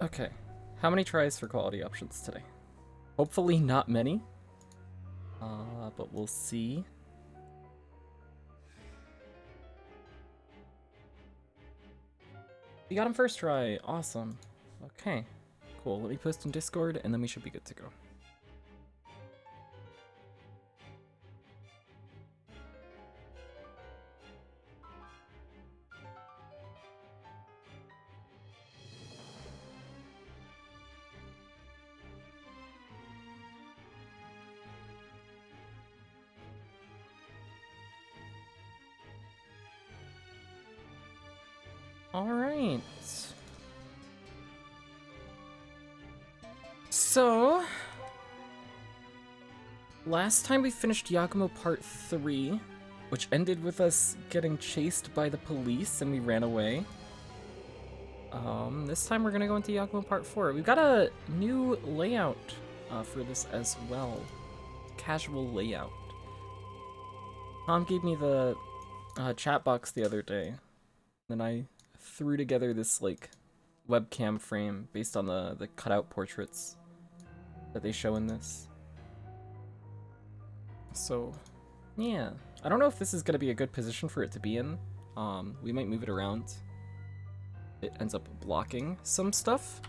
Okay. How many tries for quality options today? Hopefully not many. But we'll see. You got him first try. Awesome. Okay. Cool. Let me post in Discord and then we should be good to go. Alright. So, last time we finished Yagumo Part 3, which ended with us getting chased by the police and we ran away. This time we're gonna go into Yagumo Part 4. We've got a new layout for this as well. Casual layout. Tom gave me the chat box the other day. Then I threw together this like webcam frame based on the cutout portraits that they show in this. So yeah, I don't know if this is gonna be a good position for it to be in. We might move it around. It ends up blocking some stuff,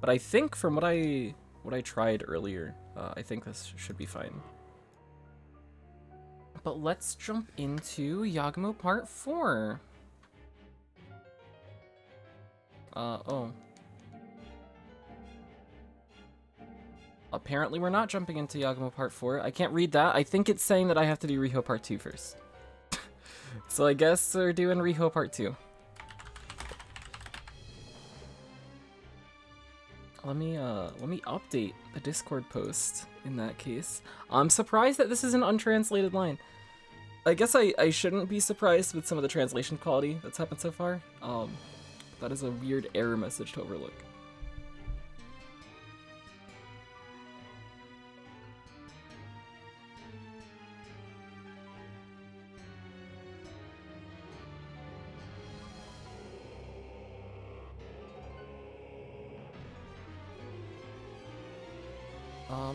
but I think from what I tried earlier, I think this should be fine. But let's jump into Yagumo Part 4. Oh. Apparently we're not jumping into Yagumo Part 4. I can't read that. I think it's saying that I have to do Riho Part 2 first. So I guess we're doing Riho Part 2. Let me update the Discord post in that case. I'm surprised that this is an untranslated line. I guess I shouldn't be surprised with some of the translation quality that's happened so far. That is a weird error message to overlook.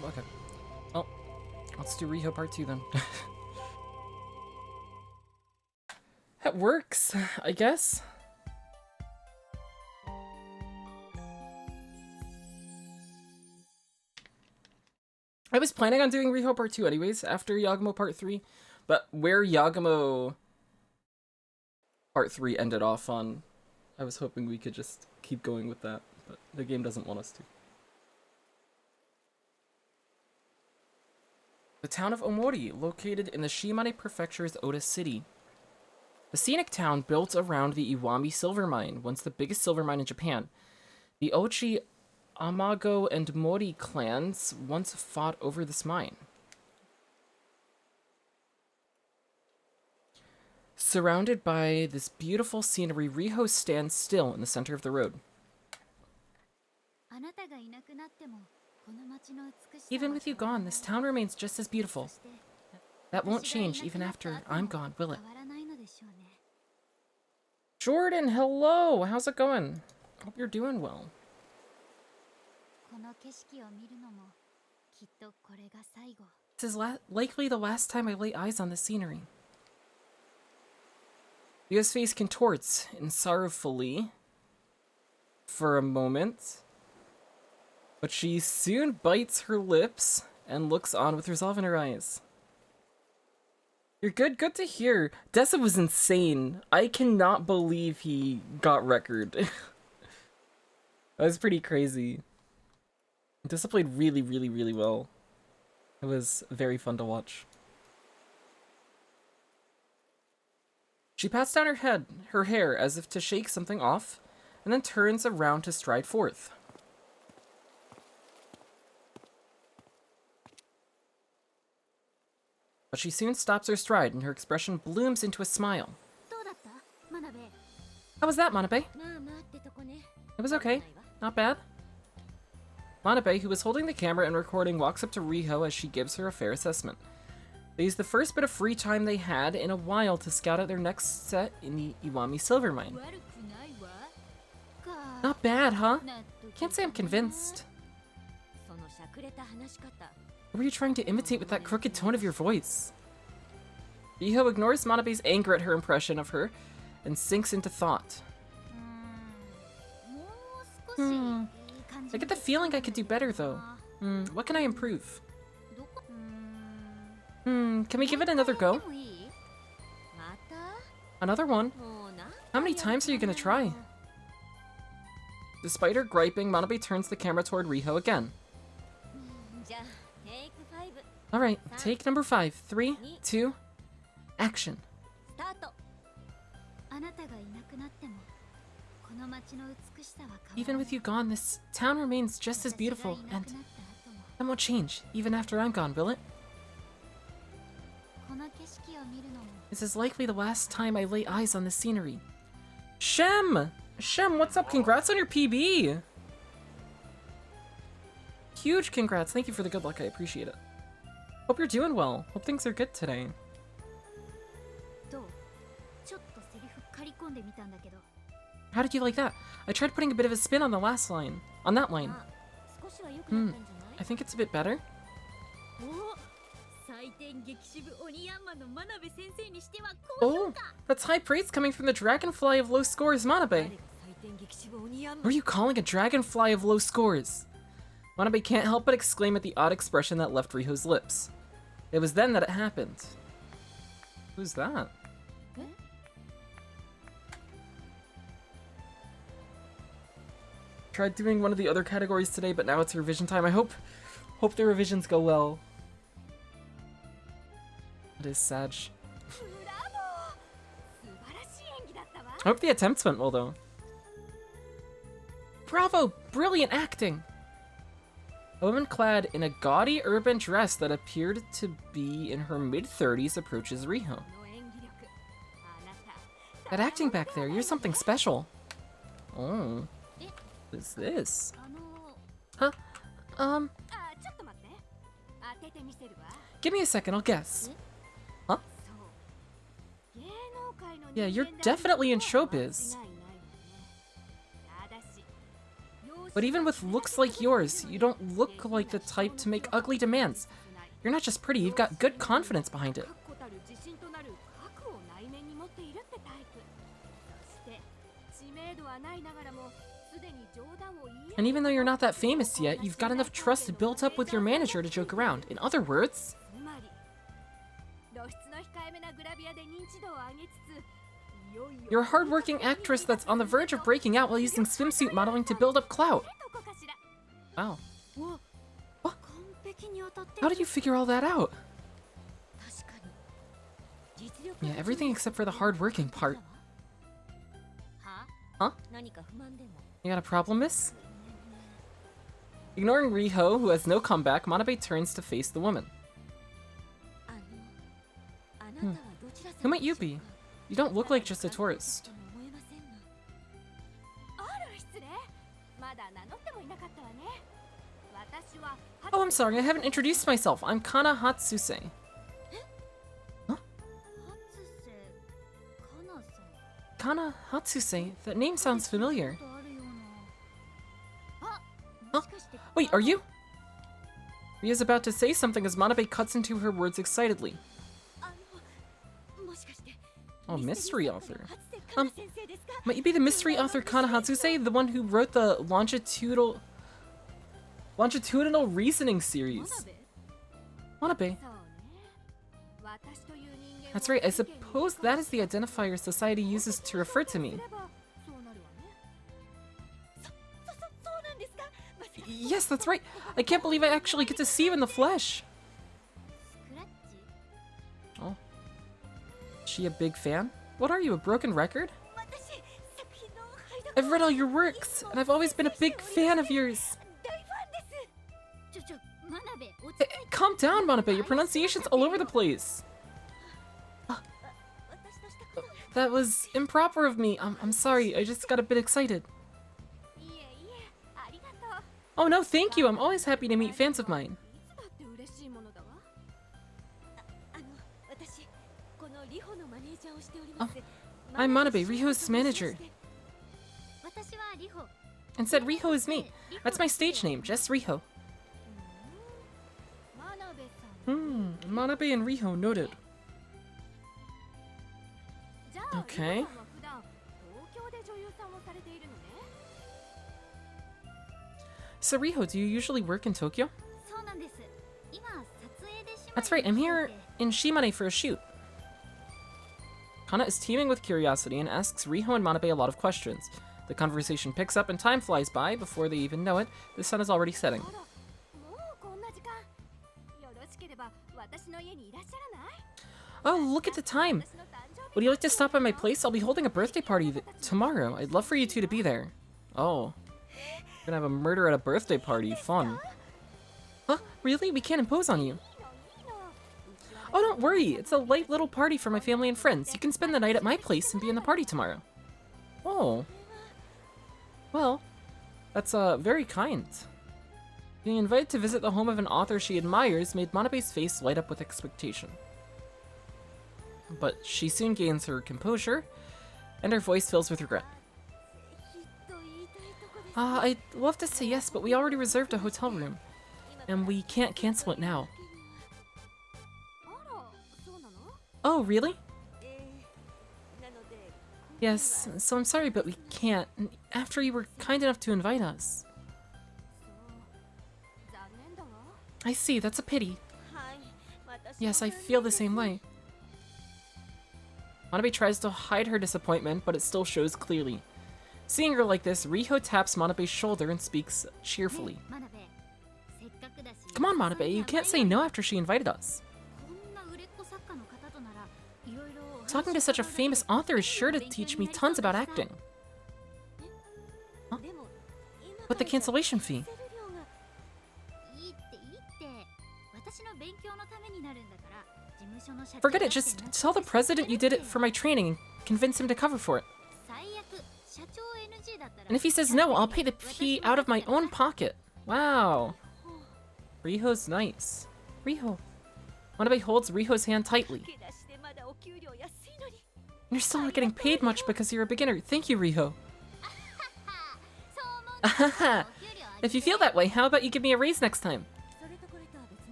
Okay. Well, let's do Riho Part 2 then. That works, I guess. I was planning on doing Riho Part 2 anyways, after Yagumo Part 3, but where Yagumo Part 3 ended off on, I was hoping we could just keep going with that, but the game doesn't want us to. The town of Omori, located in the Shimane prefecture's Oda city. The scenic town built around the Iwami silver mine, once the biggest silver mine in Japan. The Ochi, Amago, and Mori clans once fought over this mine. Surrounded by this beautiful scenery, Riho stands still in the center of the road. Even with you gone, this town remains just as beautiful. That won't change even after I'm gone, will it? Jordan, hello! How's it going? Hope you're doing well. This is likely the last time I lay eyes on the scenery. Rio's face contorts in sorrowfully for a moment, but she soon bites her lips and looks on with resolve in her eyes. You're good? Good to hear. Dessa was insane. I cannot believe he got record. That was pretty crazy. Dessa played really, really, really well. It was very fun to watch. She pats down her hair as if to shake something off, and then turns around to stride forth. But she soon stops her stride, and her expression blooms into a smile. How was that, Manabe? It was okay. Not bad. Manabe, who was holding the camera and recording, walks up to Riho as she gives her a fair assessment. They used the first bit of free time they had in a while to scout out their next set in the Iwami silver mine. Not bad, huh? Can't say I'm convinced. What were you trying to imitate with that crooked tone of your voice? Riho ignores Manabe's anger at her impression of her and sinks into thought. I get the feeling I could do better, though. What can I improve? Can we give it another go? Another one? How many times are you gonna try? Despite her griping, Manabe turns the camera toward Riho again. Alright, take number 5. 3, 2, action. Even with you gone, this town remains just as beautiful, and that won't change, even after I'm gone, will it? This is likely the last time I lay eyes on this scenery. Shem! Shem, what's up? Congrats on your PB! Huge congrats. Thank you for the good luck. I appreciate it. Hope you're doing well. Hope things are good today. How did you like that? I tried putting a bit of a spin on the last line. On that line. I think it's a bit better. Oh, that's high praise coming from the dragonfly of low scores, Manabe. What are you calling a dragonfly of low scores? Manabe can't help but exclaim at the odd expression that left Riho's lips. It was then that it happened. Who's that? Tried doing one of the other categories today, but now it's revision time. I hope the revisions go well. It is sad. I hope the attempts went well, though. Bravo! Brilliant acting! A woman clad in a gaudy urban dress that appeared to be in her mid-30s approaches Riho. That acting back there, you're something special. Oh. What is this? Huh? Give me a second, I'll guess. Huh? Yeah, you're definitely in showbiz. But even with looks like yours, you don't look like the type to make ugly demands. You're not just pretty, you've got good confidence behind it. And even though you're not that famous yet, you've got enough trust built up with your manager to joke around. In other words... You're a hard-working actress that's on the verge of breaking out while using swimsuit modeling to build up clout. Wow. What? How did you figure all that out? Yeah, everything except for the hard-working part. Huh? You got a problem, miss? Ignoring Riho, who has no comeback, Manabe turns to face the woman. Who might you be? You don't look like just a tourist. Oh, I'm sorry, I haven't introduced myself. I'm Kana Hatsuse. Huh? Kana Hatsuse? That name sounds familiar. Huh? Wait, are you? Ria's about to say something as Manabe cuts into her words excitedly. Oh, mystery author. Might you be the mystery author Kana Hatsuse, the one who wrote the longitudinal reasoning series? Manabe. That's right, I suppose that is the identifier society uses to refer to me. Yes, that's right. I can't believe I actually get to see you in the flesh. Oh. Is she a big fan? What are you, a broken record? I've read all your works, and I've always been a big fan of yours. Hey, calm down, Manabe. Your pronunciation's all over the place. That was improper of me. I'm sorry. I just got a bit excited. Oh no, thank you. I'm always happy to meet fans of mine. I'm Manabe, Riho's manager. and said Riho is me. That's my stage name, just Riho. Manabe and Riho noted. Okay. So Riho, do you usually work in Tokyo? That's right, I'm here in Shimane for a shoot. Kana is teeming with curiosity and asks Riho and Manabe a lot of questions. The conversation picks up and time flies by. Before they even know it, the sun is already setting. Oh, look at the time! Would you like to stop by my place? I'll be holding a birthday party tomorrow. I'd love for you two to be there. Oh. We're gonna have a murder at a birthday party. Fun. Huh? Really? We can't impose on you. Oh, don't worry. It's a light little party for my family and friends. You can spend the night at my place and be in the party tomorrow. Oh. Well, that's very kind. Being invited to visit the home of an author she admires made Manabe's face light up with expectation. But she soon gains her composure, and her voice fills with regret. I'd love to say yes, but we already reserved a hotel room, and we can't cancel it now. Oh, really? Yes, so I'm sorry, but we can't, after you were kind enough to invite us. I see, that's a pity. Yes, I feel the same way. Manabe tries to hide her disappointment, but it still shows clearly. Seeing her like this, Riho taps Manabe's shoulder and speaks cheerfully. Come on, Manabe, you can't say no after she invited us. Talking to such a famous author is sure to teach me tons about acting. Huh? But the cancellation fee. Forget it, just tell the president you did it for my training and convince him to cover for it. And if he says no, I'll pay the fee out of my own pocket. Wow. Riho's nice. Riho. Manabe holds Riho's hand tightly. You're still not getting paid much because you're a beginner. Thank you, Riho. If you feel that way, how about you give me a raise next time?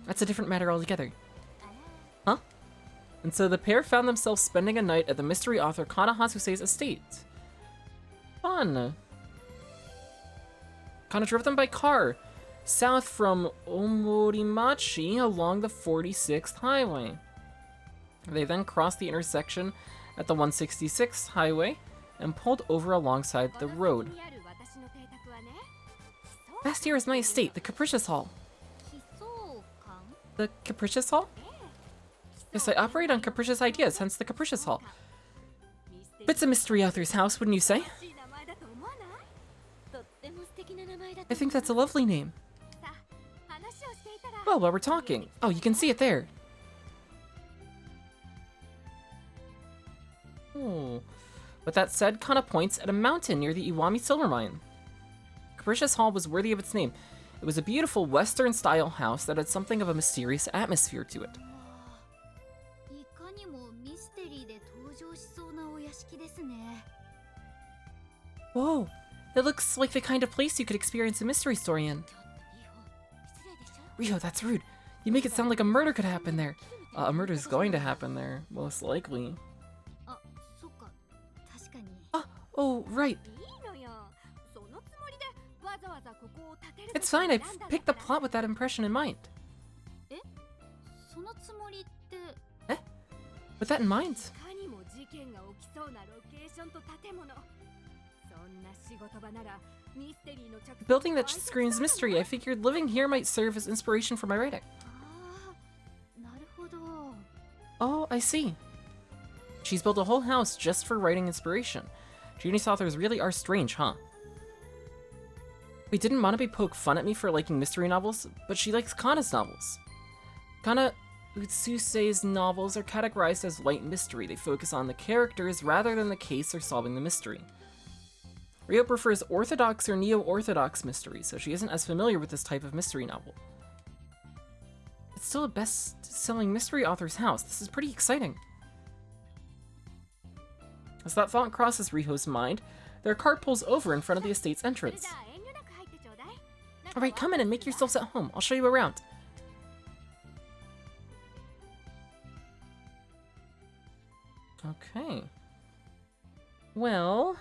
That's a different matter altogether. Huh? And so the pair found themselves spending a night at the mystery author Kana Hasuse's estate. Fun. Kana drove them by car, south from Omorimachi along the 46th highway. They then crossed the intersection at the 166th highway and pulled over alongside the road. Past here is my estate, the Capricious Hall. The Capricious Hall? Yes, I operate on capricious ideas, hence the Capricious Hall. It's a mystery author's house, wouldn't you say? I think that's a lovely name. Well, while we're talking. Oh, you can see it there. Oh. With that said, Kana points at a mountain near the Iwami silver mine. Capricious Hall was worthy of its name. It was a beautiful Western-style house that had something of a mysterious atmosphere to it. Whoa, it looks like the kind of place you could experience a mystery story in. Riho, that's rude. You make it sound like a murder could happen there. A murder's going to happen there, most likely. Oh, right. It's fine, I picked the plot with that impression in mind. Eh? With that in mind? A building that screams mystery. I figured living here might serve as inspiration for my writing. Oh, I see. She's built a whole house just for writing inspiration. Japanese authors really are strange, huh? Wait, didn't Manabe poke fun at me for liking mystery novels? But she likes Kana's novels. Kana Utsuse's novels are categorized as light mystery. They focus on the characters rather than the case or solving the mystery. Riho prefers orthodox or neo-orthodox mystery, so she isn't as familiar with this type of mystery novel. It's still a best-selling mystery author's house. This is pretty exciting. As that thought crosses Riho's mind, their cart pulls over in front of the estate's entrance. Alright, come in and make yourselves at home. I'll show you around. Okay. Well,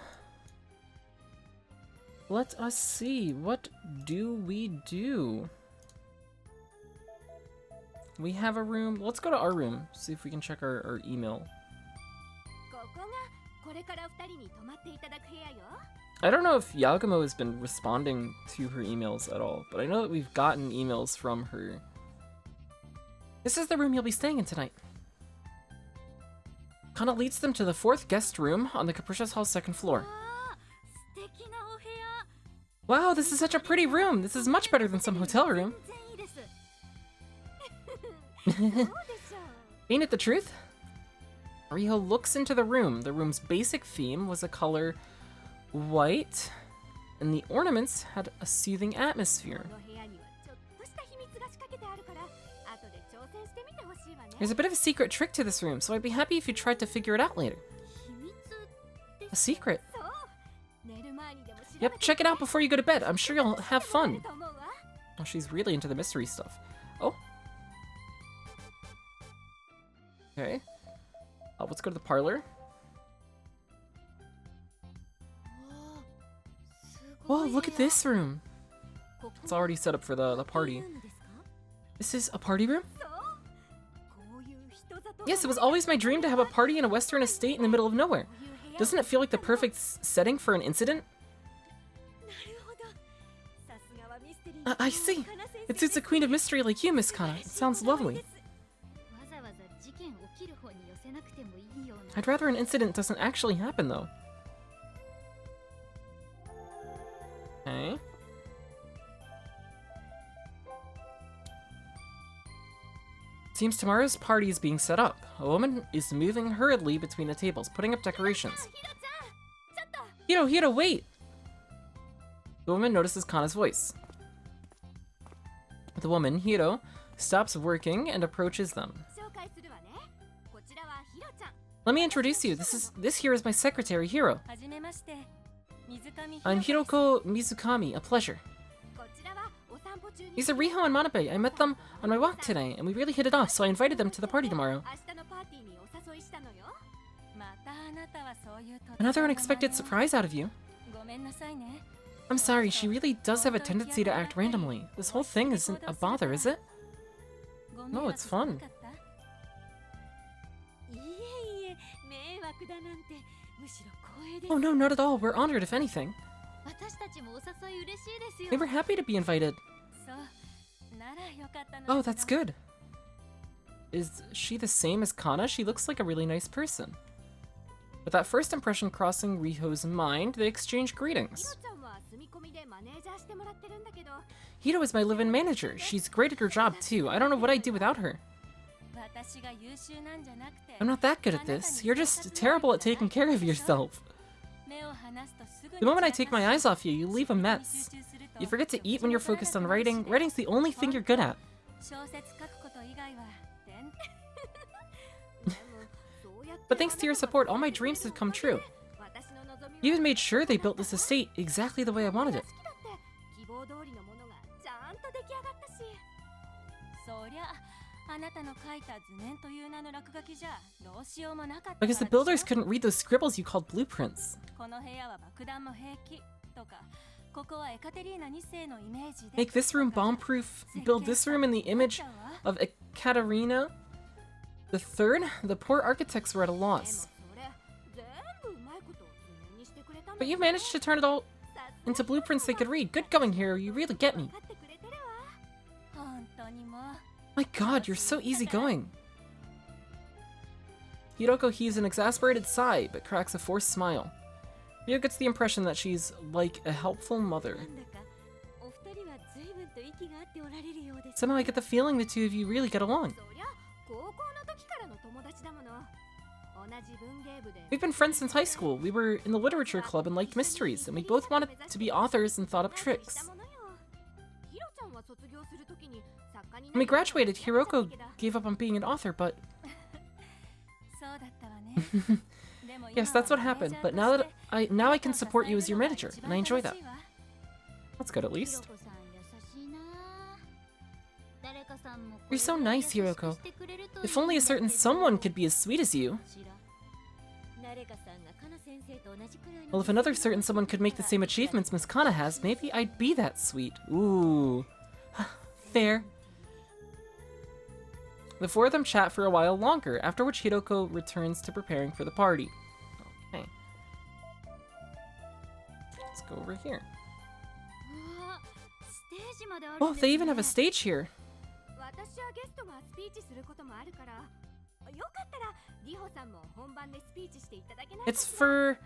let us see. What do we do? We have a room. Let's go to our room. See if we can check our email. I don't know if Yagumo has been responding to her emails at all, but I know that we've gotten emails from her. This is the room you'll be staying in tonight. Kana leads them to the 4th guest room on the Capricious Hall's 2nd floor. Wow, this is such a pretty room. This is much better than some hotel room. Ain't it the truth? Riho looks into the room. The room's basic theme was a color white, and the ornaments had a soothing atmosphere. There's a bit of a secret trick to this room, so I'd be happy if you tried to figure it out later. A secret? Yep, check it out before you go to bed. I'm sure you'll have fun. Oh, she's really into the mystery stuff. Oh. Okay. Let's go to the parlor. Whoa, look at this room. It's already set up for the party. This is a party room? Yes, it was always my dream to have a party in a western estate in the middle of nowhere. Doesn't it feel like the perfect setting for an incident? I see. It suits a queen of mystery like you, Miss Kana. It sounds lovely. I'd rather an incident doesn't actually happen, though. Okay. Seems tomorrow's party is being set up. A woman is moving hurriedly between the tables, putting up decorations. Hiro, wait! The woman notices Kana's voice. The woman, Hiro, stops working and approaches them. Let me introduce you. This here is my secretary, Hiro. I'm Hiroko Mizukami. A pleasure. These are Riho and Manabe. I met them on my walk today, and we really hit it off, so I invited them to the party tomorrow. Another unexpected surprise out of you. I'm sorry, she really does have a tendency to act randomly. This whole thing isn't a bother, is it? No, it's fun. Oh no, not at all. We're honored, if anything. We were happy to be invited. Oh, that's good. Is she the same as Kana? She looks like a really nice person. With that first impression crossing Riho's mind, they exchange greetings. Hiro is my live-in manager. She's great at her job, too. I don't know what I'd do without her. I'm not that good at this. You're just terrible at taking care of yourself. The moment I take my eyes off you, you leave a mess. You forget to eat when you're focused on writing. Writing's the only thing you're good at. But thanks to your support, all my dreams have come true. You even made sure they built this estate exactly the way I wanted it. Because the builders couldn't read those scribbles you called blueprints. Make this room bomb-proof. Build this room in the image of Ekaterina the Third. The poor architects were at a loss. But you managed to turn it all into blueprints they could read. Good going, Hiro. You really get me. My god, you're so easygoing. Hiroko heaves an exasperated sigh, but cracks a forced smile. Rio gets the impression that she's like a helpful mother. Somehow I get the feeling the two of you really get along. We've been friends since high school. We were in the literature club and liked mysteries, and we both wanted to be authors and thought up tricks. When we graduated, Hiroko gave up on being an author, but... Yes, that's what happened, but now I can support you as your manager, and I enjoy that. That's good, at least. You're so nice, Hiroko. If only a certain someone could be as sweet as you. Well, if another certain someone could make the same achievements Miss Kana has, maybe I'd be that sweet. Ooh. Fair. The four of them chat for a while longer, after which Hiroko returns to preparing for the party. Okay. Let's go over here. Oh, they even have a stage here. It's for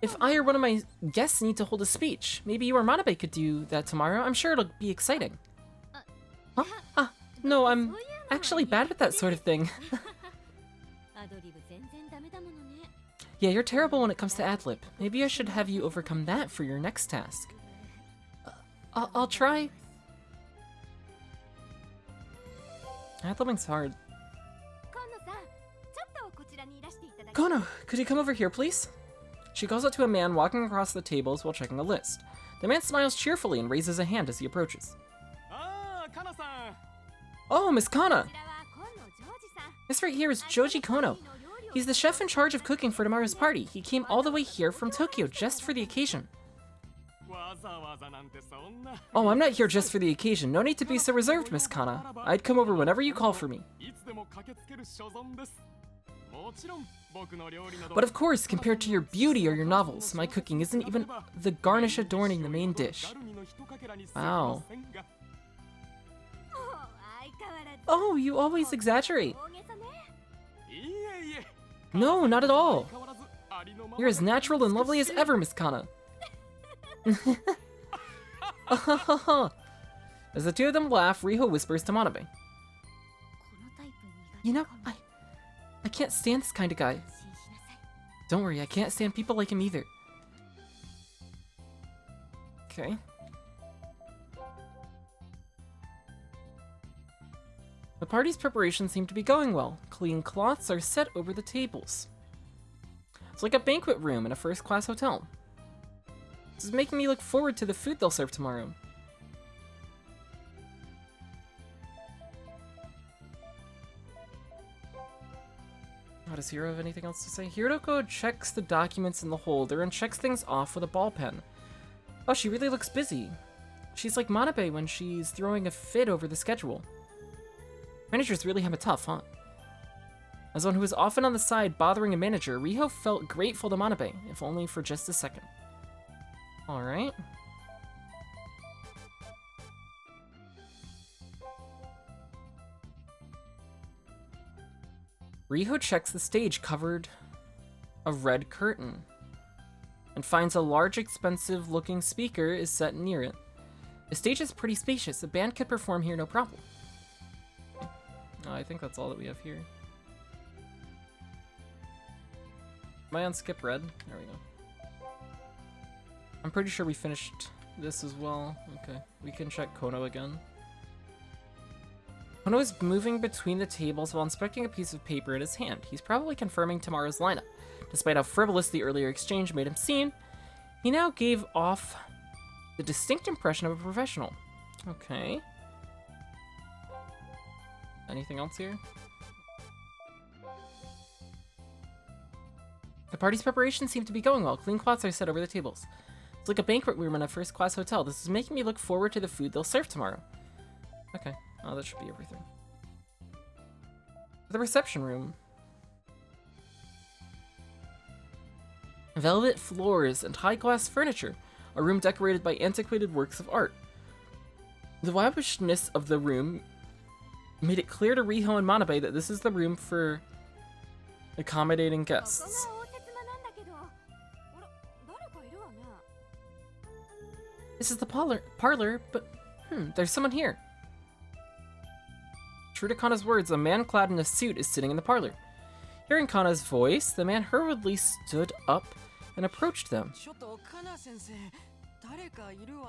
if I or one of my guests need to hold a speech. Maybe you or Manabe could do that tomorrow. I'm sure it'll be exciting. Huh? Ah, no, I'm actually bad at that sort of thing. Yeah, you're terrible when it comes to ad-lib. Maybe I should have you overcome that for your next task. I'll try. Ad-libbing's hard. Kono, could you come over here, please? She calls out to a man walking across the tables while checking a list. The man smiles cheerfully and raises a hand as he approaches. Oh, Miss Kana! This right here is Joji Kono. He's the chef in charge of cooking for tomorrow's party. He came all the way here from Tokyo just for the occasion. Oh, I'm not here just for the occasion. No need to be so reserved, Miss Kana. I'd come over whenever you call for me. But of course, compared to your beauty or your novels, my cooking isn't even the garnish adorning the main dish. Wow. Oh, you always exaggerate. No, not at all. You're as natural and lovely as ever, Miss Kana. As the two of them laugh, Riho whispers to Manabe. You know, I can't stand this kind of guy. Don't worry, I can't stand people like him either. Okay. The party's preparations seem to be going well. Clean cloths are set over the tables. It's like a banquet room in a first-class hotel. This is making me look forward to the food they'll serve tomorrow. Oh, does Hiro have anything else to say? Hiroko checks the documents in the holder and checks things off with a ball pen. Oh, she really looks busy. She's like Manabe when she's throwing a fit over the schedule. Managers really have it tough, huh? As one who was often on the side bothering a manager, Riho felt grateful to Manabe, if only for just a second. Alright. Riho checks the stage covered a red curtain and finds a large, expensive-looking speaker is set near it. The stage is pretty spacious. A band could perform here no problem. I think that's all that we have here. Am I on skip red? There we go. I'm pretty sure we finished this as well. Okay, we can check Kono again. Kono is moving between the tables while inspecting a piece of paper in his hand. He's probably confirming tomorrow's lineup. Despite how frivolous the earlier exchange made him seem, he now gave off the distinct impression of a professional. Okay. Anything else here? The party's preparations seem to be going well. Clean cloths are set over the tables. It's like a banquet room in a first-class hotel. This is making me look forward to the food they'll serve tomorrow. Okay. Oh, that should be everything. The reception room. Velvet floors and high-class furniture. A room decorated by antiquated works of art. The lavishness of the room made it clear to Riho and Manabe that this is the room for accommodating guests. This is the parlor, but there's someone here. True to Kana's words, a man clad in a suit is sitting in the parlor. Hearing Kana's voice, the man hurriedly stood up and approached them.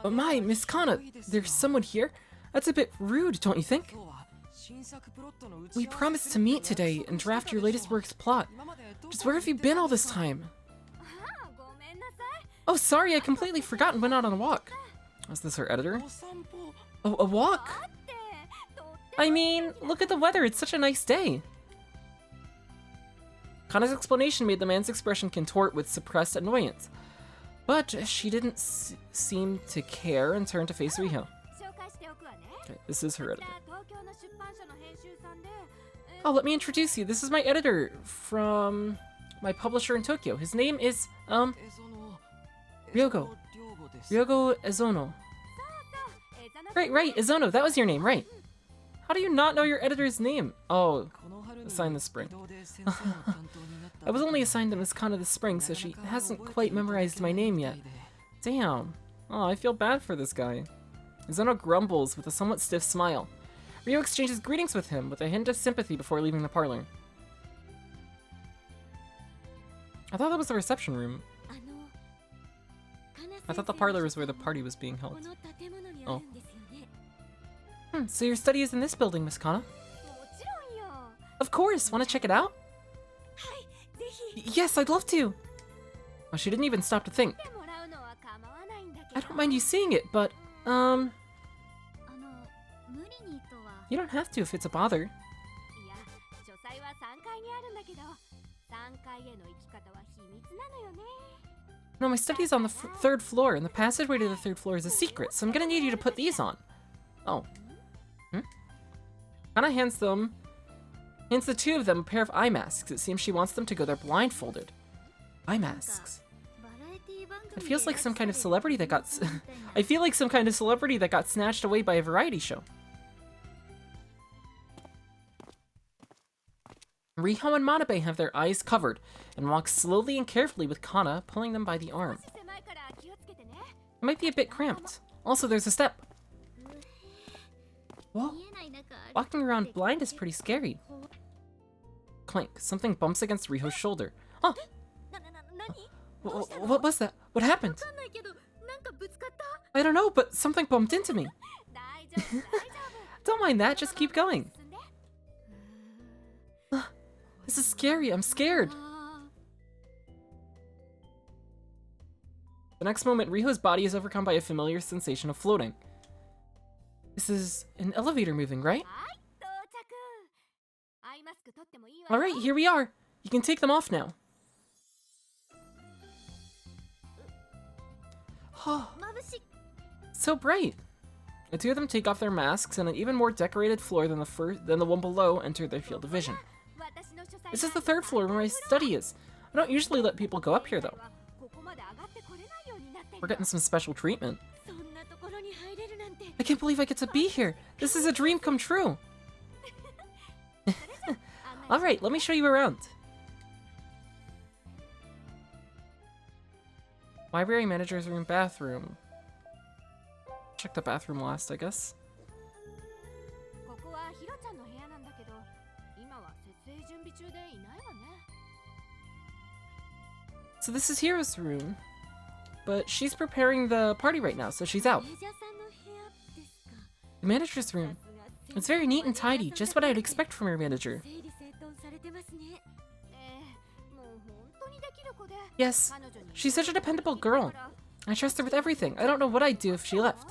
Oh my, Miss Kana, there's someone here? That's a bit rude, don't you think? We promised to meet today and draft your latest work's plot. Just where have you been all this time? Oh, sorry, I completely forgot and went out on a walk. Was this our editor? Oh, a walk? I mean, look at the weather, it's such a nice day. Kana's explanation made the man's expression contort with suppressed annoyance. But she didn't seem to care and turned to face Riho. Okay, this is her editor. Oh, let me introduce you. This is my editor from my publisher in Tokyo. His name is, Ryogo Ezono. Right, Ezono, that was your name, right. How do you not know your editor's name? Oh, assigned this spring. I was only assigned to Miss Kana this spring, so she hasn't quite memorized my name yet. Damn. Oh, I feel bad for this guy. Ezono grumbles with a somewhat stiff smile. Riho exchanges greetings with him with a hint of sympathy before leaving the parlor. I thought that was the reception room. I thought the parlor was where the party was being held. Oh. So your study is in this building, Miss Kana? Of course! Want to check it out? Yes, I'd love to! Oh, she didn't even stop to think. I don't mind you seeing it, but, you don't have to if it's a bother. No, my study is on the third floor, and the passageway to the third floor is a secret, so I'm gonna need you to put these on. Oh. Kana hands the two of them a pair of eye masks. It seems she wants them to go there blindfolded. Eye masks. It feels like some kind of celebrity that got I feel like some kind of celebrity that got snatched away by a variety show. Riho and Manabe have their eyes covered and walk slowly and carefully with Kana pulling them by the arm. It might be a bit cramped. Also, there's a step. Whoa. Walking around blind is pretty scary. Clank. Something bumps against Riho's shoulder. Oh! What was that? What happened? I don't know, but something bumped into me. Don't mind that, just keep going. This is scary, I'm scared. The next moment, Riho's body is overcome by a familiar sensation of floating. This is an elevator moving, right? Alright, here we are. You can take them off now. Oh, so bright. The two of them take off their masks, and an even more decorated floor than the one below enter their field of vision. This is the third floor where my study is. I don't usually let people go up here, though. We're getting some special treatment. I can't believe I get to be here. This is a dream come true. Alright, let me show you around. Library manager's room, bathroom. Check the bathroom last, I guess. So this is Hiro's room, but she's preparing the party right now, so she's out. The manager's room. It's very neat and tidy, just what I'd expect from her manager. Yes, she's such a dependable girl. I trust her with everything. I don't know what I'd do if she left.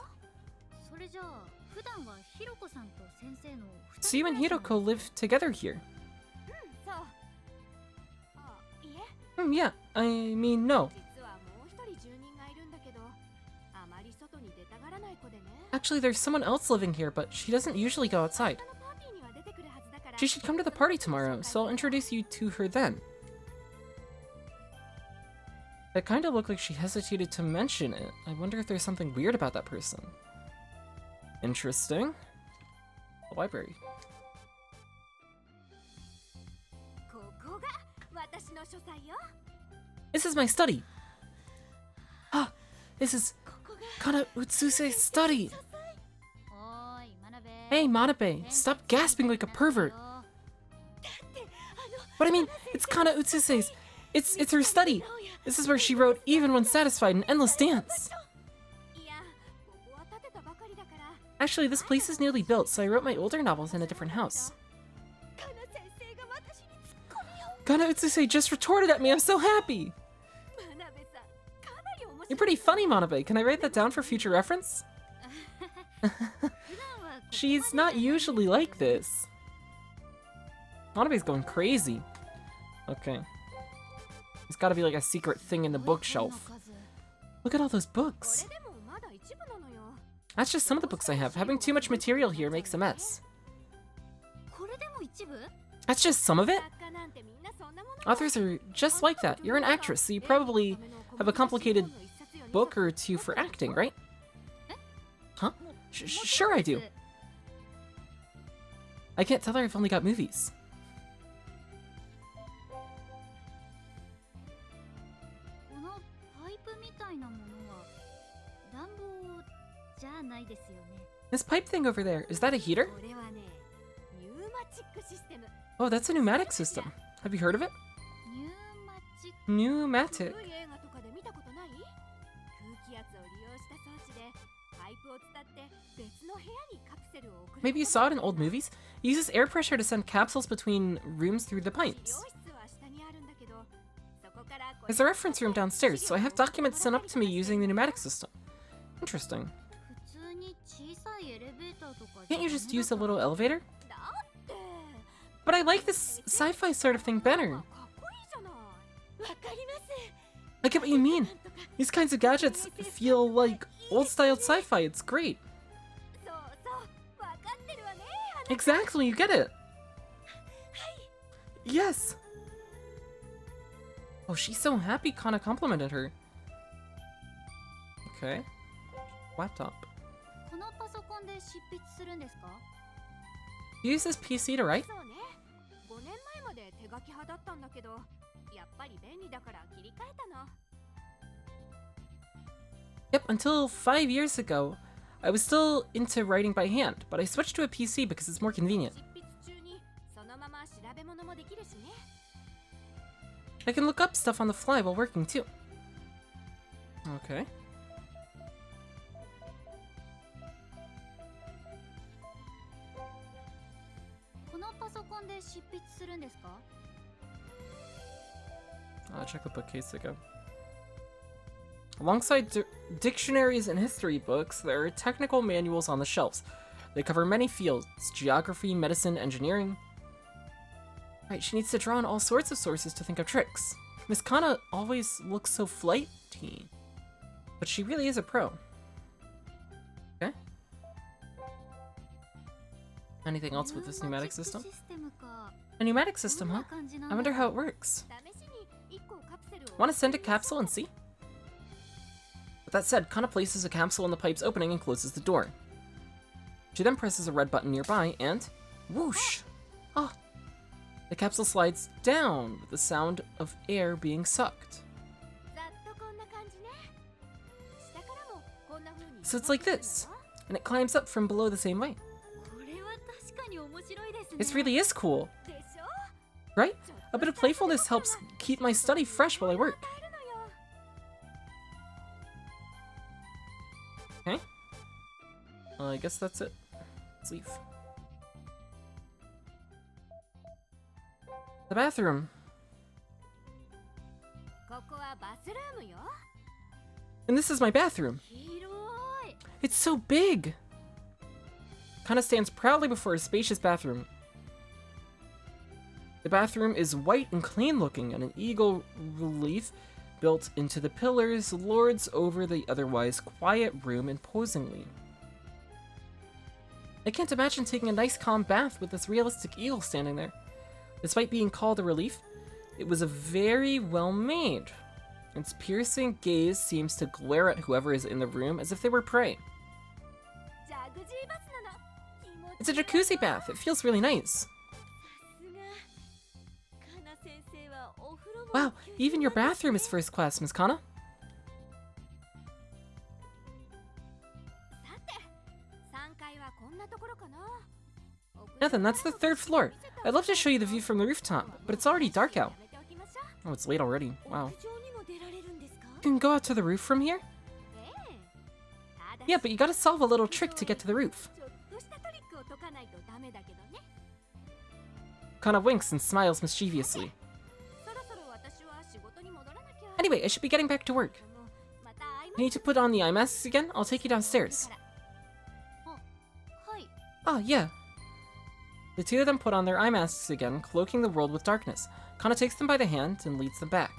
So you and Hiroko live together here? Yeah, I mean, no. Actually, there's someone else living here, but she doesn't usually go outside. She should come to the party tomorrow, so I'll introduce you to her then. It kinda looked like she hesitated to mention it. I wonder if there's something weird about that person. Interesting. The library. This is my study. Ah, this is Kana Utsuse's study. Hey, Manabe, stop gasping like a pervert. But I mean, it's Kana Utsuse's. It's her study. This is where she wrote Even When Satisfied and Endless Dance. Actually, this place is nearly built, so I wrote my older novels in a different house. Kana Utsuse just retorted at me, I'm so happy! You're pretty funny, Manabe. Can I write that down for future reference? She's not usually like this. Wanabe's going crazy. Okay. There's gotta be like a secret thing in the bookshelf. Look at all those books. That's just some of the books I have. Having too much material here makes a mess. That's just some of it? Authors are just like that. You're an actress, so you probably have a complicated book or two for acting, right? Huh? Sure I do. I can't tell her I've only got movies. This pipe thing over there, is that a heater? Oh, that's a pneumatic system. Have you heard of it? Pneumatic. Maybe you saw it in old movies? It uses air pressure to send capsules between rooms through the pipes. There's a reference room downstairs, so I have documents sent up to me using the pneumatic system. Interesting. Can't you just use a little elevator? But I like this sci-fi sort of thing better. I get what you mean. These kinds of gadgets feel like old-style sci-fi. It's great. Exactly, you get it. Yes. Oh, she's so happy Kana complimented her. Okay. Laptop. You use this PC to write? Yep, until 5 years ago, I was still into writing by hand, but I switched to a PC because it's more convenient. I can look up stuff on the fly while working too. Okay. I'll check the bookcase again. Alongside dictionaries and history books, there are technical manuals on the shelves. They cover many fields: geography, medicine, engineering. Right, she needs to draw on all sorts of sources to think of tricks. Miss Kana always looks so flighty, but she really is a pro. Okay. Anything else with this pneumatic system? A pneumatic system, huh? I wonder how it works. Want to send a capsule and see? With that said, Kana places a capsule in the pipe's opening and closes the door. She then presses a red button nearby and... whoosh! Ah! The capsule slides down with the sound of air being sucked. So it's like this, and it climbs up from below the same way. This really is cool, right? A bit of playfulness helps keep my study fresh while I work. Okay. I guess that's it. Let's leave. The bathroom. And this is my bathroom. It's so big. Kana stands proudly before a spacious bathroom. The bathroom is white and clean looking, and an eagle relief built into the pillars lords over the otherwise quiet room imposingly. I can't imagine taking a nice calm bath with this realistic eagle standing there. Despite being called a relief, it was a very well made. Its piercing gaze seems to glare at whoever is in the room as if they were prey. It's a jacuzzi bath. It feels really nice. Wow, even your bathroom is first class, Miss Kana. Nothing, that's the 3rd floor. I'd love to show you the view from the rooftop, but it's already dark out. Oh, it's late already. Wow. You can go out to the roof from here? Yeah, but you gotta solve a little trick to get to the roof. Kana winks and smiles mischievously. Anyway, I should be getting back to work. I need to put on the eye masks again. I'll take you downstairs. Ah, yeah. The two of them put on their eye masks again, cloaking the world with darkness. Kana takes them by the hand and leads them back.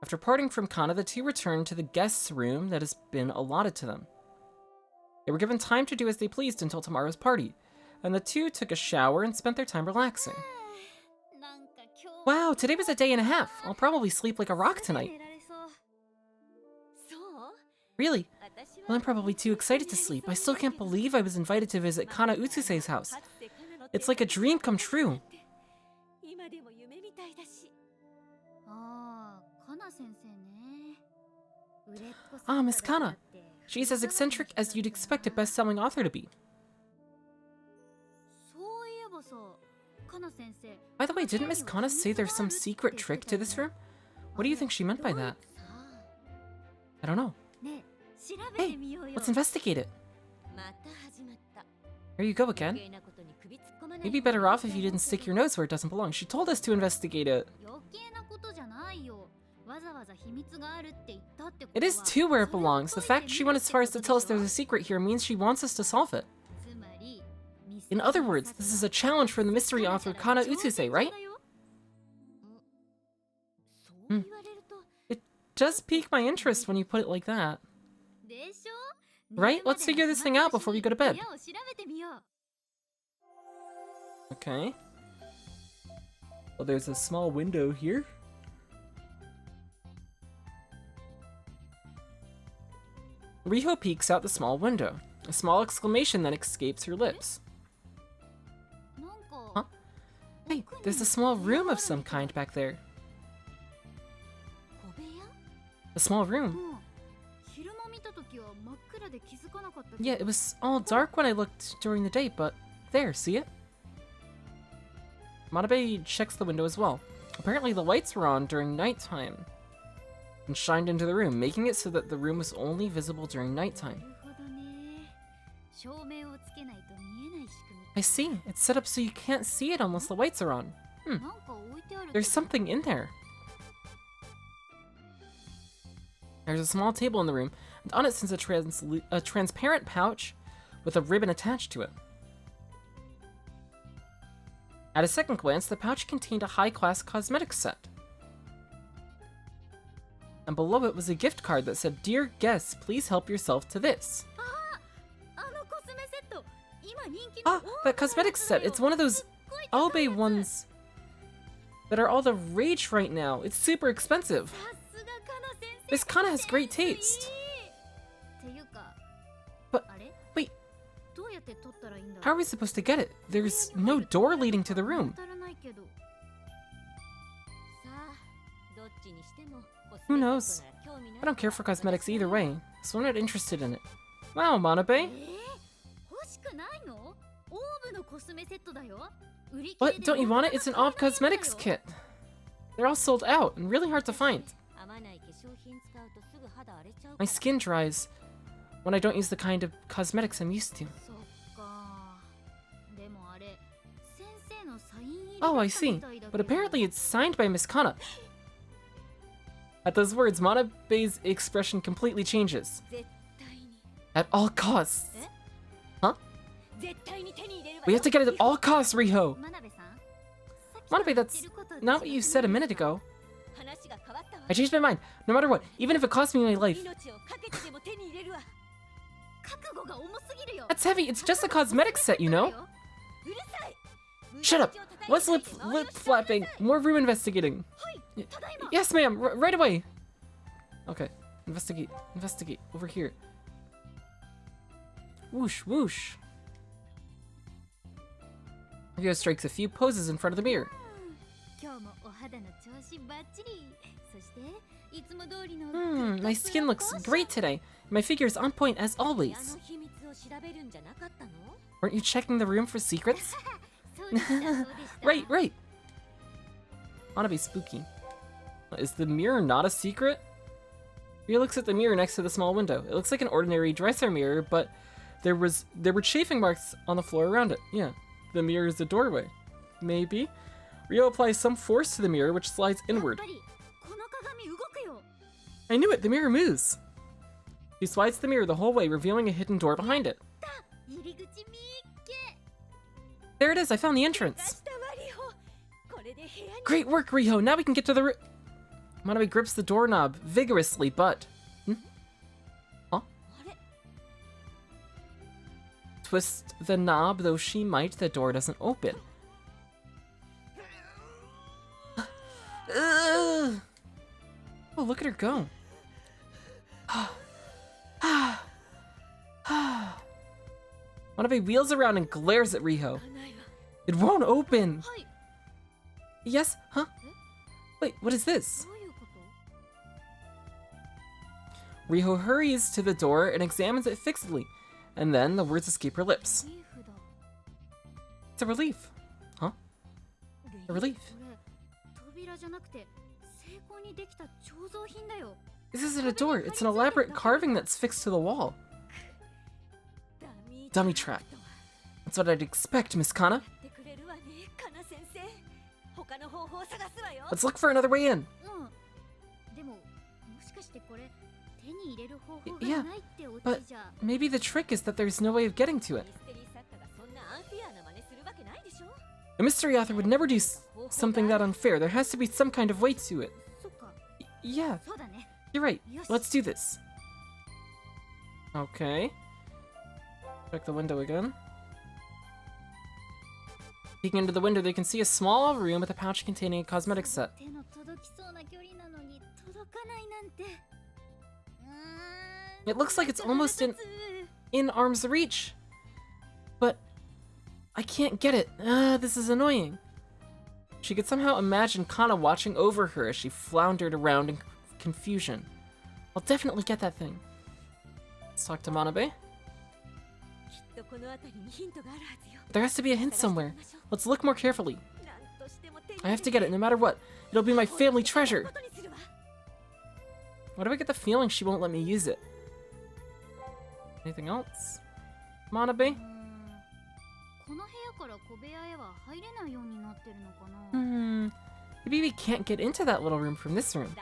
After parting from Kana, the two returned to the guest's room that has been allotted to them. They were given time to do as they pleased until tomorrow's party, and the two took a shower and spent their time relaxing. Wow, today was a day and a half. I'll probably sleep like a rock tonight. Really? Well, I'm probably too excited to sleep. I still can't believe I was invited to visit Kana Utsuse's house. It's like a dream come true. Ah, Miss Kana. She's as eccentric as you'd expect a best-selling author to be. By the way, didn't Miss Kana say there's some secret trick to this room? What do you think she meant by that? I don't know. Hey, let's investigate it. Here you go again. You'd be better off if you didn't stick your nose where it doesn't belong. She told us to investigate it. It is too where it belongs. The fact she went as far as to tell us there's a secret here means she wants us to solve it. In other words, this is a challenge for the mystery author Kana Utsuse, right? It does pique my interest when you put it like that. Right? Let's figure this thing out before we go to bed. Okay. Well, there's a small window here. Riho peeks out the small window. A small exclamation then escapes her lips. Huh? Hey, there's a small room of some kind back there. A small room? Yeah, it was all dark when I looked during the day, but there, see it? Manabe checks the window as well. Apparently the lights were on during nighttime and shined into the room, making it so that the room was only visible during nighttime. I see. It's set up so you can't see it unless the lights are on. There's something in there. There's a small table in the room, and on it sits a transparent pouch with a ribbon attached to it. At a second glance, the pouch contained a high-class cosmetics set. And below it was a gift card that said, "Dear guests, please help yourself to this." Ah, that cosmetics set. It's one of those Aobe ones that are all the rage right now. It's super expensive. Miss Kana has great taste. But, wait. How are we supposed to get it? There's no door leading to the room. Who knows? I don't care for cosmetics either way, so I'm not interested in it. Wow, Manabe. What? Don't you want it? It's an Aobe cosmetics kit. They're all sold out and really hard to find. My skin dries when I don't use the kind of cosmetics I'm used to. Oh, I see. But apparently it's signed by Miss Kana. At those words, Manabe's expression completely changes. At all costs. Huh? We have to get it at all costs, Riho! Manabe, that's not what you said a minute ago. I changed my mind, no matter what, even if it costs me my life. That's heavy, it's just a cosmetics set, you know? Shut up! Less lip flapping, more room investigating. Yes, ma'am, right away! Okay, investigate, over here. Whoosh, whoosh. Riho strikes a few poses in front of the mirror. My skin looks great today. My figure is on point as always. Weren't you checking the room for secrets? Right. Manabe's spooky. Is the mirror not a secret? Riho looks at the mirror next to the small window. It looks like an ordinary dresser mirror, but there were chafing marks on the floor around it. Yeah, the mirror is a doorway. Maybe. Riho applies some force to the mirror, which slides inward. I knew it! The mirror moves! She swides the mirror the whole way, revealing a hidden door behind it. There it is, I found the entrance. Great work, Riho. Now we can get to the Manabe grips the doorknob vigorously, but... Huh? Twist the knob, though she might, the door doesn't open. Oh, look at her go. Manabe wheels around and glares at Riho. It won't open! Yes? Huh? Wait, what is this? Riho hurries to the door and examines it fixedly, and then the words escape her lips. It's a relief. Huh? A relief. This isn't a door, it's an elaborate carving that's fixed to the wall. Dummy trap. That's what I'd expect, Miss Kana. Let's look for another way in. Yeah, but maybe the trick is that there's no way of getting to it. A mystery author would never do something that unfair. There has to be some kind of way to it. Yeah, you're right. Let's do this. Okay. Check the window again. Peeking into the window, they can see a small room with a pouch containing a cosmetic set. It looks like it's almost in arm's reach. But I can't get it. This is annoying. She could somehow imagine Kana watching over her as she floundered around in confusion. I'll definitely get that thing. Let's talk to Manabe. There has to be a hint somewhere. Let's look more carefully. I have to get it no matter what. It'll be my family treasure. Why do I get the feeling she won't let me use it? Anything else? Manabe? Maybe we can't get into that little room from this room.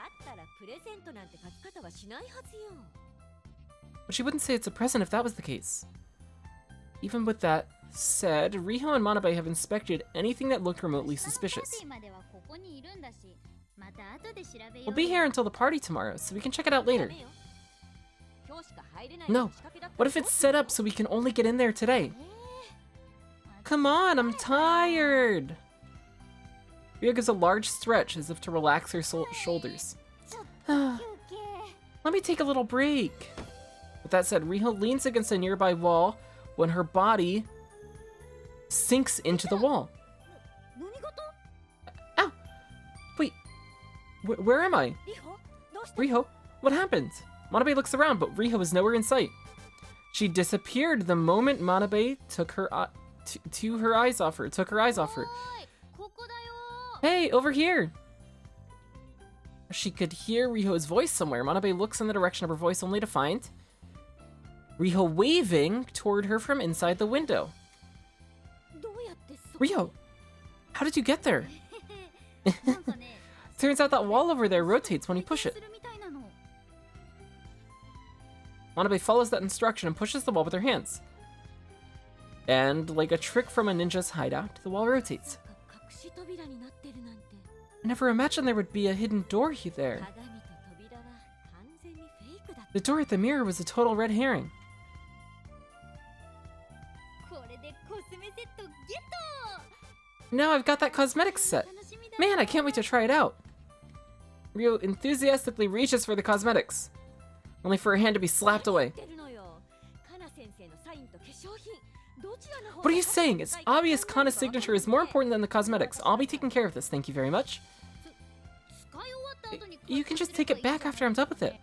But she wouldn't say it's a present if that was the case. Even with that said, Riho and Manabe have inspected anything that looked remotely suspicious. We'll be here until the party tomorrow, so we can check it out later. No, what if it's set up so we can only get in there today? Come on, I'm tired! Riho gives a large stretch as if to relax her shoulders. Let me take a little break. With that said, Riho leans against a nearby wall when her body sinks into the wall. Ow! Wait, where am I? Riho, what happened? Manabe looks around, but Riho is nowhere in sight. She disappeared the moment Manabe took her eyes off her. Hey, over here! She could hear Riho's voice somewhere. Manabe looks in the direction of her voice only to find Riho waving toward her from inside the window. Riho, how did you get there? Turns out that wall over there rotates when you push it. Manabe follows that instruction and pushes the wall with her hands. And like a trick from a ninja's hideout, the wall rotates. I never imagined there would be a hidden door there. The door at the mirror was a total red herring. Now I've got that cosmetics set. Man, I can't wait to try it out. Riho enthusiastically reaches for the cosmetics, only for her hand to be slapped away. What are you saying? It's obvious Kana's signature is more important than the cosmetics. I'll be taking care of this, thank you very much. You can just take it back after I'm done with it.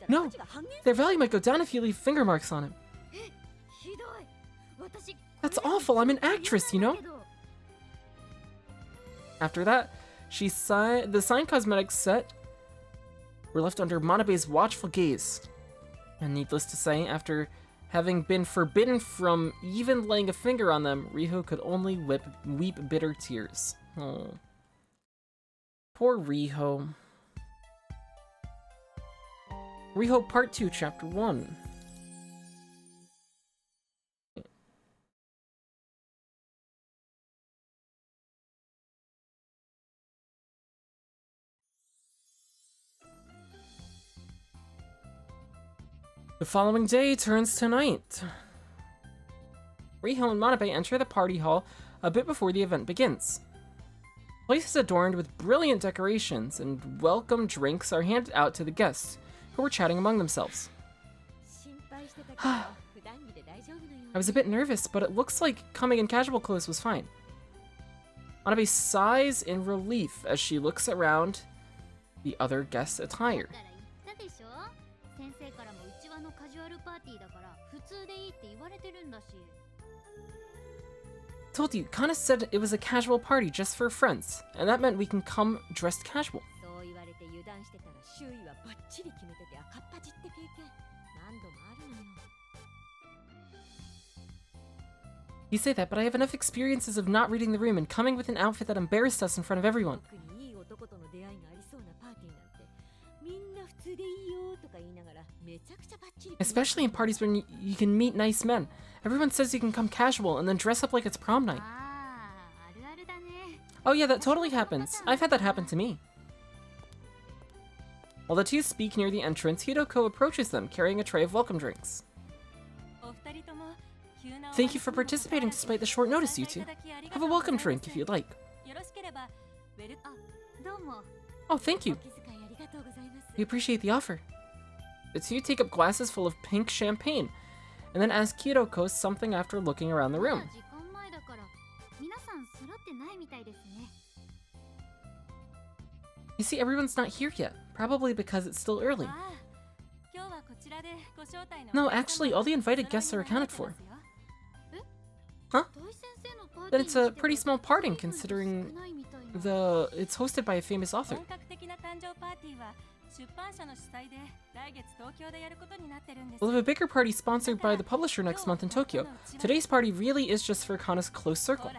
No, their value might go down if you leave finger marks on it. That's awful, I'm an actress, you know? After that, the signed cosmetics set were left under Manabe's watchful gaze. And needless to say, after having been forbidden from even laying a finger on them, Riho could only weep bitter tears. Oh. Poor Riho. Riho Part 2, Chapter 1. The following day turns to night. Riho and Manabe enter the party hall a bit before the event begins. The place is adorned with brilliant decorations, and welcome drinks are handed out to the guests, who were chatting among themselves. I was a bit nervous, but it looks like coming in casual clothes was fine. Manabe sighs in relief as she looks around the other guests' attire. Told you, Kana said it was a casual party just for friends, and that meant we can come dressed casual. You say that, but I have enough experiences of not reading the room and coming with an outfit that embarrassed us in front of everyone. Especially in parties when you can meet nice men. Everyone says you can come casual and then dress up like it's prom night. Oh yeah, that totally happens. I've had that happen to me. While the two speak near the entrance, Hidoko approaches them, carrying a tray of welcome drinks. Thank you for participating despite the short notice, you two. Have a welcome drink if you'd like. Oh, thank you. We appreciate the offer. The two take up glasses full of pink champagne, and then ask Hidoko something after looking around the room. You see, everyone's not here yet, probably because it's still early. No, actually, all the invited guests are accounted for. Huh? Then it's a pretty small party considering it's hosted by a famous author. We'll have a bigger party sponsored by the publisher next month in Tokyo. Today's party really is just for Kana's close circle.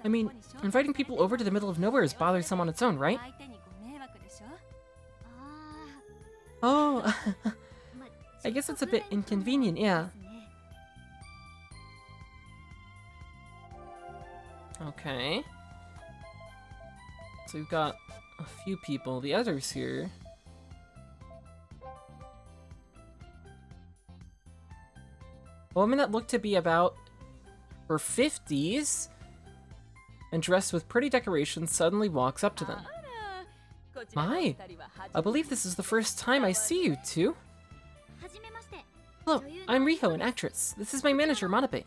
I mean, inviting people over to the middle of nowhere is bothersome on its own, right? Oh, I guess it's a bit inconvenient, yeah. Okay. So we've got a few people. The others here. A woman that looked to be about her 50s and dressed with pretty decorations suddenly walks up to them. Hi, I believe this is the first time I see you two. Hello, I'm Riho, an actress. This is my manager, Manabe.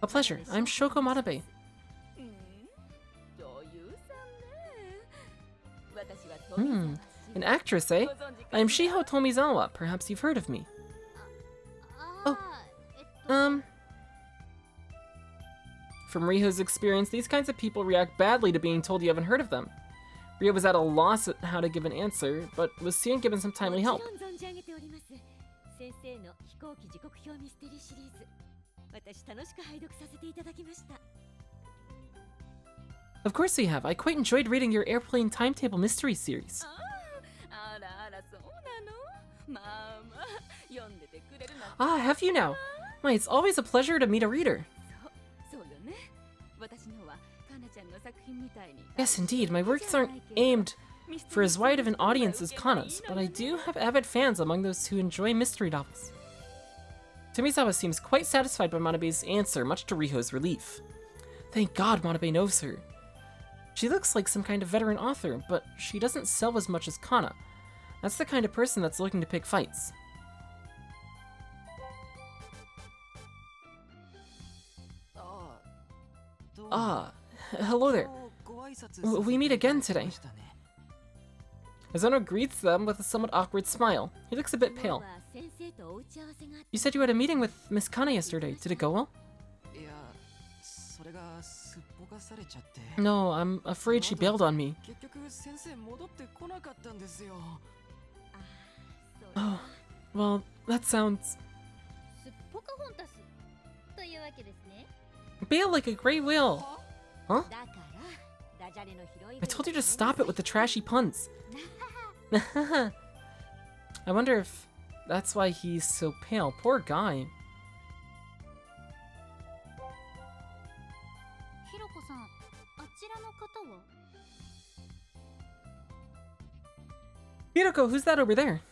A pleasure. I'm Shoko Manabe. An actress, eh? I'm Shiho Tomizawa. Perhaps you've heard of me. Oh, From Riho's experience, these kinds of people react badly to being told you haven't heard of them. Riho was at a loss at how to give an answer, but was soon given some timely help. Of course we have. I quite enjoyed reading your airplane timetable mystery series. Ah, have you now? Why, it's always a pleasure to meet a reader. Yes, indeed. My works aren't aimed for as wide of an audience as Kana's, but I do have avid fans among those who enjoy mystery novels. Tomizawa seems quite satisfied by Manabe's answer, much to Riho's relief. Thank God Manabe knows her. She looks like some kind of veteran author, but she doesn't sell as much as Kana. That's the kind of person that's looking to pick fights. Ah, hello there. We meet again today. Mizuno greets them with a somewhat awkward smile. He looks a bit pale. You said you had a meeting with Miss Kana yesterday. Did it go well? No, I'm afraid she bailed on me. Oh, well, that sounds... Bail like a gray whale. Huh? I told you to stop it with the trashy puns. I wonder if that's why he's so pale. Poor guy. Hiroko, who's that over there?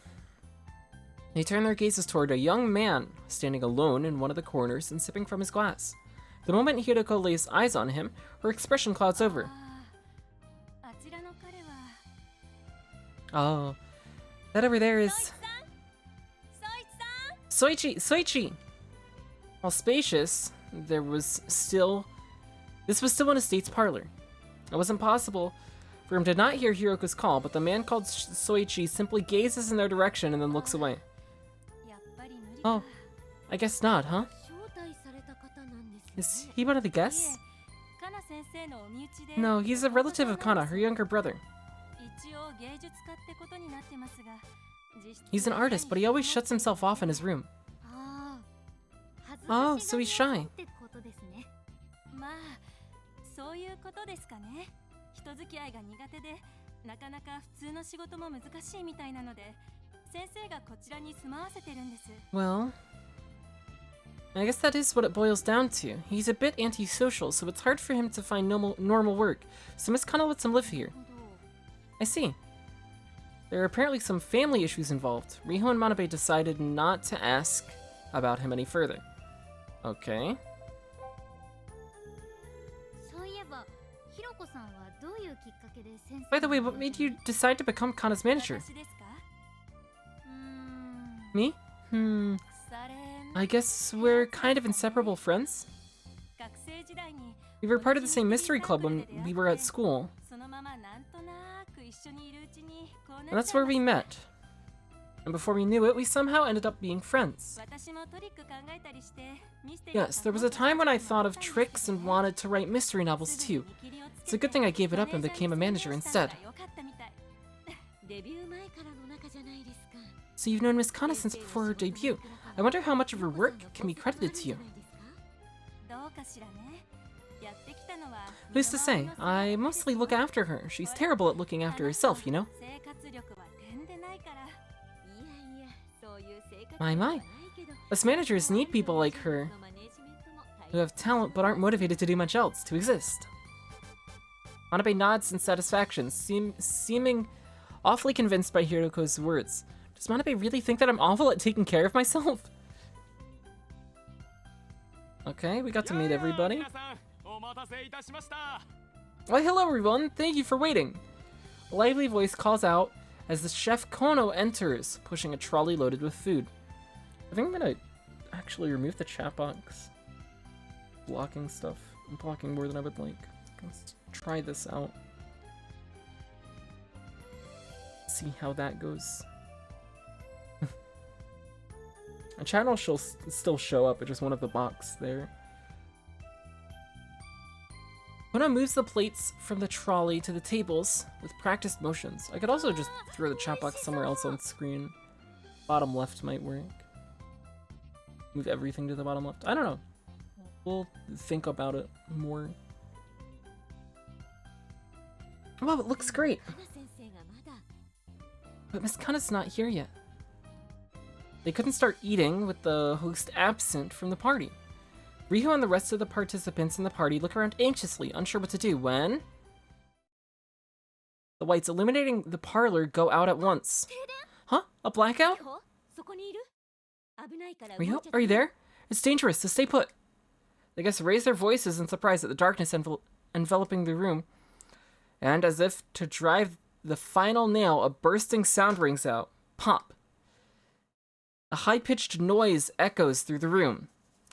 They turn their gazes toward a young man standing alone in one of the corners and sipping from his glass. The moment Hiroko lays eyes on him, her expression clouds over. Oh, that over there is... Soichi! While spacious, this was still in a state's parlor. It wasn't possible for him to not hear Hiroko's call, but the man called Soichi simply gazes in their direction and then looks away. Oh, I guess not, huh? Is he one of the guests? No, he's a relative of Kana, her younger brother. He's an artist, but he always shuts himself off in his room. Oh, so he's shy. Well, I guess that is what it boils down to. He's a bit antisocial, so it's hard for him to find normal work, so Miss Kana lets him live here. I see. There are apparently some family issues involved. Riho and Manabe decided not to ask about him any further. Okay. By the way, what made you decide to become Kana's manager? Me? I guess we're kind of inseparable friends. We were part of the same mystery club when we were at school. And that's where we met. And before we knew it, we somehow ended up being friends. Yes, there was a time when I thought of tricks and wanted to write mystery novels too. It's a good thing I gave it up and became a manager instead. So you've known Miss Kana since before her debut. I wonder how much of her work can be credited to you. Who's to say? I mostly look after her. She's terrible at looking after herself, you know? My. Us managers need people like her who have talent but aren't motivated to do much else, to exist. Manabe nods in satisfaction, seeming awfully convinced by Hiroko's words. Does Manabe really think that I'm awful at taking care of myself? Okay, we got to meet everybody. Why, hello everyone! Thank you for waiting! A lively voice calls out as the chef Kono enters, pushing a trolley loaded with food. I think I'm gonna actually remove the chat box. Blocking stuff. I'm blocking more than I would like. Let's try this out. See how that goes. A channel shall still show up, it's just one of the box there. Kono moves the plates from the trolley to the tables with practiced motions. I could also just throw the chat box somewhere else on screen. Bottom left might work. Move everything to the bottom left. I don't know. We'll think about it more. Wow, it looks great. But Miss Kana's not here yet. They couldn't start eating with the host absent from the party. Riho and the rest of the participants in the party look around anxiously, unsure what to do when... the lights illuminating the parlor go out at once. Huh? A blackout? Riho, are you there? It's dangerous, so stay put. The guests raise their voices in surprise at the darkness enveloping the room. And as if to drive the final nail, a bursting sound rings out. Pop. A high-pitched noise echoes through the room.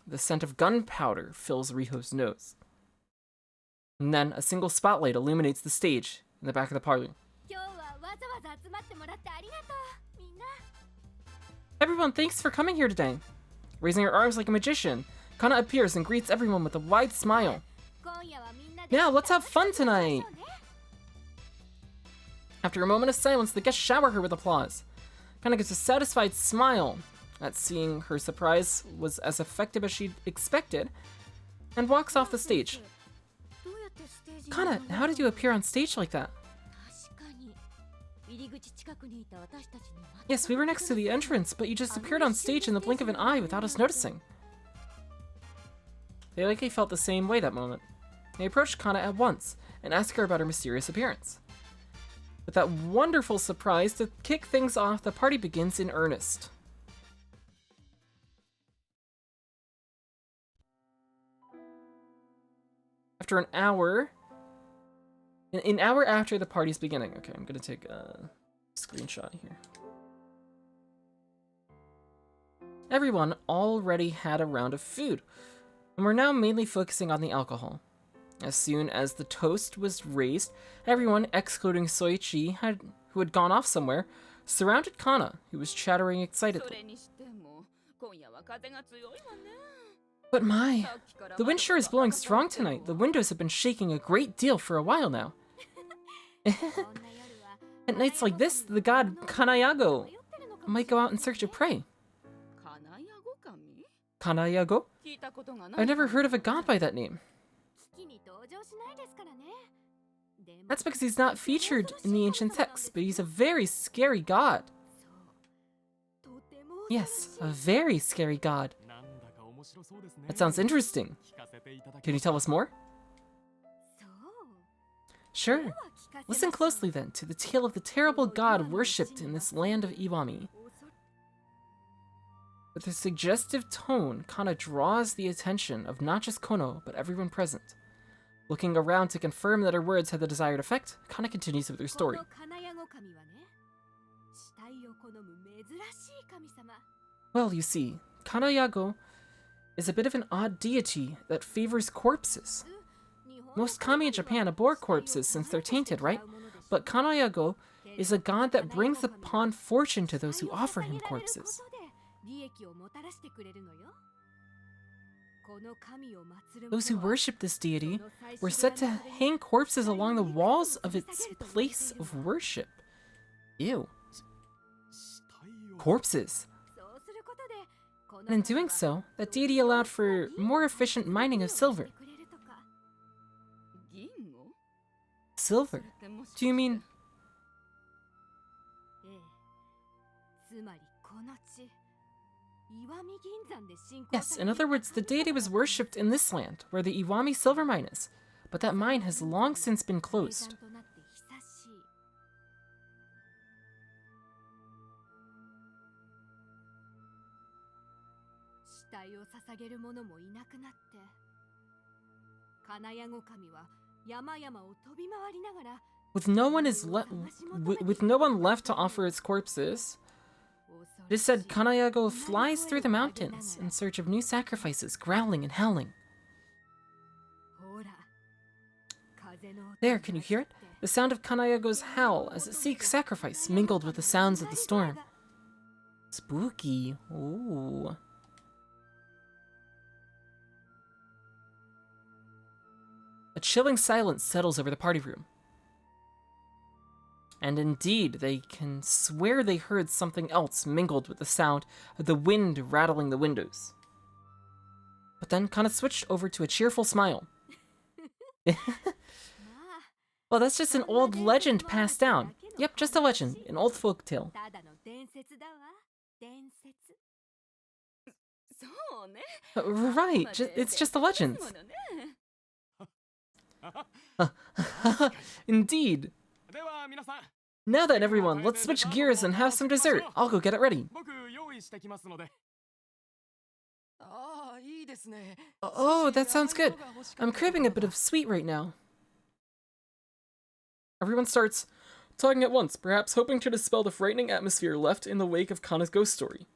The scent of gunpowder fills Riho's nose. And then a single spotlight illuminates the stage in the back of the parlor. Everyone, thanks for coming here today. Raising her arms like a magician, Kana appears and greets everyone with a wide smile. Now, let's have fun tonight! After a moment of silence, the guests shower her with applause. Kana gives a satisfied smile at seeing her surprise was as effective as she'd expected, and walks off the stage. Kana, how did you appear on stage like that? Yes, we were next to the entrance, but you just appeared on stage in the blink of an eye without us noticing. They likely felt the same way that moment. They approached Kana at once and asked her about her mysterious appearance. With that wonderful surprise to kick things off, the party begins in earnest. After an hour, an hour after the party's beginning. Okay, I'm gonna take a screenshot here. Everyone already had a round of food, and we're now mainly focusing on the alcohol. As soon as the toast was raised, everyone, excluding Soichi, who had gone off somewhere, surrounded Kana, who was chattering excitedly. But my, the wind sure is blowing strong tonight. The windows have been shaking a great deal for a while now. At nights like this, the god Kanayago might go out in search of prey. Kanayago? I've never heard of a god by that name. That's because he's not featured in the ancient texts, but he's a very scary god. Yes, a very scary god. That sounds interesting. Can you tell us more? Sure. Listen closely then to the tale of the terrible god worshipped in this land of Iwami. With a suggestive tone, Kana draws the attention of not just Kono, but everyone present. Looking around to confirm that her words had the desired effect, Kana continues with her story. Well, you see, Kanayago is a bit of an odd deity that favors corpses. Most kami in Japan abhor corpses since they're tainted, right? But Kanayago is a god that brings upon fortune to those who offer him corpses. Those who worship this deity were said to hang corpses along the walls of its place of worship. Ew. Corpses. And in doing so, that deity allowed for more efficient mining of silver. Silver? Do you mean... Yes, in other words, the deity was worshipped in this land, where the Iwami silver mine is, but that mine has long since been closed. With no one left to offer its corpses, it is said Kanayago flies through the mountains in search of new sacrifices, growling and howling. There, can you hear it? The sound of Kanayago's howl as it seeks sacrifice, mingled with the sounds of the storm. Spooky. Ooh. A chilling silence settles over the party room. And indeed, they can swear they heard something else mingled with the sound of the wind rattling the windows. But then Kana switched over to a cheerful smile. Well, that's just an old legend passed down. Yep, just a legend, an old folk tale. Right, it's just a legend. Indeed. Now then, everyone, let's switch gears and have some dessert. I'll go get it ready. Oh, that sounds good. I'm craving a bit of sweet right now. Everyone starts talking at once, perhaps hoping to dispel the frightening atmosphere left in the wake of Kana's ghost story.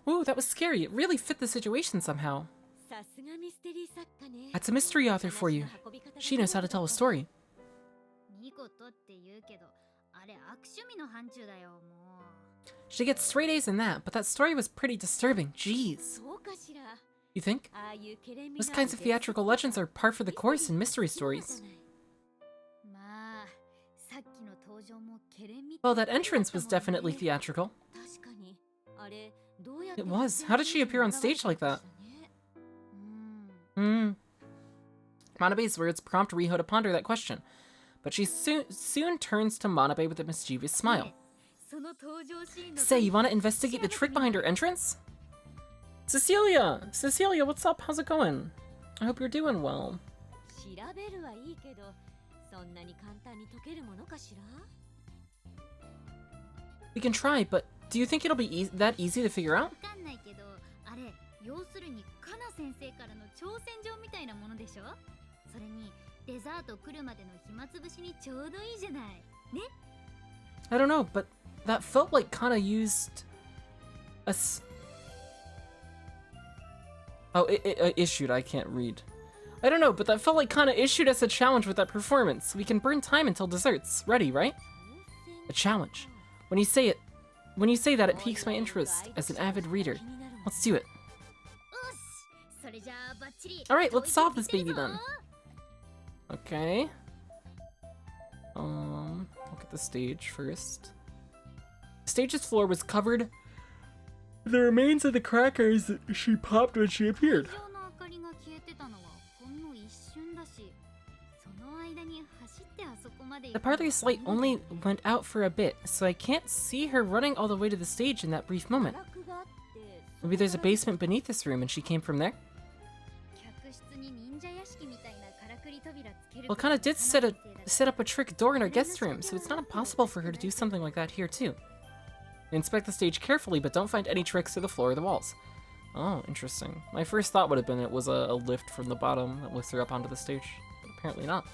Ooh, that was scary. It really fit the situation somehow. That's a mystery author for you. She knows how to tell a story. She gets straight A's in that, but that story was pretty disturbing. Jeez. You think? Those kinds of theatrical legends are par for the course in mystery stories. Well, that entrance was definitely theatrical. It was. How did she appear on stage like that? Manabe's words prompt Riho to ponder that question, but she soon turns to Manabe with a mischievous smile. Say, you want to investigate the trick behind her entrance? Cecilia! Cecilia, what's up? How's it going? I hope you're doing well. We can try, but do you think it'll be that easy to figure out? I don't know, but that felt like Kana used a issued, I can't read. I don't know, but that felt like Kana issued us a challenge with that performance. We can burn time until dessert's ready, right? A challenge. When you say that, it piques my interest as an avid reader. Let's do it. Alright, let's solve this baby then. Okay. Look at the stage first. The stage's floor was covered with the remains of the crackers that she popped when she appeared. The parlor's light only went out for a bit, so I can't see her running all the way to the stage in that brief moment. Maybe there's a basement beneath this room and she came from there? Well, Kana did set up a trick door in our guest room, so it's not impossible for her to do something like that here too. We inspect the stage carefully, but don't find any tricks to the floor or the walls. Oh, interesting. My first thought would have been it was a lift from the bottom that lifts her up onto the stage, but apparently not.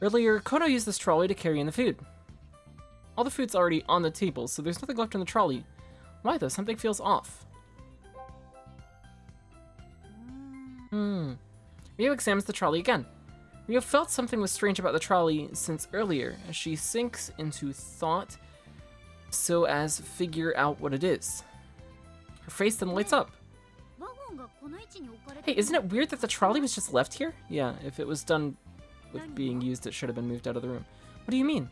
Earlier, Kono used this trolley to carry in the food. All the food's already on the table, so there's nothing left in the trolley. Why though? Something feels off. Ryo examines the trolley again. Ryo felt something was strange about the trolley since earlier, as she sinks into thought so as figure out what it is. Her face then lights up. Hey, isn't it weird that the trolley was just left here? Yeah, if it was done with being used, it should have been moved out of the room. What do you mean?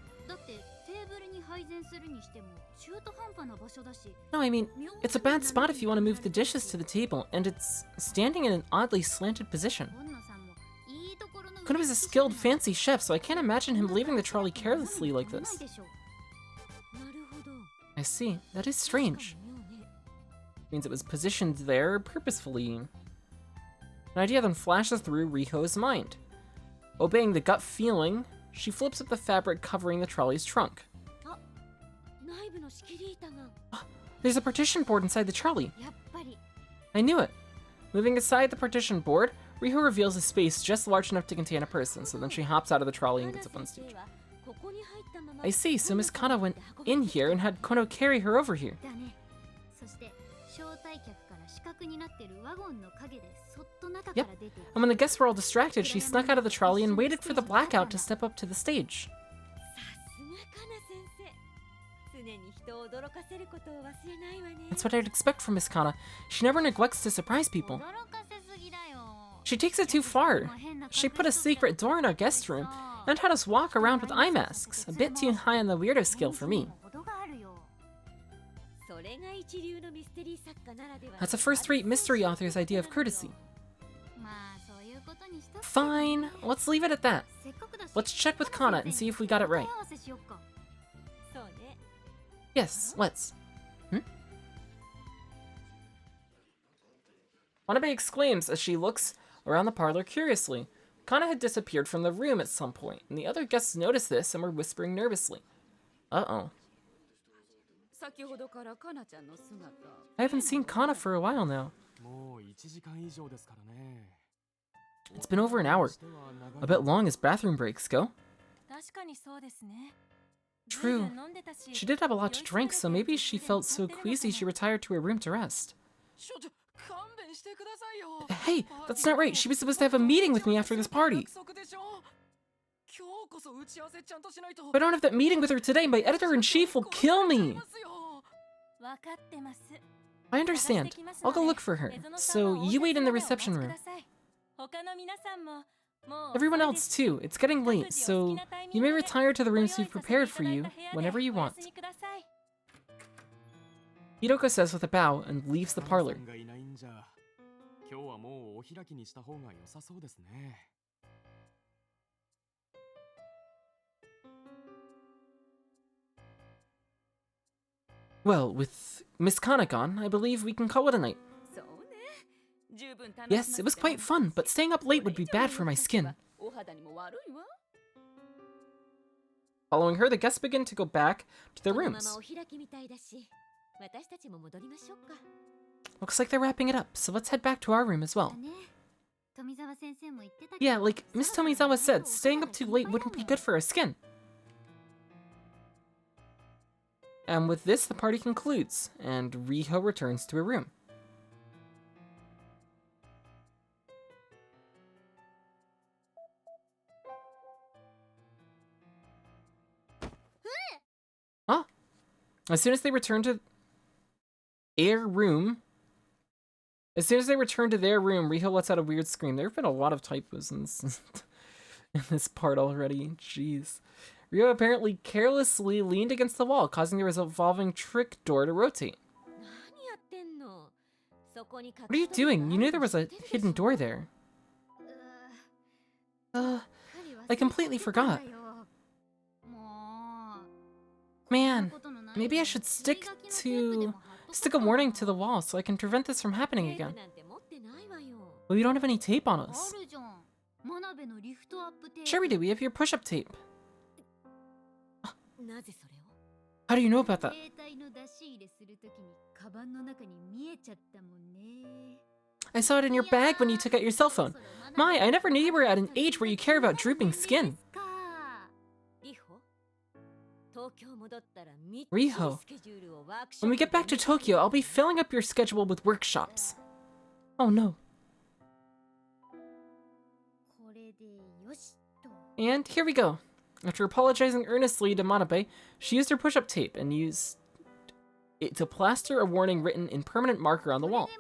No, I mean, it's a bad spot if you want to move the dishes to the table, and it's standing in an oddly slanted position. Kono is a skilled, fancy chef, so I can't imagine him leaving the trolley carelessly like this. I see. That is strange. Means it was positioned there purposefully. An idea then flashes through Riho's mind. Obeying the gut feeling, she flips up the fabric covering the trolley's trunk. There's a partition board inside the trolley. I knew it. Moving aside the partition board, Riho reveals a space just large enough to contain a person, so then she hops out of the trolley and gets up on stage. I see, so Miss Kana went in here and had Kono carry her over here. Yep, and when the guests were all distracted, she snuck out of the trolley and waited for the blackout to step up to the stage. That's what I'd expect from Miss Kana. She never neglects to surprise people. She takes it too far. She put a secret door in our guest room and had us walk around with eye masks, a bit too high on the weirdo scale for me. That's a first-rate mystery author's idea of courtesy. Fine, let's leave it at that. Let's check with Kana and see if we got it right. Yes, let's. Manabe exclaims as she looks around the parlor curiously. Kana had disappeared from the room at some point, and the other guests noticed this and were whispering nervously. Uh-oh. I haven't seen Kana for a while now. It's been over an hour. A bit long as bathroom breaks go. True. She did have a lot to drink, so maybe she felt so queasy she retired to her room to rest. Hey, that's not right. She was supposed to have a meeting with me after this party. If I don't have that meeting with her today, my editor-in-chief will kill me. I understand. I'll go look for her. So you wait in the reception room. Everyone else too. It's getting late, so you may retire to the rooms we've prepared for you whenever you want. Hiroko says with a bow and leaves the parlor. Well, with Miss Kana gone, I believe we can call it a night. Yes, it was quite fun, but staying up late would be bad for my skin. Following her, the guests begin to go back to their rooms. Looks like they're wrapping it up, so let's head back to our room as well. Yeah, like Miss Tomizawa said, staying up too late wouldn't be good for our skin. And with this, the party concludes, and Riho returns to her room. Huh? As soon as they return to their room, Riho lets out a weird scream. There have been a lot of typos in this part already. Jeez. Riho apparently carelessly leaned against the wall, causing the revolving trick door to rotate. What are you doing? You knew there was a hidden door there. I completely forgot. Man, maybe I should stick a warning to the wall so I can prevent this from happening again. Well, you don't have any tape on us. Sure we do, we have your push-up tape. How do you know about that? I saw it in your bag when you took out your cell phone. My, I never knew you were at an age where you care about drooping skin. Riho, when we get back to Tokyo, I'll be filling up your schedule with workshops. Oh no. And here we go. After apologizing earnestly to Manabe, she used her push-up tape and used it to plaster a warning written in permanent marker on the wall.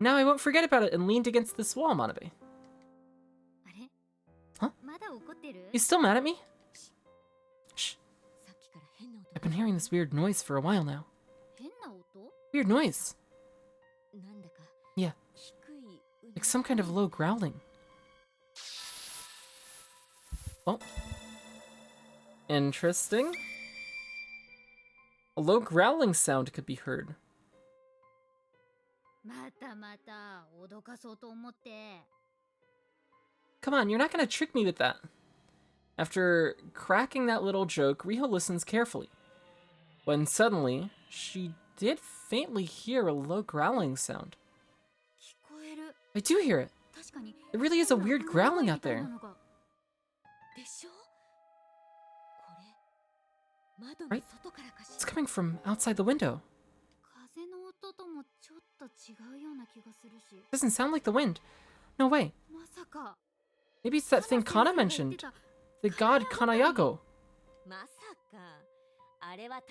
Now I won't forget about it and leaned against this wall, Manabe. Huh? He's still mad at me? Shh. I've been hearing this weird noise for a while now. Weird noise. Yeah. Like some kind of low growling. Oh. Interesting. A low growling sound could be heard. Come on, you're not gonna trick me with that. After cracking that little joke, Riho listens carefully. When suddenly, she did faintly hear a low growling sound. I do hear it. It really is a weird growling out there. Right? It's coming from outside the window. Doesn't sound like the wind. No way. Maybe it's that thing Kana mentioned. The god Kanayago.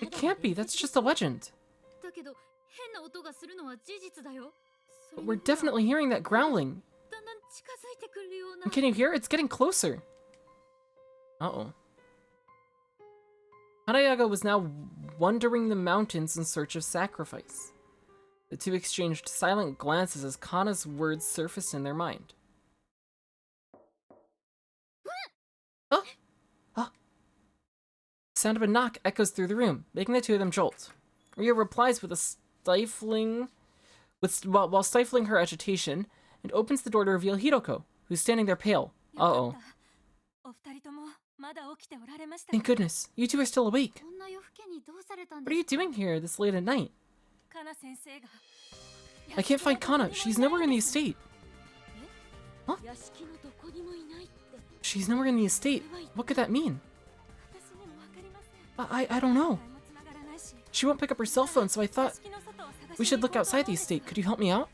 It can't be, that's just a legend. But we're definitely hearing that growling. And can you hear it? It's getting closer. Uh-oh. Kanayago was now wandering the mountains in search of sacrifice. The two exchanged silent glances as Kana's words surfaced in their mind. Oh! Oh! The sound of a knock echoes through the room, making the two of them jolt. Riho replies with a while stifling her agitation, and opens the door to reveal Hiroko, who's standing there pale. Uh-oh. Thank goodness, you two are still awake. What are you doing here this late at night? I can't find Kana. She's nowhere in the estate. Huh? She's nowhere in the estate. What could that mean? I don't know. She won't pick up her cell phone, so I thought we should look outside the estate. Could you help me out?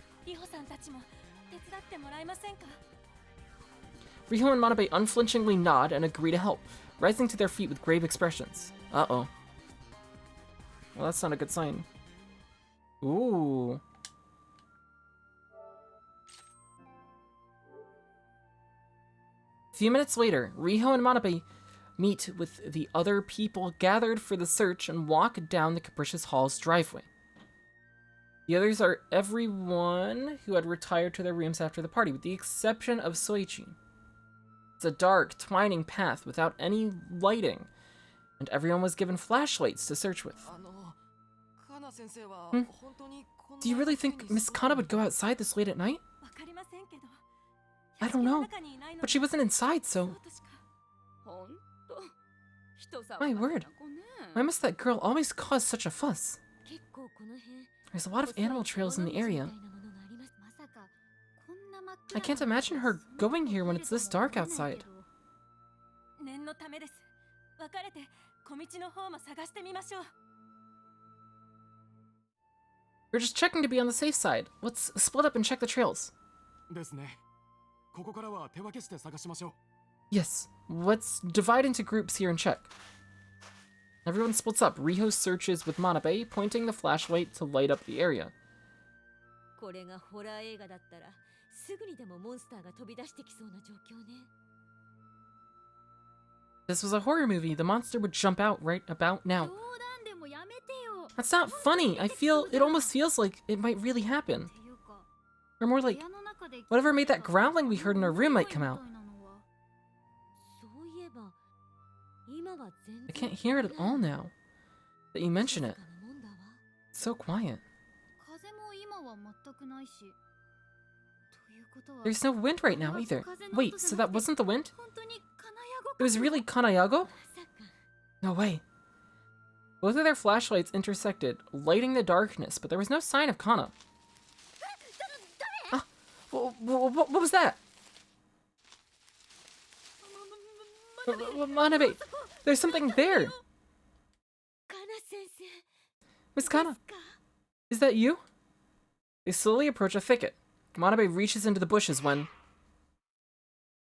Riho and Manabe unflinchingly nod and agree to help, rising to their feet with grave expressions. Uh-oh. Well, that's not a good sign. Ooh. A few minutes later, Riho and Manabe meet with the other people gathered for the search and walk down the Capricious Hall's driveway. The others are everyone who had retired to their rooms after the party, with the exception of Soichi. It's a dark, twining path without any lighting, and everyone was given flashlights to search with. Do you really think Miss Kana would go outside this late at night? I don't know, but she wasn't inside, so... My word, why must that girl always cause such a fuss? There's a lot of animal trails in the area. I can't imagine her going here when it's this dark outside. We're just checking to be on the safe side. Let's split up and check the trails. Yes, let's divide into groups here and check. Everyone splits up. Riho searches with Manabe, pointing the flashlight to light up the area. This was a horror movie. The monster would jump out right about now. That's not funny. It almost feels like it might really happen. Or more like, whatever made that growling we heard in our room might come out. I can't hear it at all now that you mention it. It's so quiet. There's no wind right now either. Wait, so that wasn't the wind? It was really Kanayago? No way. Both of their flashlights intersected, lighting the darkness, but there was no sign of Kana. Ah, what was that? Manabe, there's something there. Miss Kana, is that you? They slowly approach a thicket. Manabe reaches into the bushes when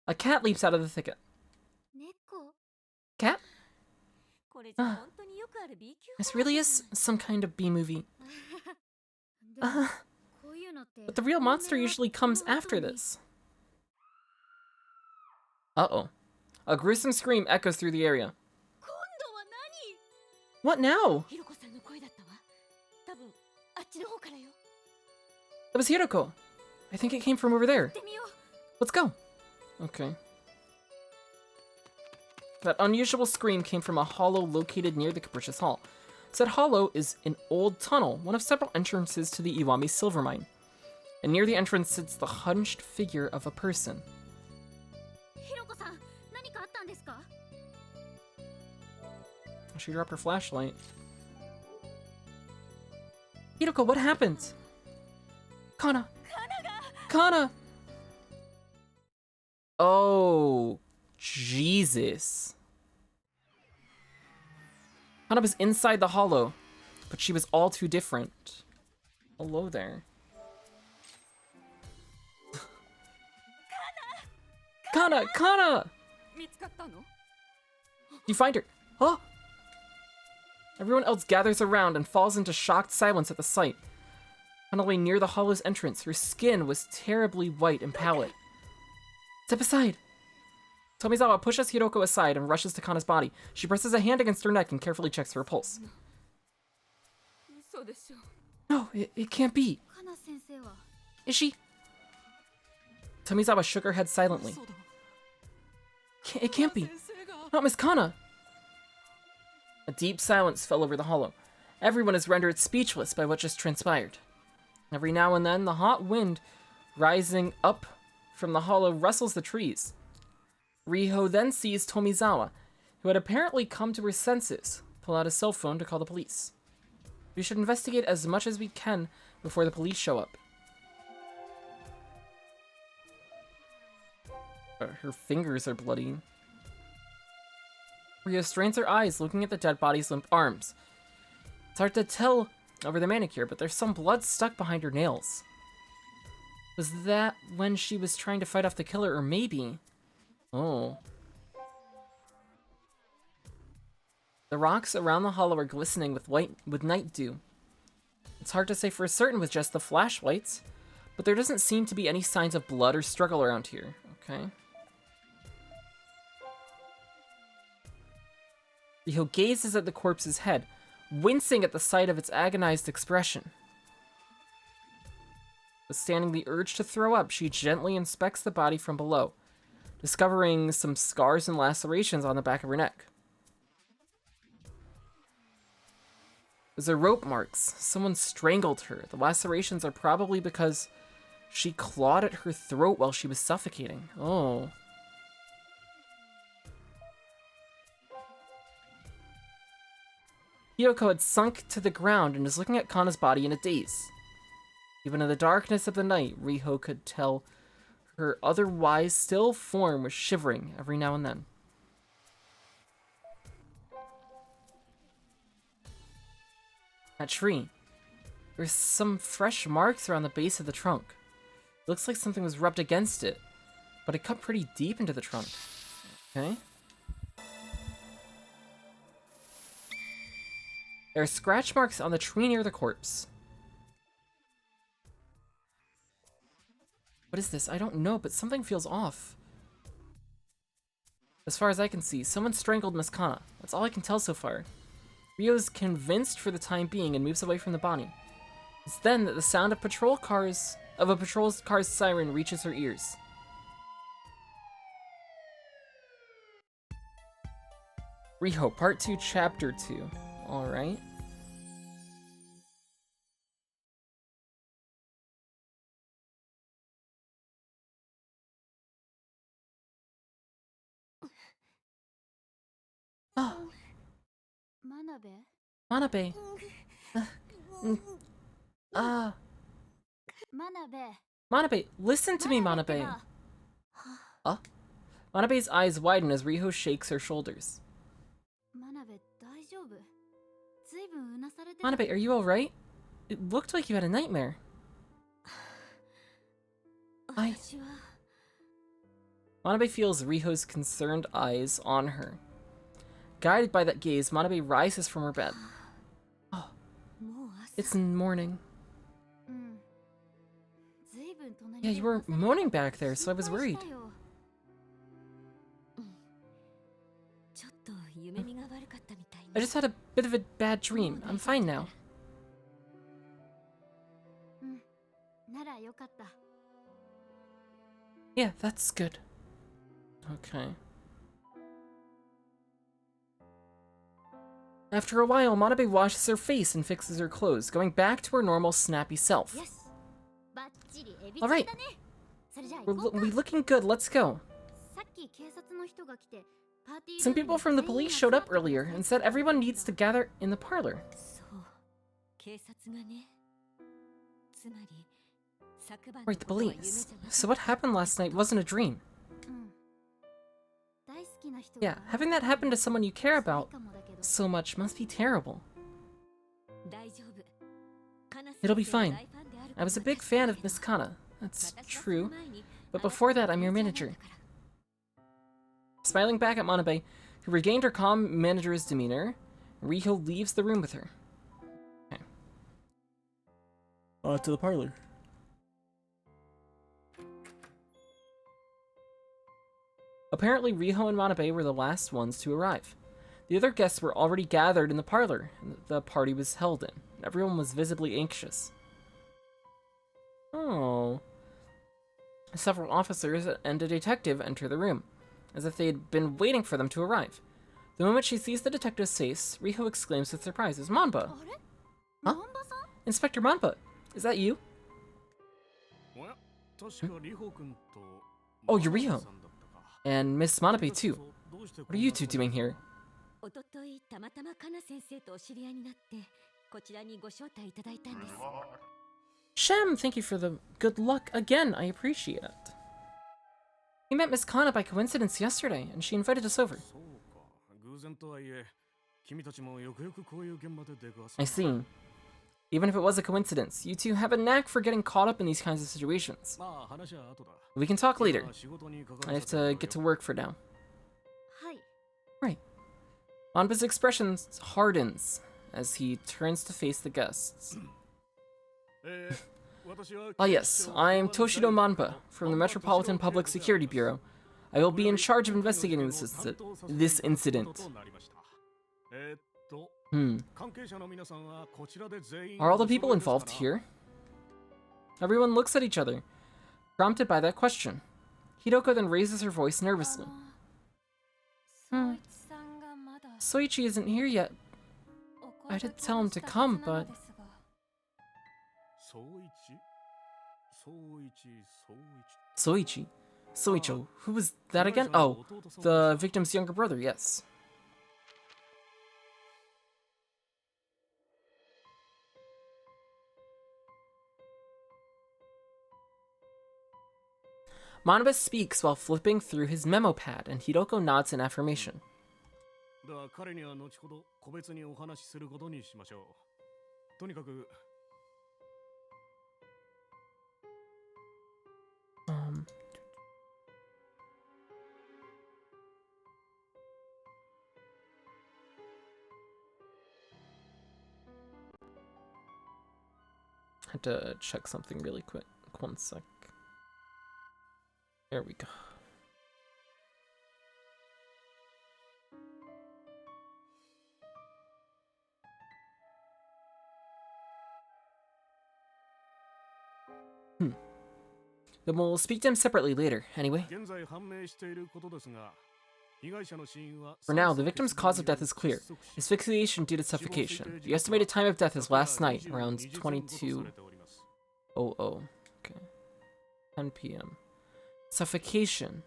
a cat leaps out of the thicket. Cat? This really is some kind of B-movie. But the real monster usually comes after this. Uh-oh. A gruesome scream echoes through the area. What now? That was Hiroko. I think it came from over there. Let's go. Okay. That unusual scream came from a hollow located near the Capricious Hall. Said hollow is an old tunnel, one of several entrances to the Iwami silver mine. And near the entrance sits the hunched figure of a person. She dropped her flashlight. Hiroko, what happened? Kana! Kana! Oh, Jesus. Kana was inside the hollow, but she was all too different. Hello there. Kana! Kana! You find her. Oh! Everyone else gathers around and falls into shocked silence at the sight. Kana lay near the hollow's entrance. Her skin was terribly white and pallid. Step aside! Tomizawa pushes Hiroko aside and rushes to Kana's body. She presses a hand against her neck and carefully checks her pulse. No, it can't be. Is she? Tomizawa shook her head silently. It can't be. Not Miss Kana. A deep silence fell over the hollow. Everyone is rendered speechless by what just transpired. Every now and then, the hot wind rising up from the hollow rustles the trees. Riho then sees Tomizawa, who had apparently come to her senses, pull out his cell phone to call the police. We should investigate as much as we can before the police show up. Her fingers are bloody. Riho strains her eyes, looking at the dead body's limp arms. It's hard to tell over the manicure, but there's some blood stuck behind her nails. Was that when she was trying to fight off the killer, or maybe... Oh. The rocks around the hollow are glistening with night dew. It's hard to say for certain with just the flashlights, but there doesn't seem to be any signs of blood or struggle around here. Okay. Riho gazes at the corpse's head, wincing at the sight of its agonized expression. Withstanding the urge to throw up, she gently inspects the body from below, discovering some scars and lacerations on the back of her neck. Those are rope marks. Someone strangled her. The lacerations are probably because she clawed at her throat while she was suffocating. Oh. Hiyoko had sunk to the ground and is looking at Kana's body in a daze. Even in the darkness of the night, Riho could tell her otherwise still form was shivering every now and then. That tree. There's some fresh marks around the base of the trunk. It looks like something was rubbed against it, but it cut pretty deep into the trunk. Okay. There are scratch marks on the tree near the corpse. What is this? I don't know, but something feels off. As far as I can see, someone strangled Miss Kana. That's all I can tell so far. Riho is convinced for the time being and moves away from the body. It's then that the sound of a patrol car's siren reaches her ears. Riho, Part 2, Chapter 2. Alright. Oh. Manabe. Manabe, listen to me, Manabe. Manabe's eyes widen as Riho shakes her shoulders. Manabe, are you alright? It looked like you had a nightmare. Manabe feels Riho's concerned eyes on her. Guided by that gaze, Manabe rises from her bed. Oh, it's morning. Yeah, you were moaning back there, so I was worried. I just had a bit of a bad dream. I'm fine now. Yeah, that's good. Okay. After a while, Manabe washes her face and fixes her clothes, going back to her normal snappy self. Alright. We're looking good, let's go. Some people from the police showed up earlier and said everyone needs to gather in the parlor. Right, the police. So what happened last night wasn't a dream. Yeah, having that happen to someone you care about so much must be terrible. It'll be fine. I was a big fan of Miss Kana, that's true, but before that I'm your manager. Smiling back at Manabe, who regained her calm manager's demeanor, Riho leaves the room with her. Okay. To the parlor. Apparently, Riho and Manabe were the last ones to arrive. The other guests were already gathered in the parlor the party was held in. Everyone was visibly anxious. Oh. Several officers and a detective enter the room, as if they had been waiting for them to arrive. The moment she sees the detective's face, Riho exclaims with surprise, "It's Manba!" Huh? Inspector Manba, is that you? Oh, you're Riho. And Miss Manabe too. What are you two doing here? Shem, thank you for the good luck again. I appreciate it. We met Miss Kana by coincidence yesterday, and she invited us over. I see. Even if it was a coincidence, you two have a knack for getting caught up in these kinds of situations. We can talk later. I have to get to work for now. Right. Manba's expression hardens as he turns to face the guests. Ah yes, I'm Toshido Manba from the Metropolitan Public Security Bureau. I will be in charge of investigating this incident. Hmm. Are all the people involved here? Everyone looks at each other, prompted by that question. Hidoko then raises her voice nervously. Soichi isn't here yet. I did tell him to come, but... Soichi? Soicho. Who was that again? Oh, the victim's younger brother, yes. Manaba speaks while flipping through his memo pad, and Hidoko nods in affirmation. Had to check something really quick. One sec. There we go. Then we'll speak to him separately later, anyway. For now, the victim's cause of death is clear. Asphyxiation due to suffocation. The estimated time of death is last night, around 22:00. Okay. 10 p.m. Suffocation.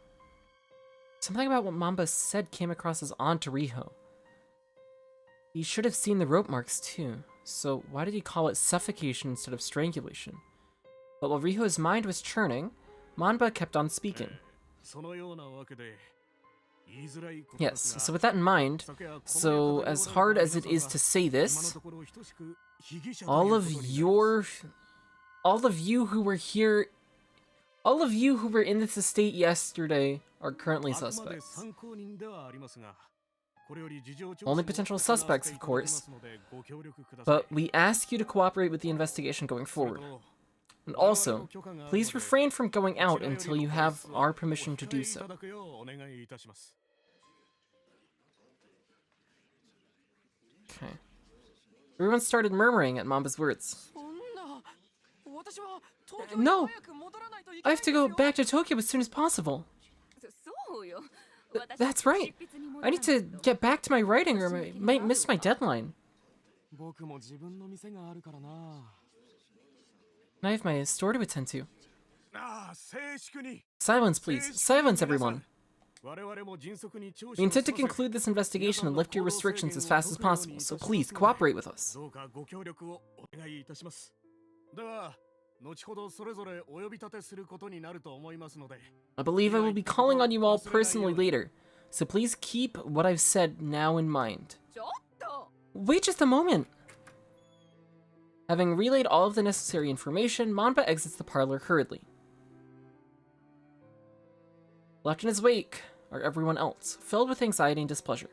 Something about what Mamba said came across as odd to Riho. He should have seen the rope marks too, so why did he call it suffocation instead of strangulation? But while Riho's mind was churning, Mamba kept on speaking. Yes, so with that in mind, so as hard as it is to say this, all of you who were here, all of you who were in this estate yesterday are currently suspects. Only potential suspects, of course, but we ask you to cooperate with the investigation going forward. And also, please refrain from going out until you have our permission to do so. Okay. Everyone started murmuring at Mamba's words. No! I have to go back to Tokyo as soon as possible. That's right. I need to get back to my writing or I might miss my deadline. I have my store to attend to. Silence, please. Silence, everyone. We intend to conclude this investigation and lift your restrictions as fast as possible, so please cooperate with us. I believe I will be calling on you all personally later, so please keep what I've said now in mind. Wait just a moment! Having relayed all of the necessary information, Mamba exits the parlor hurriedly. Left in his wake are everyone else, filled with anxiety and displeasure.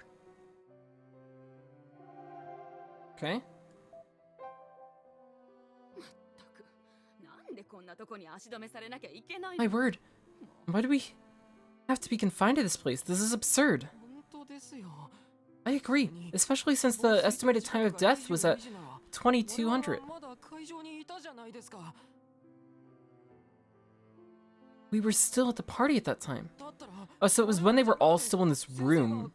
Okay. My word, why do we have to be confined to this place? This is absurd. I agree, especially since the estimated time of death was at 2200. We were still at the party at that time. Oh, so it was when they were all still in this room.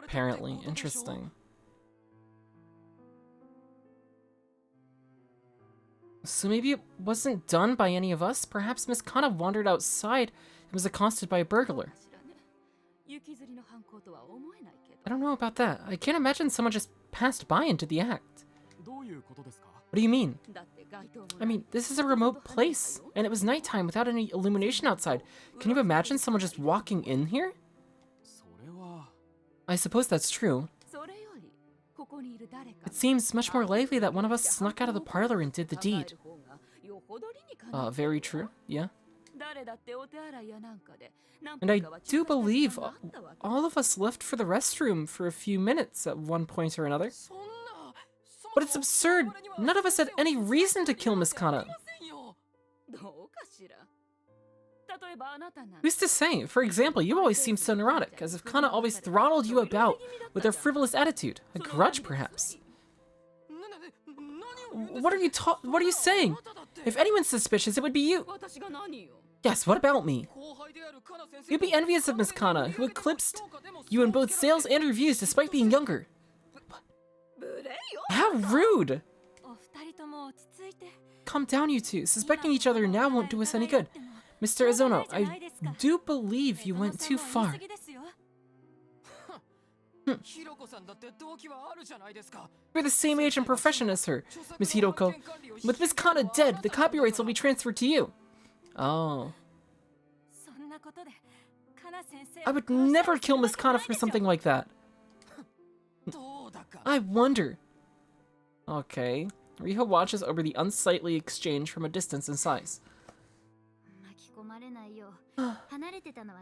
Apparently. Interesting. So maybe it wasn't done by any of us? Perhaps Miss Kana wandered outside and was accosted by a burglar. I don't know about that. I can't imagine someone just passed by and did the act. What do you mean? I mean, this is a remote place, and it was nighttime without any illumination outside. Can you imagine someone just walking in here? I suppose that's true. It seems much more likely that one of us snuck out of the parlor and did the deed. Very true, yeah. And I do believe all of us left for the restroom for a few minutes at one point or another. But it's absurd! None of us had any reason to kill Miss Kana. Who's to say? For example, you always seem so neurotic, as if Kana always throttled you about with their frivolous attitude. A grudge, perhaps. What are you saying? If anyone's suspicious, it would be you. Yes, what about me? You'd be envious of Miss Kana, who eclipsed you in both sales and reviews despite being younger. How rude! Calm down, you two. Suspecting each other now won't do us any good. Mr. Izono, I do believe you went too far. You're the same age and profession as her, Miss Hiroko. With Miss Kana dead, the copyrights will be transferred to you. Oh. I would never kill Miss Kana for something like that. I wonder. Okay. Riho watches over the unsightly exchange from a distance and sighs.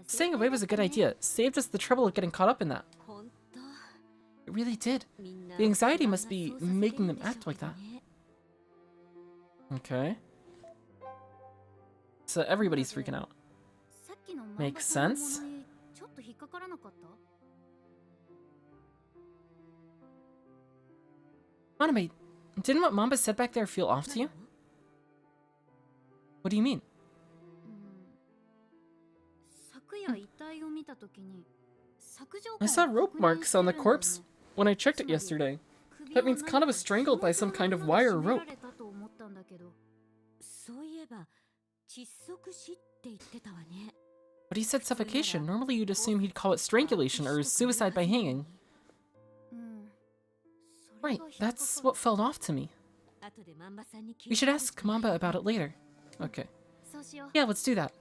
Staying away was a good idea. Saved us the trouble of getting caught up in that. It really did. The anxiety must be making them act like that. Okay. So everybody's freaking out. Makes sense. Maname, didn't what Mamba said back there feel off to you? What do you mean? I saw rope marks on the corpse when I checked it yesterday. That means Kana was strangled by some kind of wire or rope. But he said suffocation. Normally you'd assume he'd call it strangulation or suicide by hanging. Right, that's what felt off to me. We should ask Mamba about it later. Okay. Yeah, let's do that.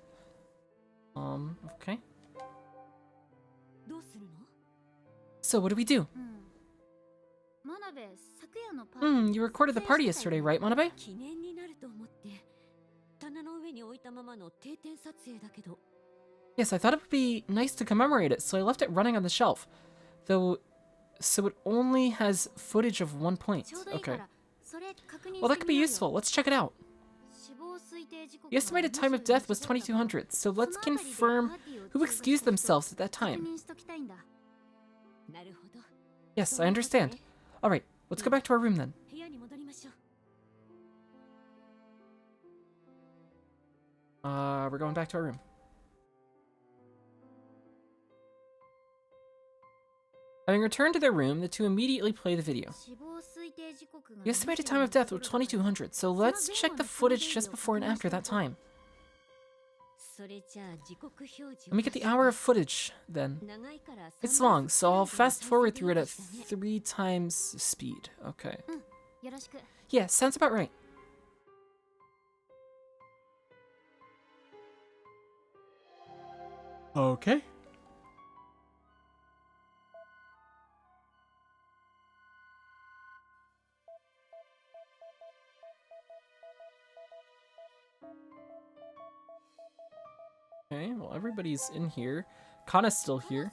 Okay. So what do we do? You recorded the party yesterday, right, Manabe? Yes, I thought it would be nice to commemorate it, so I left it running on the shelf. Though, so it only has footage of 1 point. Okay. Well, that could be useful. Let's check it out. The estimated time of death was 2200, so let's confirm who excused themselves at that time. Yes, I understand. Alright, let's go back to our room then. We're going back to our room. Having returned to their room, the two immediately play the video. The estimated time of death was 2200, so let's check the footage just before and after that time. Let me get the hour of footage, then. It's long, so I'll fast forward through it at 3 times speed. Okay. Yeah, sounds about right. Okay. Okay, well, everybody's in here. Kana's still here.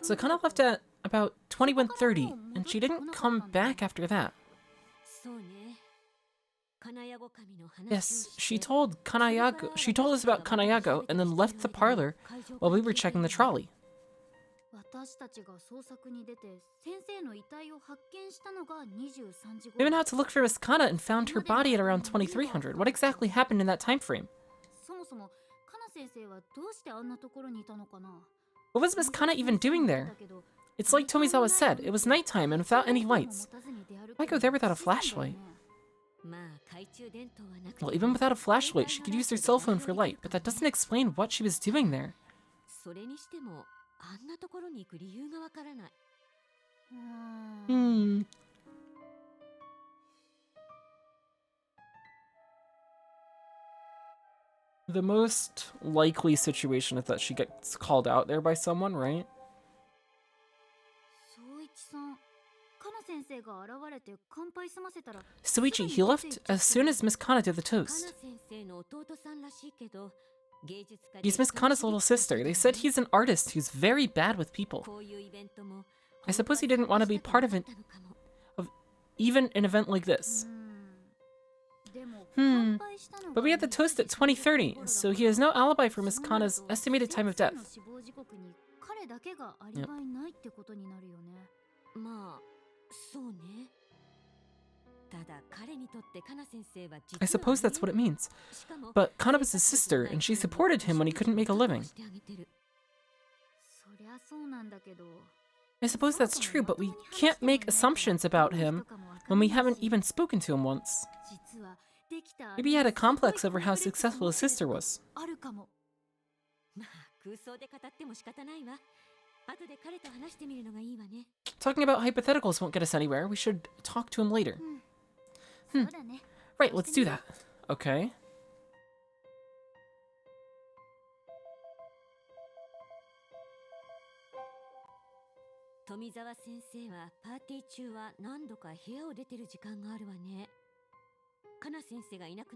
So Kana left at about 21:30, and she didn't come back after that. Yes, she told us about Kanayago and then left the parlor while we were checking the trolley. We went out to look for Miss Kana and found her body at around 2300. What exactly happened in that time frame? What was Miss Kana even doing there? It's like Tomizawa said, it was nighttime and without any lights. Why go there without a flashlight? Well, even without a flashlight, she could use her cell phone for light, but that doesn't explain what she was doing there. The most likely situation is that she gets called out there by someone, right? Soichi, he left as soon as Miss Kana did the toast. He's Miss Kana's little sister. They said he's an artist who's very bad with people. I suppose he didn't want to be part of even an event like this. But we had the toast at 20:30, so he has no alibi for Miss Kana's estimated time of death. Yep. I suppose that's what it means. But Kana was his sister, and she supported him when he couldn't make a living. I suppose that's true, but we can't make assumptions about him when we haven't even spoken to him once. Maybe he had a complex over how successful his sister was. Talking about hypotheticals won't get us anywhere. We should talk to him later. Right, let's do that. Okay.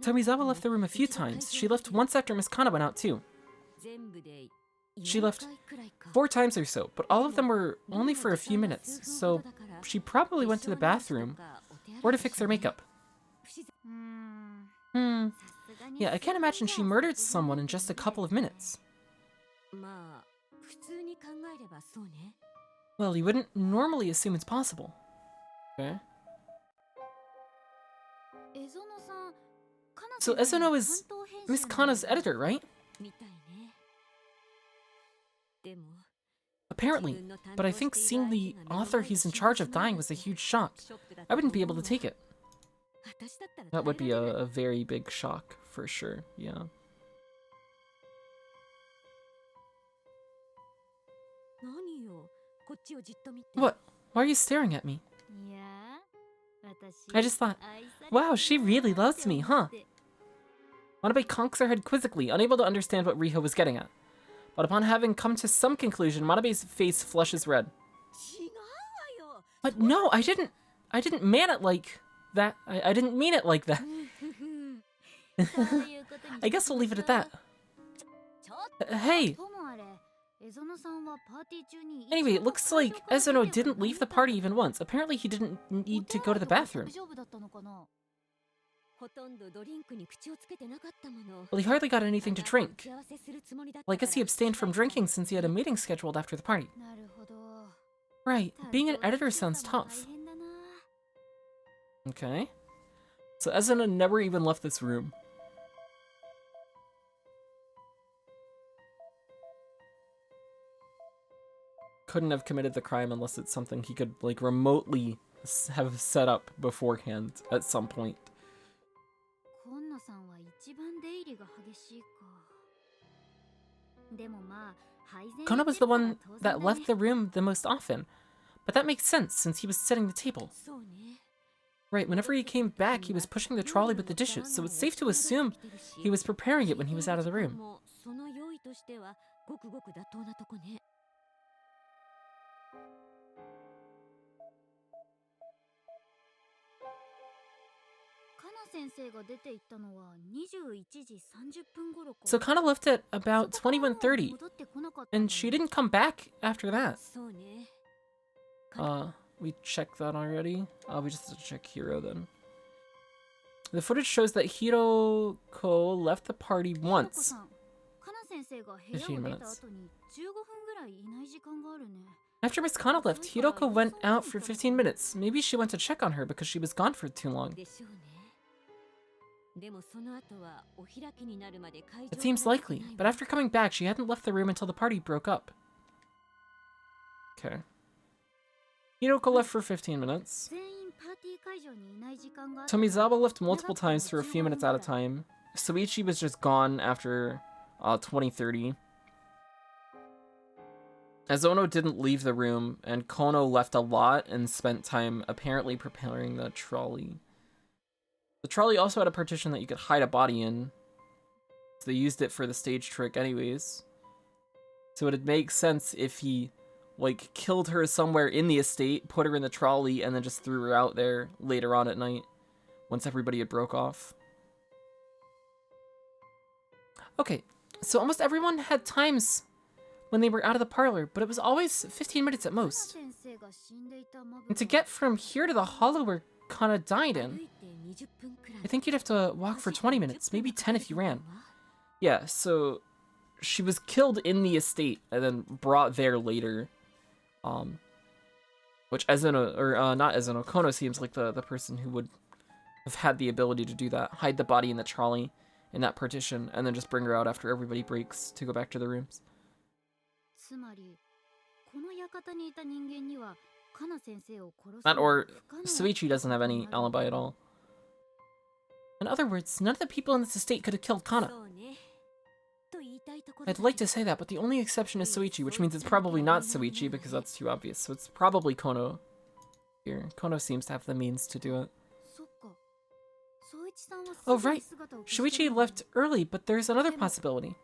Tomizawa left the room a few times. She left once after Miss Kana went out too. She left 4 times or so, but all of them were only for a few minutes, so she probably went to the bathroom or to fix her makeup. Yeah, I can't imagine she murdered someone in just a couple of minutes. Well, you wouldn't normally assume it's possible. Okay. So Ezono is Miss Kana's editor, right? Apparently, but I think seeing the author he's in charge of dying was a huge shock. I wouldn't be able to take it. That would be a very big shock, for sure, yeah. What? Why are you staring at me? I just thought, wow, she really loves me, huh? Wanabe conks her head quizzically, unable to understand what Riho was getting at. But upon having come to some conclusion, Wanabe's face flushes red. But no, I didn't mean it like that. I didn't mean it like that. I guess we'll leave it at that. Hey! Anyway, it looks like Ezono didn't leave the party even once. Apparently he didn't need to go to the bathroom. Well, he hardly got anything to drink. Well, I guess he abstained from drinking since he had a meeting scheduled after the party. Right, being an editor sounds tough. Okay. So Ezono never even left this room. Couldn't have committed the crime unless it's something he could, like, remotely have set up beforehand at some point. Kona was the one that left the room the most often, but that makes sense since he was setting the table. Right, whenever he came back, he was pushing the trolley with the dishes, so it's safe to assume he was preparing it when he was out of the room. So Kana left at about 21:30, and she didn't come back after that. We checked that already. We just have to check Hiro then. The footage shows that Hiroko left the party once. 15 minutes. After Miss Kana left, Hiroko went out for 15 minutes. Maybe she went to check on her because she was gone for too long. It seems likely, but after coming back, she hadn't left the room until the party broke up. Okay. Hiroko left for 15 minutes. Tomizawa left multiple times for a few minutes at a time. Soichi was just gone after 20:30. Ezono didn't leave the room, and Kono left a lot and spent time apparently preparing the trolley. The trolley also had a partition that you could hide a body in, so they used it for the stage trick anyways. So it'd make sense if he, like, killed her somewhere in the estate, put her in the trolley, and then just threw her out there later on at night, once everybody had broke off. Okay, so almost everyone had times when they were out of the parlor, but it was always 15 minutes at most. And to get from here to the hollow where Kana died in, I think you'd have to walk for 20 minutes, maybe 10 if you ran. Yeah, so she was killed in the estate and then brought there later. Which Ezuno, or not Ezuno, Kono seems like the person who would have had the ability to do that. Hide the body in the trolley in that partition and then just bring her out after everybody breaks to go back to their rooms. That or Suichi doesn't have any alibi at all. In other words, none of the people in this estate could have killed Kana. I'd like to say that, but the only exception is Suichi, which means it's probably not Suichi because that's too obvious. So it's probably Kono here. Kono seems to have the means to do it. Oh, right. Shuichi left early, but there's another possibility.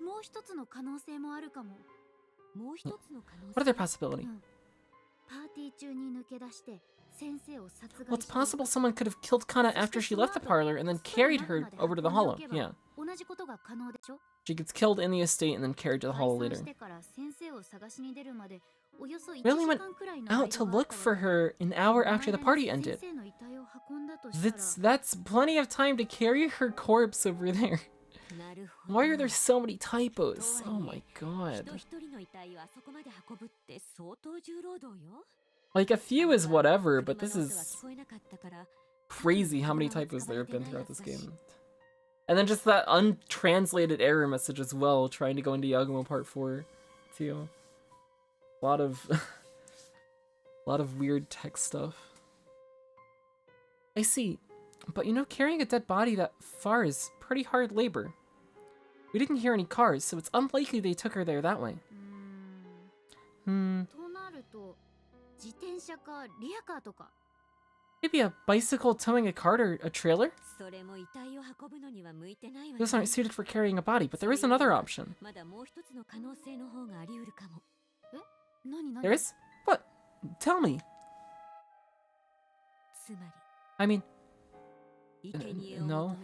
What other possibility? Well, it's possible someone could have killed Kana after she left the parlor and then carried her over to the hollow. Yeah. She gets killed in the estate and then carried to the hollow later. We only went out to look for her an hour after the party ended. That's plenty of time to carry her corpse over there. Why are there so many typos? Oh my god. Like, a few is whatever, but this is crazy how many typos there have been throughout this game. And then just that untranslated error message as well, trying to go into Yagumo Part 4, too. A lot of weird text stuff. I see. But you know, carrying a dead body that far is pretty hard labor. We didn't hear any cars, so it's unlikely they took her there that way. Maybe a bicycle towing a cart or a trailer? Those aren't suited for carrying a body, but there is another option. There is? What? Tell me. I mean... no.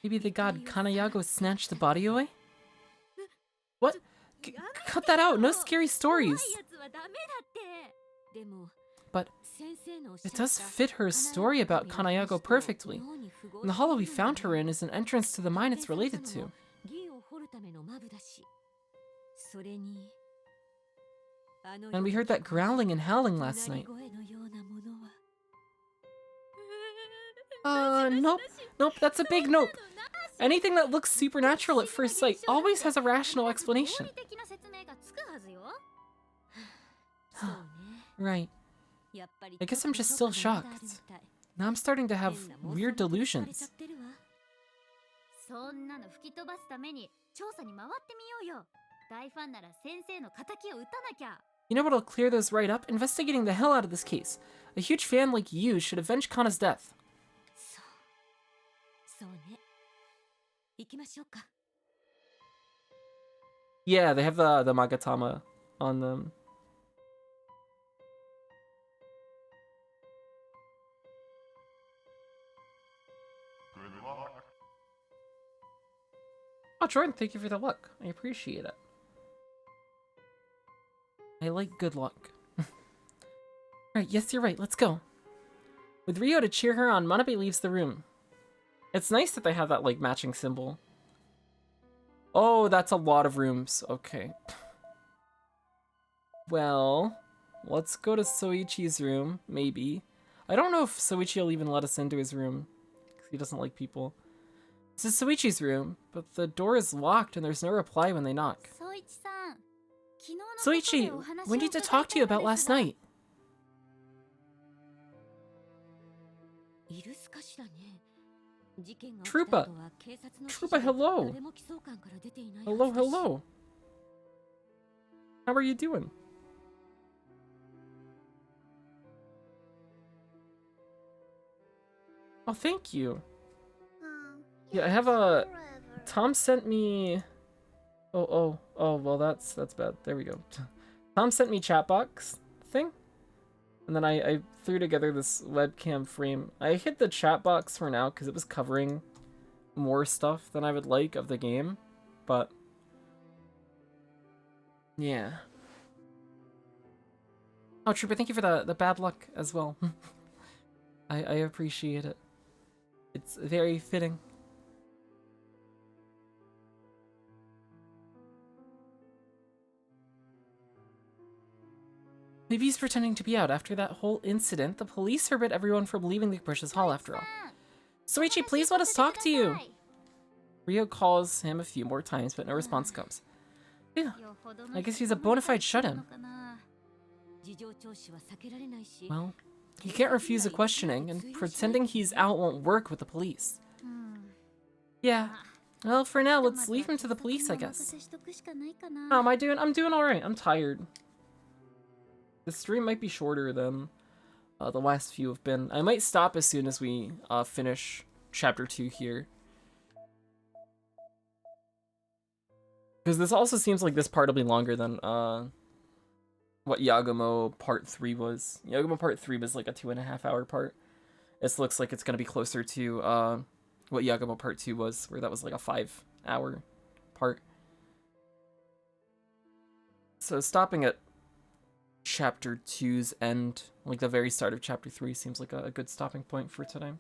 Maybe the god Kanayago snatched the body away? What? Cut that out! No scary stories! But it does fit her story about Kanayago perfectly. And the hollow we found her in is an entrance to the mine it's related to. And we heard that growling and howling last night. Nope, that's a big nope. Anything that looks supernatural at first sight always has a rational explanation. Right. I guess I'm just still shocked. Now I'm starting to have weird delusions. You know what'll clear those right up? Investigating the hell out of this case. A huge fan like you should avenge Kana's death. Yeah, they have the Magatama on them. Oh, Jordan, thank you for the luck. I appreciate it. I like good luck. Alright, yes, you're right. Let's go. With Riho to cheer her on, Manabe leaves the room. It's nice that they have that, like, matching symbol. Oh, that's a lot of rooms. Okay. Well, let's go to Soichi's room, maybe. I don't know if Soichi will even let us into his room, because he doesn't like people. This is Soichi's room, but the door is locked and there's no reply when they knock. Soichi, we need to talk to you about last night. Troopa! Troopa, hello! Hello. How are you doing? Oh, thank you. Yeah, I have a... Tom sent me... Oh, well that's bad. There we go. Tom sent me chat box thing. And then I threw together this webcam frame. I hid the chat box for now because it was covering more stuff than I would like of the game. But... yeah. Oh, Trooper, thank you for the bad luck as well. I appreciate it. It's very fitting. Maybe he's pretending to be out. After that whole incident, the police forbid everyone from leaving the Bush's Hall after all. Soichi, please let us talk to you! Riho calls him a few more times, but no response comes. Yeah, I guess he's a bona fide shut-in. Well, he can't refuse a questioning, and pretending he's out won't work with the police. Yeah. Well, for now, let's leave him to the police, I guess. How am I doing? I'm doing alright. I'm tired. The stream might be shorter than the last few have been. I might stop as soon as we finish chapter 2 here. Because this also seems like this part will be longer than what Yagumo Part 3 was. Yagumo Part 3 was like a 2.5 hour part. This looks like it's going to be closer to what Yagumo Part 2 was, where that was like a 5 hour part. So stopping at chapter 2's end, like the very start of chapter 3, seems like a good stopping point for today.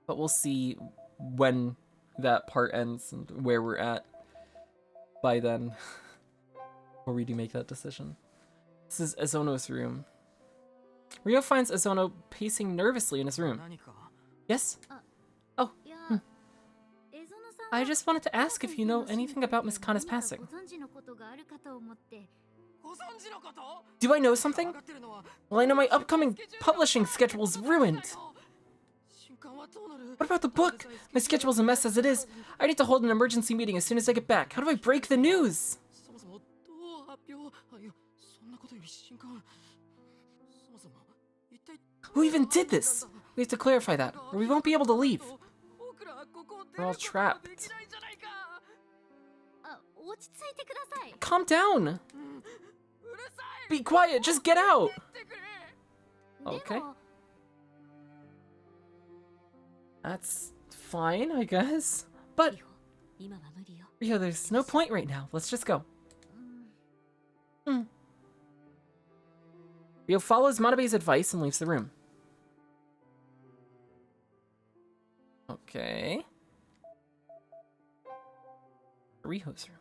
But we'll see when that part ends and where we're at by then, before we do make that decision. This is Azono's room. Riho finds Azono pacing nervously in his room. Yes? Oh. I just wanted to ask if you know anything about Miss Kana's passing. Do I know something? Well, I know my upcoming publishing schedule's ruined. What about the book? My schedule's a mess as it is. I need to hold an emergency meeting as soon as I get back. How do I break the news? Who even did this? We have to clarify that, or we won't be able to leave. We're all trapped. Calm down. Be quiet, just get out. Okay. That's fine, I guess. But, Riho, there's no point right now. Let's just go. Riho follows Manabe's advice and leaves the room. Okay. Riho's room.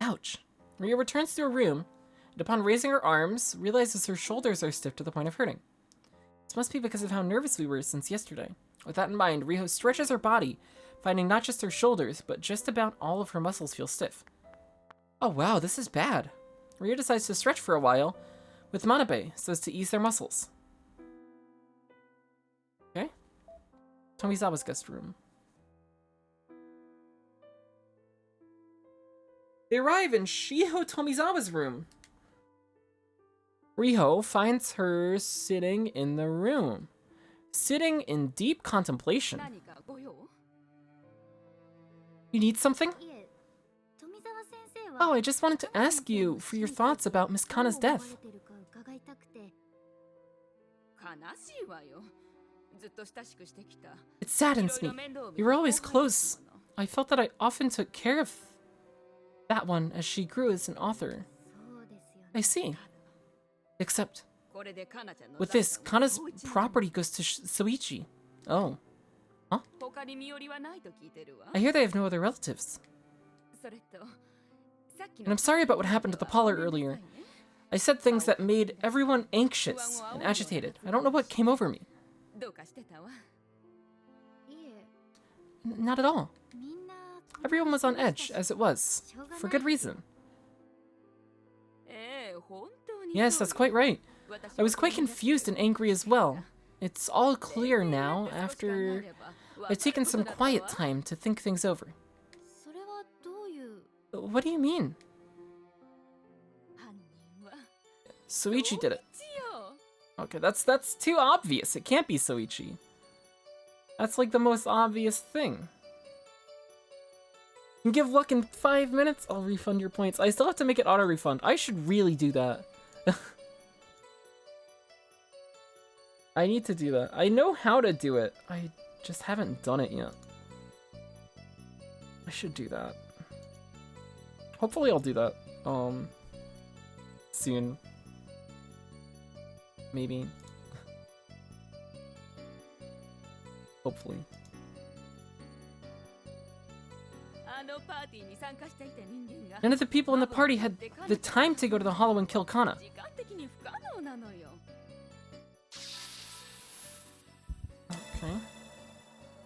Ouch. Riho returns to her room, and upon raising her arms, realizes her shoulders are stiff to the point of hurting. This must be because of how nervous we were since yesterday. With that in mind, Riho stretches her body, finding not just her shoulders, but just about all of her muscles feel stiff. Oh wow, this is bad. Riho decides to stretch for a while with Manabe, so as to ease their muscles. Okay. Tomizawa's guest room. They arrive in Shiho Tomizawa's room. Riho finds her sitting in the room, sitting in deep contemplation. You need something? Oh, I just wanted to ask you for your thoughts about Miss Kana's death. It saddens me. You were always close. I felt that I often took care of that one as she grew as an author. I see. Except, with this, Kana's property goes to Soichi. Oh. Huh? I hear they have no other relatives. And I'm sorry about what happened at the parlor earlier. I said things that made everyone anxious and agitated. I don't know what came over me. Not at all. Everyone was on edge, as it was, for good reason. Yes, that's quite right. I was quite confused and angry as well. It's all clear now after I've taken some quiet time to think things over. What do you mean? Soichi did it. Okay, that's too obvious. It can't be Soichi. That's like the most obvious thing. You can give luck in 5 minutes, I'll refund your points. I still have to make it auto-refund. I should really do that. I need to do that. I know how to do it. I just haven't done it yet. I should do that. Hopefully I'll do that, soon. Maybe. Hopefully. None of the people in the party had the time to go to the hollow and kill Kana. Okay.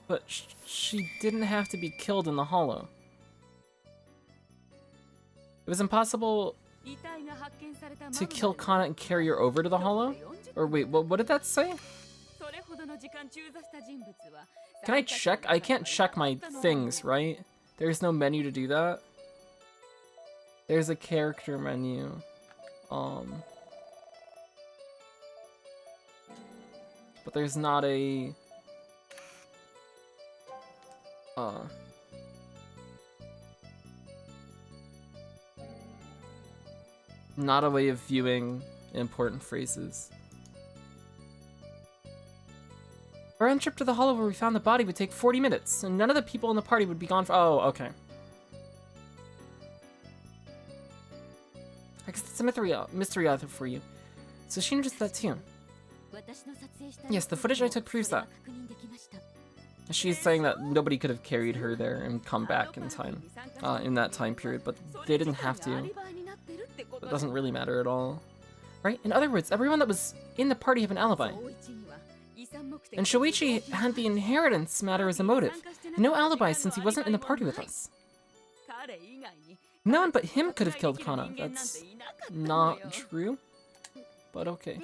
But she didn't have to be killed in the hollow. It was impossible to kill Kana and carry her over to the hollow? Or wait, what did that say? Can I check? I can't check my things, right? There's no menu to do that. There's a character menu. But there's not a... not a way of viewing important phrases. Our round trip to the hollow where we found the body would take 40 minutes, and none of the people in the party would be gone for— oh, okay. I guess that's a mystery author for you. So she noticed that too. Yes, the footage I took proves that. She's saying that nobody could have carried her there and come back in time, in that time period, but they didn't have to. It doesn't really matter at all. Right? In other words, everyone that was in the party have an alibi. And Shoichi had the inheritance matter as a motive, and no alibi since he wasn't in the party with us. No one but him could have killed Kana. That's not true, but okay.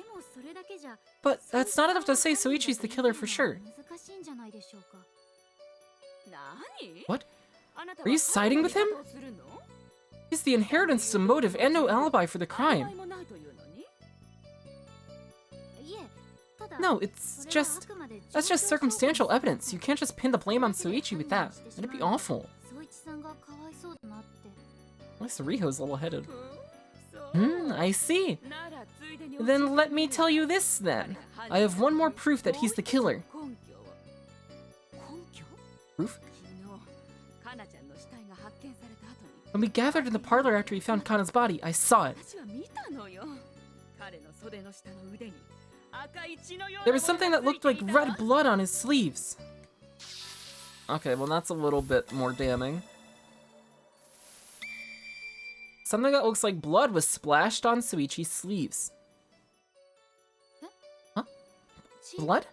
But that's not enough to say Soichi's the killer for sure. What? Are you siding with him? He's the inheritance as a motive and no alibi for the crime. No, that's just circumstantial evidence. You can't just pin the blame on Soichi with that. That'd be awful. At least Riho's level-headed. I see. Then let me tell you this then. I have one more proof that he's the killer. Proof? When we gathered in the parlor after we found Kana's body, I saw it. There was something that looked like red blood on his sleeves. Okay, well that's a little bit more damning. Something that looks like blood was splashed on Soichi's sleeves. Huh? Blood?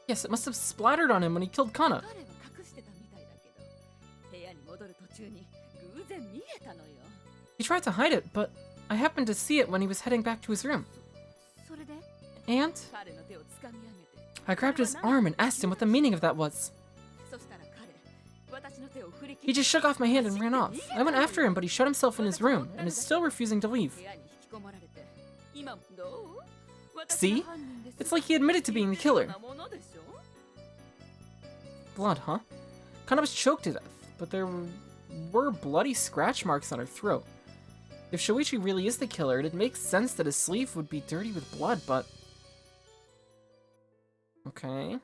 Yes, it must have splattered on him when he killed Kana. He tried to hide it, but I happened to see it when he was heading back to his room. And I grabbed his arm and asked him what the meaning of that was. He just shook off my hand and ran off. I went after him, but he shut himself in his room and is still refusing to leave. See? It's like he admitted to being the killer. Blood, huh? Kana was choked to death, but there were bloody scratch marks on her throat. If Shoichi really is the killer, it makes sense that his sleeve would be dirty with blood, but... okay.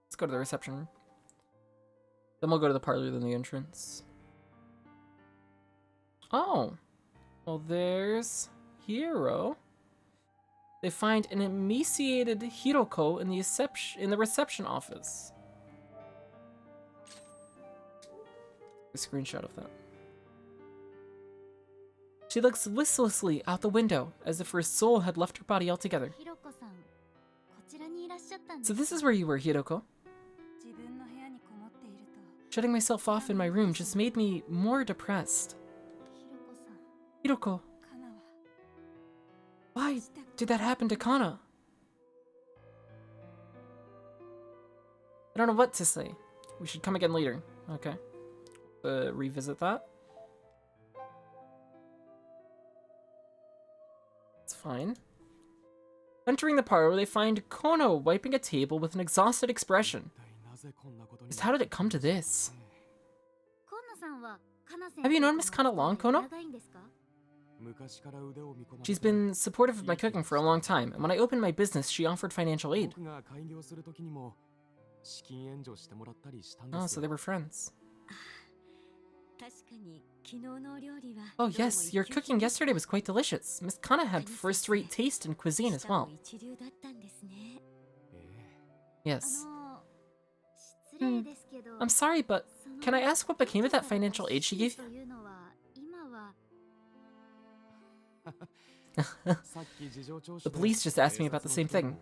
Let's go to the reception room. Then we'll go to the parlor, then the entrance. Oh. Well, there's Hiro. They find an emaciated Hiroko in the reception office. A screenshot of that. She looks listlessly out the window, as if her soul had left her body altogether. So this is where you were, Hiroko. Shutting myself off in my room just made me more depressed. Hiroko. Why did that happen to Kana? I don't know what to say. We should come again later. Okay. Revisit that. It's fine. Entering the parlor, they find Kono wiping a table with an exhausted expression. Just how did it come to this? Have you known Miss Kana long, Kono? She's been supportive of my cooking for a long time, and when I opened my business, she offered financial aid. Oh, so they were friends. Oh yes, your cooking yesterday was quite delicious. Miss Kana had first-rate taste in cuisine as well. Yes. I'm sorry, but can I ask what became of that financial aid she gave you? The police just asked me about the same thing.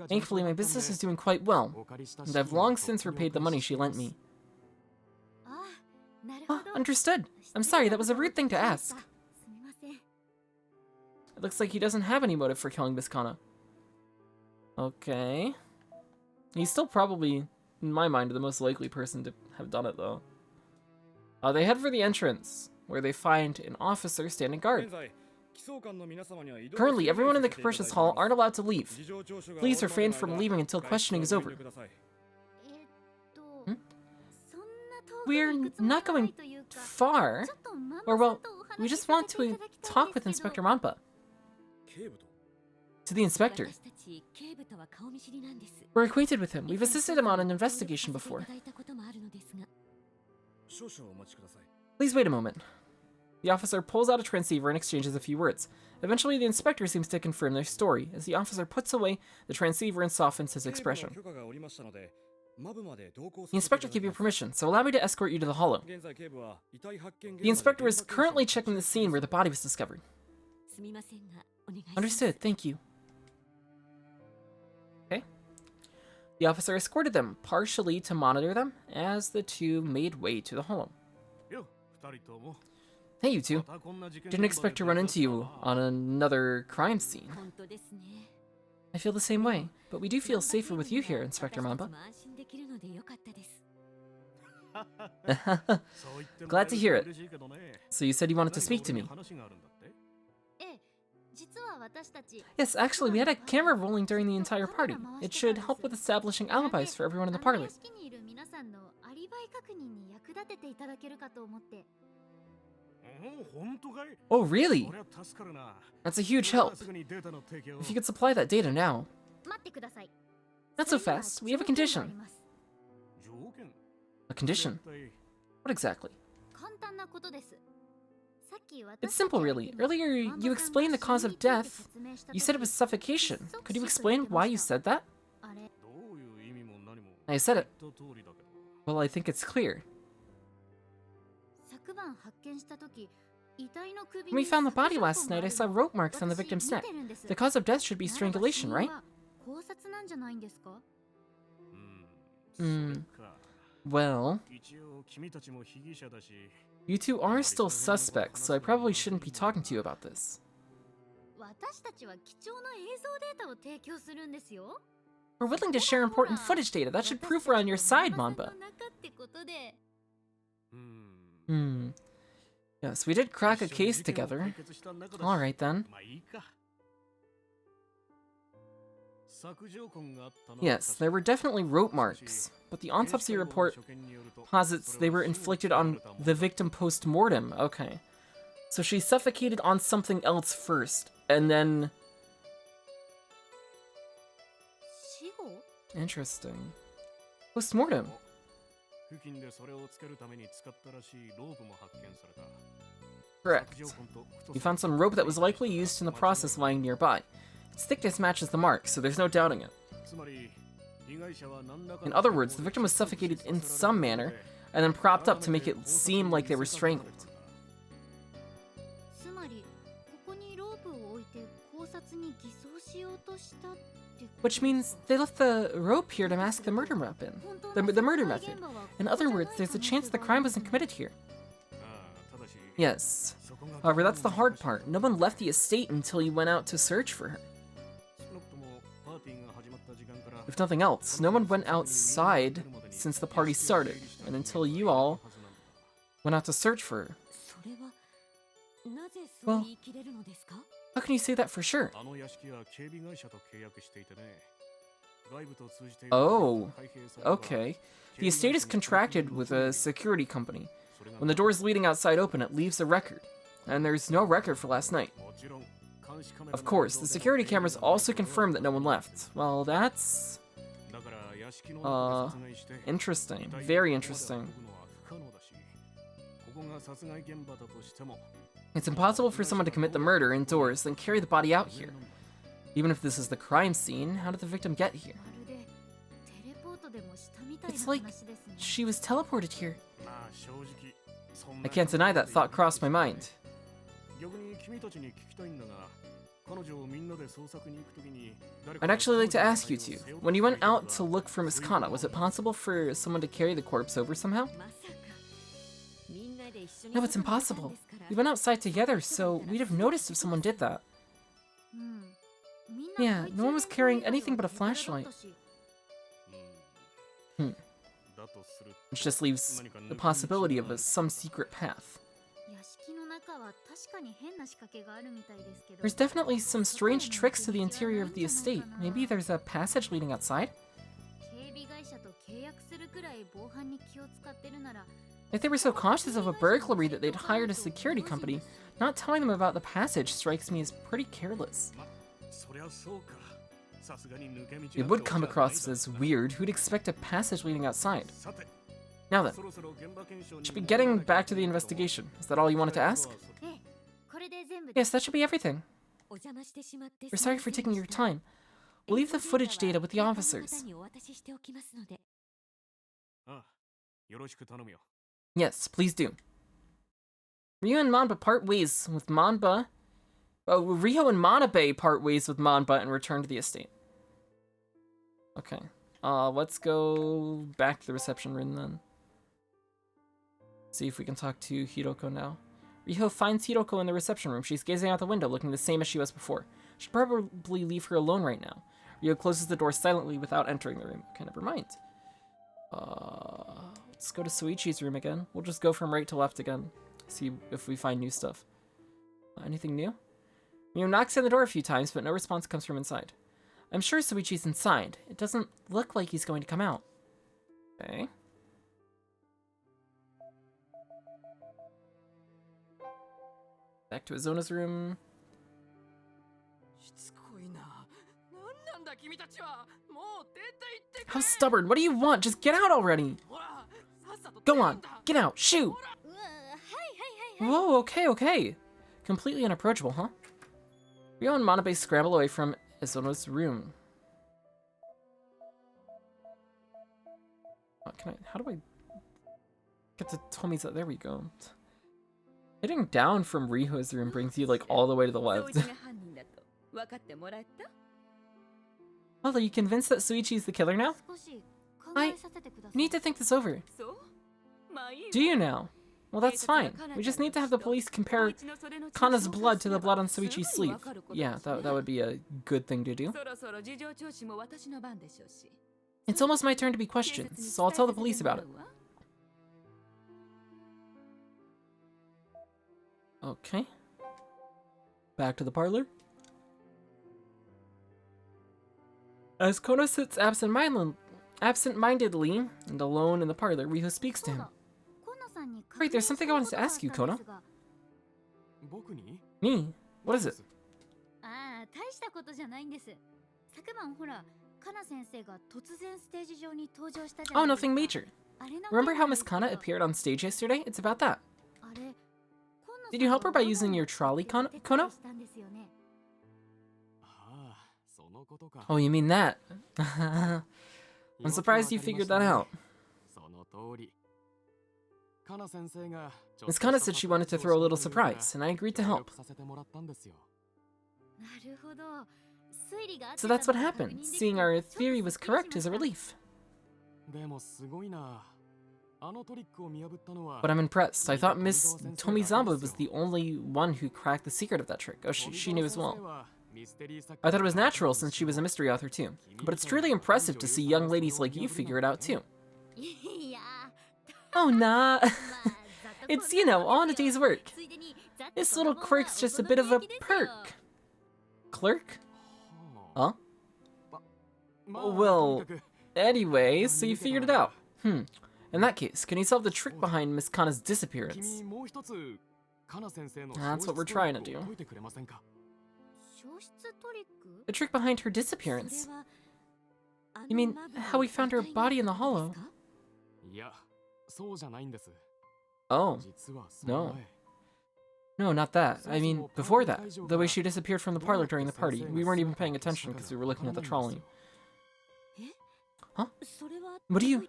Thankfully, my business is doing quite well, and I've long since repaid the money she lent me. Ah, understood. I'm sorry, that was a rude thing to ask. It looks like he doesn't have any motive for killing Miss Kana. Okay. He's still probably, in my mind, the most likely person to have done it, though. They head for the entrance, where they find an officer standing guard. Currently, everyone in the Capricious Hall aren't allowed to leave. Please refrain from leaving until questioning is over. We're not going far. Or, well, we just want to talk with Inspector Manpa. To the inspector. We're acquainted with him. We've assisted him on an investigation before. Please wait a moment. The officer pulls out a transceiver and exchanges a few words. Eventually, the inspector seems to confirm their story, as the officer puts away the transceiver and softens his expression. The inspector gave you permission, so allow me to escort you to the hollow. The inspector is currently checking the scene where the body was discovered. Understood, thank you. Okay. The officer escorted them, partially to monitor them, as the two made way to the hollow. Hey, you two. Didn't expect to run into you on another crime scene. I feel the same way, but we do feel safer with you here, Inspector Manpa. Glad to hear it. So you said you wanted to speak to me. Yes, actually, we had a camera rolling during the entire party. It should help with establishing alibis for everyone in the parlor. Oh, really? That's a huge help. If you could supply that data now. Not so fast. We have a condition. A condition? What exactly? It's simple, really. Earlier, you explained the cause of death. You said it was suffocation. Could you explain why you said that? I said it. Well, I think it's clear. When we found the body last night, I saw rope marks on the victim's neck. The cause of death should be strangulation, right? Well, you two are still suspects, so I probably shouldn't be talking to you about this. We're willing to share important footage data. That should prove we're on your side, Manpa. Yes, we did crack a case together. Alright then. Yes, there were definitely rope marks, but the autopsy report posits they were inflicted on the victim post-mortem. Okay. So she suffocated on something else first, and then... Interesting. Post-mortem. Correct. We found some rope that was likely used in the process lying nearby. Its thickness matches the mark, so there's no doubting it. In other words, the victim was suffocated in some manner, and then propped up to make it seem like they were strangled. Which means they left the rope here to mask the murder weapon. The murder method. In other words, there's a chance the crime wasn't committed here. Yes. However, that's the hard part. No one left the estate until you went out to search for her. If nothing else, no one went outside since the party started, and until you all went out to search for her. Well, how can you say that for sure? Oh, okay. The estate is contracted with a security company. When the doors leading outside open, it leaves a record. And there's no record for last night. Of course, the security cameras also confirmed that no one left. Well, that's... interesting. Very interesting. It's impossible for someone to commit the murder indoors, then carry the body out here. Even if this is the crime scene, how did the victim get here? It's like she was teleported here. I can't deny that thought crossed my mind. I'd actually like to ask you two, when you went out to look for Miss Kana, was it possible for someone to carry the corpse over somehow? No, it's impossible. We went outside together, so we'd have noticed if someone did that. Yeah, no one was carrying anything but a flashlight. Which just leaves the possibility of some secret path. There's definitely some strange tricks to the interior of the estate. Maybe there's a passage leading outside? If they were so cautious of a burglary that they'd hired a security company, not telling them about the passage strikes me as pretty careless. It would come across as weird. Who'd expect a passage leading outside? Now then, should be getting back to the investigation. Is that all you wanted to ask? Yes, that should be everything. We're sorry for taking your time. We'll leave the footage data with the officers. Yes, please do. Riho and Manba part ways with Manba. Riho and Manabe part ways with Manba and return to the estate. Okay. Let's go back to the reception room then. See if we can talk to Hiroko now. Riho finds Hiroko in the reception room. She's gazing out the window, looking the same as she was before. Should probably leave her alone right now. Riho closes the door silently without entering the room. Okay, never mind. Let's go to Soichi's room again. We'll just go from right to left again. See if we find new stuff. Anything new? Riho knocks on the door a few times, but no response comes from inside. I'm sure Soichi's inside. It doesn't look like he's going to come out. Okay. Back to Azona's room. How stubborn! What do you want? Just get out already! Go on! Get out! Shoo! Whoa, okay. Completely unapproachable, huh? Riho and Manabe scramble away from Azona's room. How do I get to Tomi's? There we go. Hitting down from Riho's room brings you like all the way to the left. Well, are you convinced that Soichi's the killer now? I need to think this over. Do you now? Well, that's fine. We just need to have the police compare Kana's blood to the blood on Soichi's sleeve. Yeah, that would be a good thing to do. It's almost my turn to be questioned, so I'll tell the police about it. Okay. Back to the parlor. As Kono sits absent-mindedly and alone in the parlor, Riho speaks to him. Wait, there's something I wanted to ask you, Kono. Me? What is it? Oh, nothing major. Remember how Miss Kana appeared on stage yesterday? It's about that. Did you help her by using your trolley, Kono? Oh, you mean that? I'm surprised you figured that out. Miss Kana said she wanted to throw a little surprise, and I agreed to help. So that's what happened. Seeing our theory was correct is a relief. But I'm impressed. I thought Miss Tomizamba was the only one who cracked the secret of that trick. Oh, she knew as well. I thought it was natural since she was a mystery author too. But it's truly impressive to see young ladies like you figure it out too. Oh, nah. It's, you know, all in a day's work. This little quirk's just a bit of a perk. Clerk? Huh? Well, anyway, so you figured it out. In that case, can you solve the trick behind Miss Kana's disappearance? That's what we're trying to do. The trick behind her disappearance. You mean how we found her body in the hollow? Oh, no. No, not that. I mean, before that. The way she disappeared from the parlor during the party. We weren't even paying attention because we were looking at the trolley. Huh? What do you...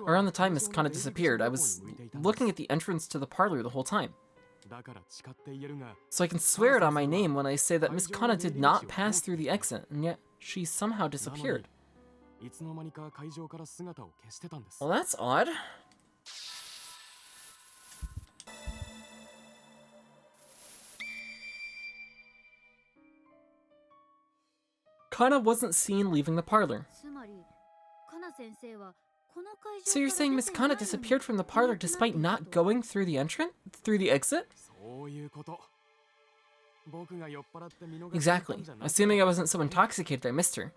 Around the time Miss Kana disappeared, I was looking at the entrance to the parlor the whole time. So I can swear it on my name when I say that Miss Kana did not pass through the exit, and yet she somehow disappeared. Well, that's odd. Kana wasn't seen leaving the parlor. So you're saying Miss Kana disappeared from the parlor despite not going through the exit? Exactly. Assuming I wasn't so intoxicated I missed her.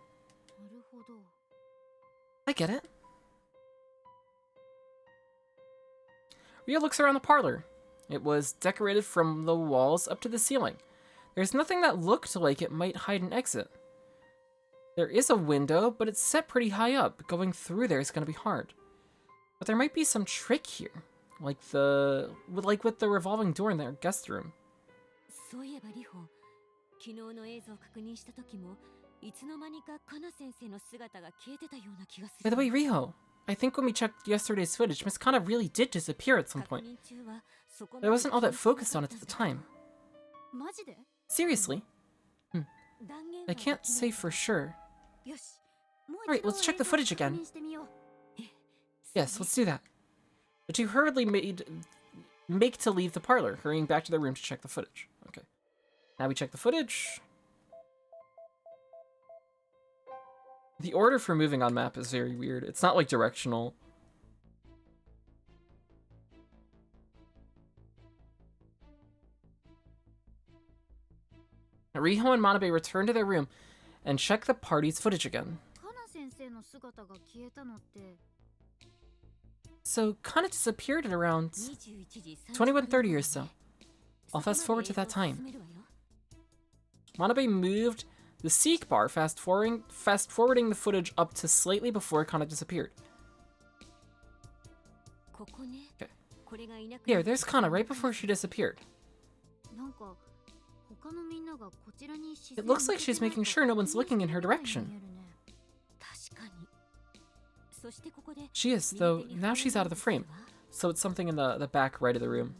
I get it. Riho looks around the parlor. It was decorated from the walls up to the ceiling. There's nothing that looked like it might hide an exit. There is a window, but it's set pretty high up. Going through there is going to be hard. But there might be some trick here, like with the revolving door in their guest room. By the way, Riho, I think when we checked yesterday's footage, Miss Kana really did disappear at some point. I wasn't all that focused on it at the time. Seriously? I can't say for sure. Alright, let's check the footage again. Yes, let's do that. The two hurriedly make to leave the parlor, hurrying back to their room to check the footage. Okay. Now we check the footage. The order for moving on map is very weird. It's not like directional. Riho and Manabe return to their room and check the party's footage again. So Kana disappeared at around 21:30 or so. I'll fast forward to that time. Manabe moved the seek bar, fast forwarding the footage up to slightly before Kana disappeared. Okay. Here, there's Kana right before she disappeared. It looks like she's making sure no one's looking in her direction. She is, though now she's out of the frame, so it's something in the back right of the room.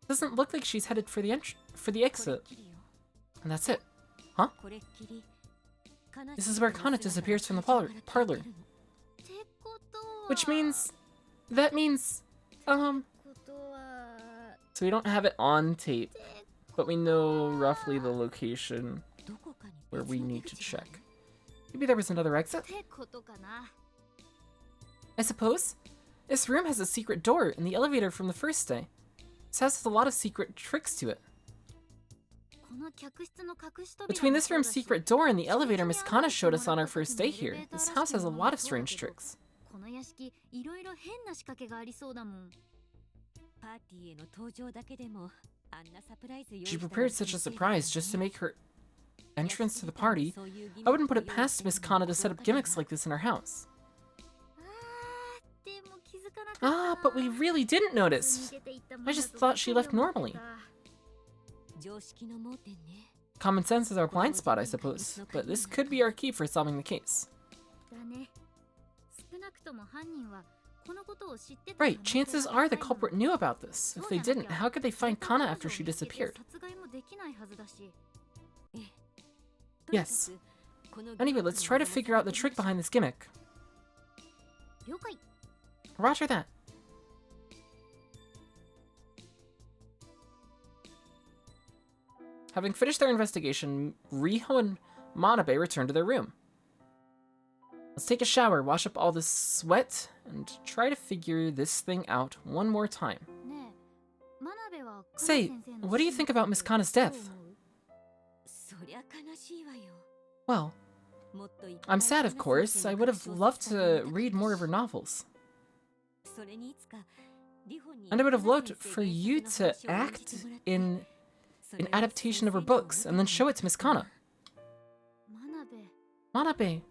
Doesn't look like she's headed for the exit. And that's it. Huh? This is where Kana disappears from the parlor. Which means... That means... So we don't have it on tape, but we know roughly the location where we need to check. Maybe there was another exit? I suppose. This room has a secret door in the elevator from the first day. This house has a lot of secret tricks to it. Between this room's secret door and the elevator Miss Kana showed us on our first day here, this house has a lot of strange tricks. She prepared such a surprise just to make her entrance to the party. I wouldn't put it past Miss Kana to set up gimmicks like this in her house. Ah, but we really didn't notice. I just thought she left normally. Common sense is our blind spot, I suppose, but this could be our key for solving the case. Right, chances are the culprit knew about this. If they didn't, how could they find Kana after she disappeared? Yes. Anyway, let's try to figure out the trick behind this gimmick. Roger that. Having finished their investigation, Riho and Manabe return to their room. Let's take a shower, wash up all this sweat, and try to figure this thing out one more time. Say, what do you think about Miss Kana's death? Well, I'm sad, of course. I would have loved to read more of her novels. And I would have loved for you to act in an adaptation of her books and then show it to Miss Kana. Manabe.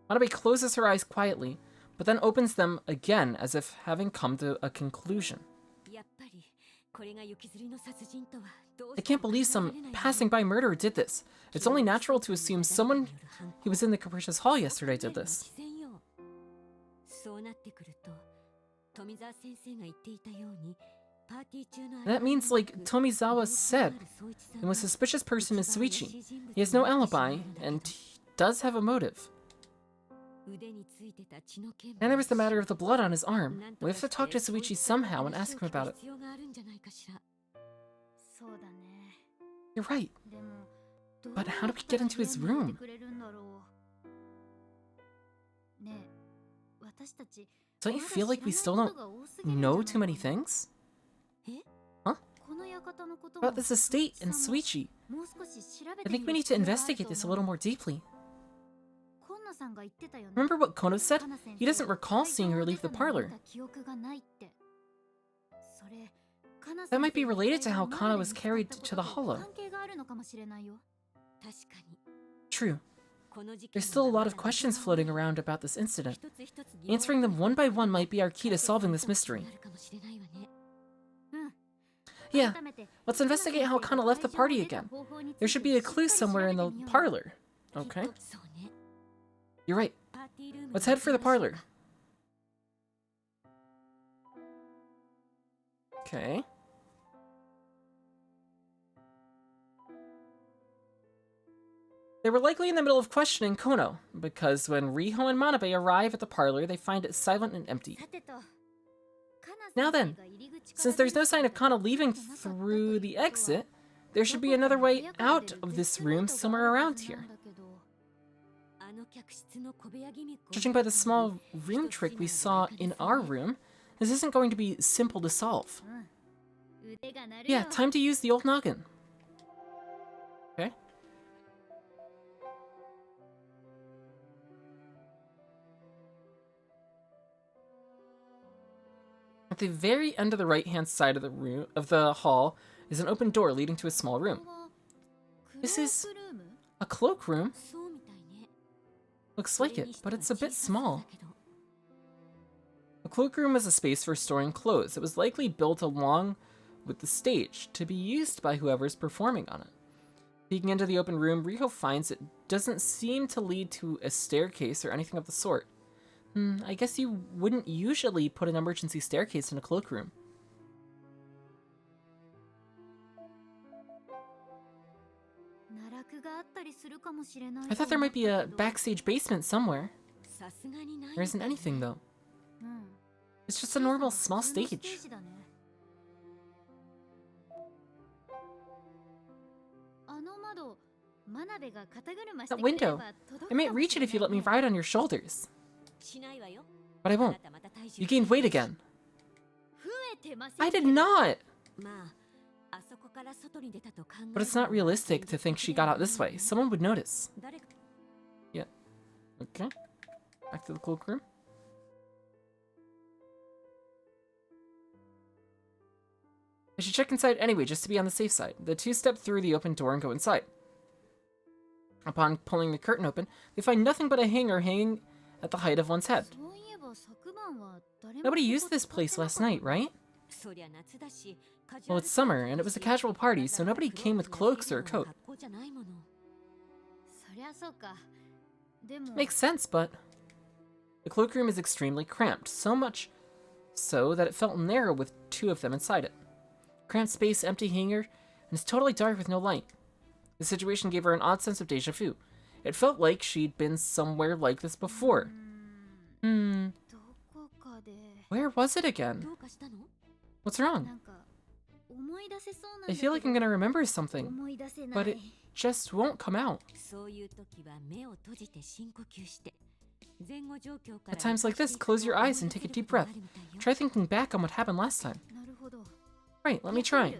Manabe closes her eyes quietly, but then opens them again as if having come to a conclusion. I can't believe some passing-by murderer did this. It's only natural to assume someone who was in the Capricious Hall yesterday did this. That means, like Tomizawa said, the most suspicious person is Suichi. He has no alibi, and he does have a motive. And there was the matter of the blood on his arm. We have to talk to Suichi somehow and ask him about it. You're right. But how do we get into his room? Don't you feel like we still don't know too many things? Huh? About this estate and Suichi. I think we need to investigate this a little more deeply. Remember what Kono said? He doesn't recall seeing her leave the parlor. That might be related to how Kana was carried to the hollow. True. There's still a lot of questions floating around about this incident. Answering them one by one might be our key to solving this mystery. Yeah, let's investigate how Kana left the party again. There should be a clue somewhere in the parlor. Okay. You're right. Let's head for the parlor. Okay. They were likely in the middle of questioning Kono, because when Riho and Manabe arrive at the parlor, they find it silent and empty. Now then, since there's no sign of Kana leaving through the exit, there should be another way out of this room somewhere around here. Judging by the small room trick we saw in our room, this isn't going to be simple to solve. Yeah, time to use the old noggin. Okay. At the very end of the right-hand side of the hall is an open door leading to a small room. This is a cloakroom. Looks like it, but it's a bit small. The cloakroom is a space for storing clothes. It was likely built along with the stage to be used by whoever's performing on it. Peeking into the open room, Riho finds it doesn't seem to lead to a staircase or anything of the sort. I guess you wouldn't usually put an emergency staircase in a cloakroom. I thought there might be a backstage basement somewhere. There isn't anything, though. It's just a normal small stage. That window. I might reach it if you let me ride on your shoulders. But I won't. You gained weight again. I did not! But it's not realistic to think she got out this way. Someone would notice. Yeah. Okay. Back to the cloakroom. I should check inside anyway, just to be on the safe side. The two step through the open door and go inside. Upon pulling the curtain open, they find nothing but a hanger hanging at the height of one's head. Nobody used this place last night, right? Well, it's summer, and it was a casual party, so nobody came with cloaks or a coat. Makes sense, but... The cloakroom is extremely cramped, so much so that it felt narrow with two of them inside it. Cramped space, empty hanger, and it's totally dark with no light. The situation gave her an odd sense of déjà vu. It felt like she'd been somewhere like this before. Where was it again? What's wrong? I feel like I'm gonna remember something, but it just won't come out. At times like this, close your eyes and take a deep breath. Try thinking back on what happened last time. Right, let me try.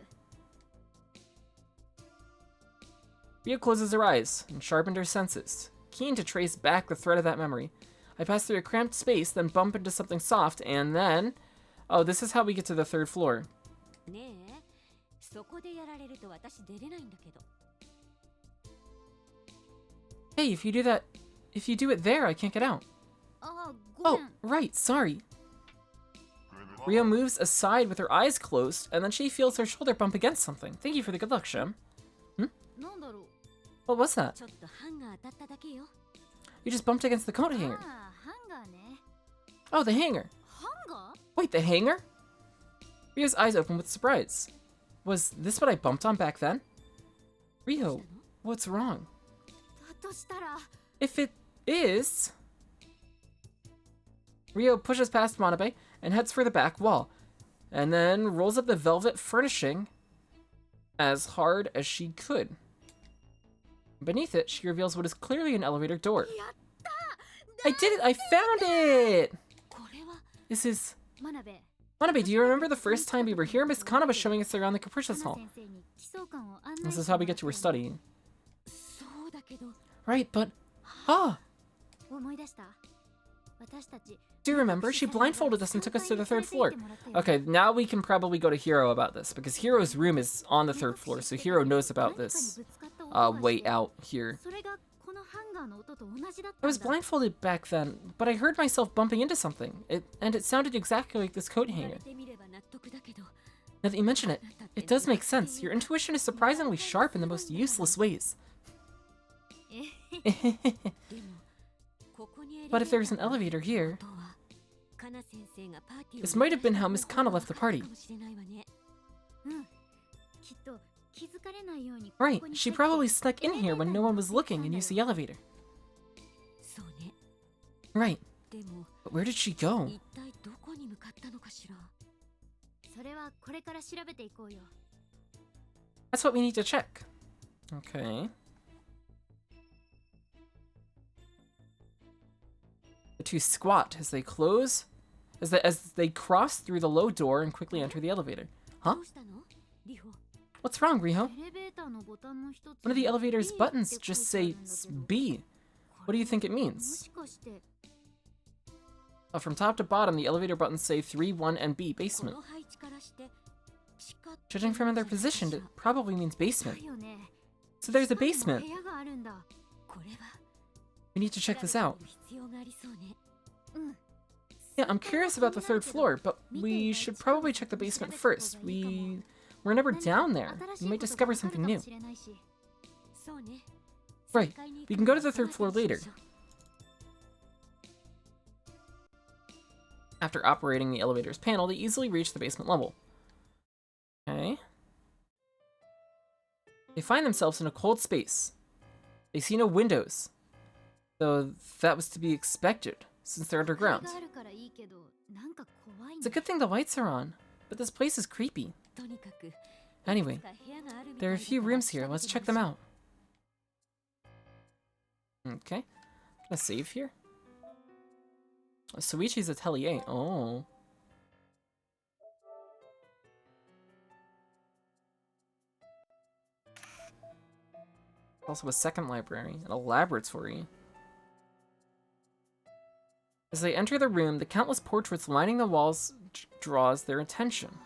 Riho closes her eyes and sharpened her senses, keen to trace back the thread of that memory. I pass through a cramped space, then bump into something soft, and then... Oh, this is how we get to the 3rd floor. Hey, if you do it there, I can't get out. Oh, right, sorry. Riho moves aside with her eyes closed, and then she feels her shoulder bump against something. Thank you for the good luck, Shim. What was that? You just bumped against the coat hanger. Oh, the hanger. Wait, the hanger? Riho's eyes open with surprise. Was this what I bumped on back then? Riho, what's wrong? If it is... Riho pushes past Manabe and heads for the back wall, and then rolls up the velvet furnishing as hard as she could. Beneath it, she reveals what is clearly an elevator door. I did it! I found it! This is... Manabe, do you remember the first time we were here? Miss Kana was showing us around the Capricious Hall. This is how we get to her study. Right, but... Ah! Do you remember? She blindfolded us and took us to the 3rd floor. Okay, now we can probably go to Hiro about this, because Hiro's room is on the 3rd floor, so Hiro knows about this way out here. I was blindfolded back then, but I heard myself bumping into something, and it sounded exactly like this coat hanger. Now that you mention it, it does make sense. Your intuition is surprisingly sharp in the most useless ways. But if there's an elevator here... This might have been how Miss Kana left the party. Right, she probably snuck in here when no one was looking and used the elevator. Right, but where did she go? That's what we need to check. Okay. The two squat as they close, as they cross through the low door and quickly enter the elevator. Huh? What's wrong, Riho? One of the elevator's buttons just says B. What do you think it means? From top to bottom, the elevator buttons say 3, 1, and B, basement. Judging from their position, it probably means basement. So there's a basement. We need to check this out. Yeah, I'm curious about the 3rd floor, but we should probably check the basement first. We're never down there. We might discover something new. Right, we can go to the 3rd floor later. After operating the elevator's panel, they easily reach the basement level. Okay. They find themselves in a cold space. They see no windows, though that was to be expected, since they're underground. It's a good thing the lights are on, but this place is creepy. Anyway, there are a few rooms here. Let's check them out. Okay. Gonna save here. Soichi's atelier. Oh. Also a second library and a laboratory. As they enter the room, the countless portraits lining the walls draws their attention.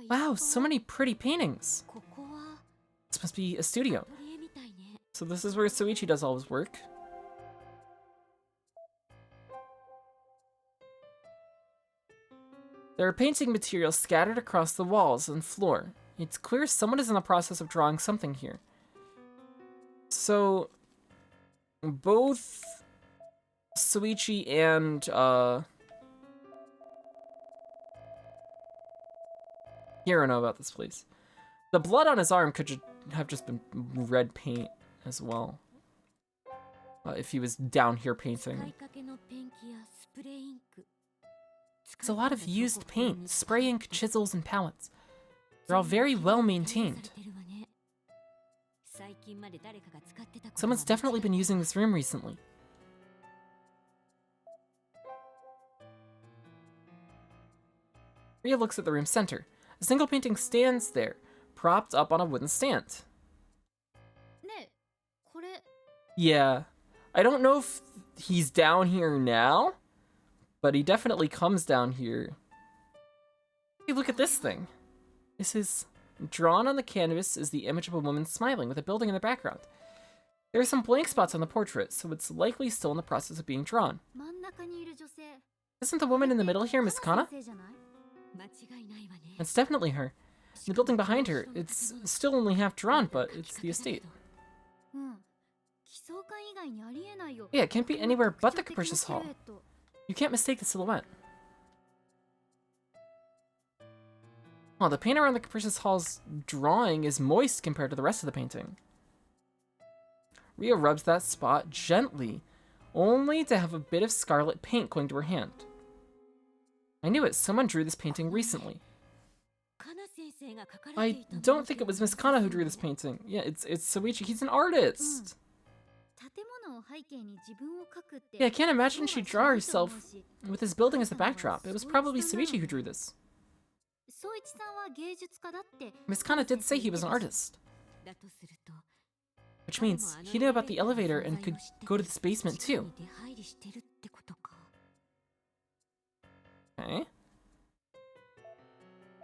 Wow, so many pretty paintings. This must be a studio. So this is where Soichi does all his work. There are painting materials scattered across the walls and floor. It's clear someone is in the process of drawing something here. So, both Soichi and Hiro know about this place. The blood on his arm could have just been red paint as well. If he was down here painting. It's a lot of used paint, spray ink, chisels, and palettes. They're all very well maintained. Someone's definitely been using this room recently. Riho looks at the room's center. A single painting stands there, propped up on a wooden stand. Yeah, I don't know if he's down here now, but he definitely comes down here. Hey, look at this thing. This is drawn on the canvas is the image of a woman smiling with a building in the background. There are some blank spots on the portrait, so it's likely still in the process of being drawn. Isn't the woman in the middle here Miss Kana? That's definitely her. The building behind her, it's still only half drawn, but it's the estate. Yeah, it can't be anywhere but the Capricious Hall. You can't mistake the silhouette. Oh, the paint around the Capricious Hall's drawing is moist compared to the rest of the painting. Riho rubs that spot gently, only to have a bit of scarlet paint going to her hand. I knew it, someone drew this painting recently. I don't think it was Miss Kana who drew this painting. Yeah, it's Soichi, he's an artist! Yeah, I can't imagine she'd draw herself with this building as the backdrop. It was probably Soichi who drew this. Miss Kana did say he was an artist. Which means he knew about the elevator and could go to this basement too. Okay.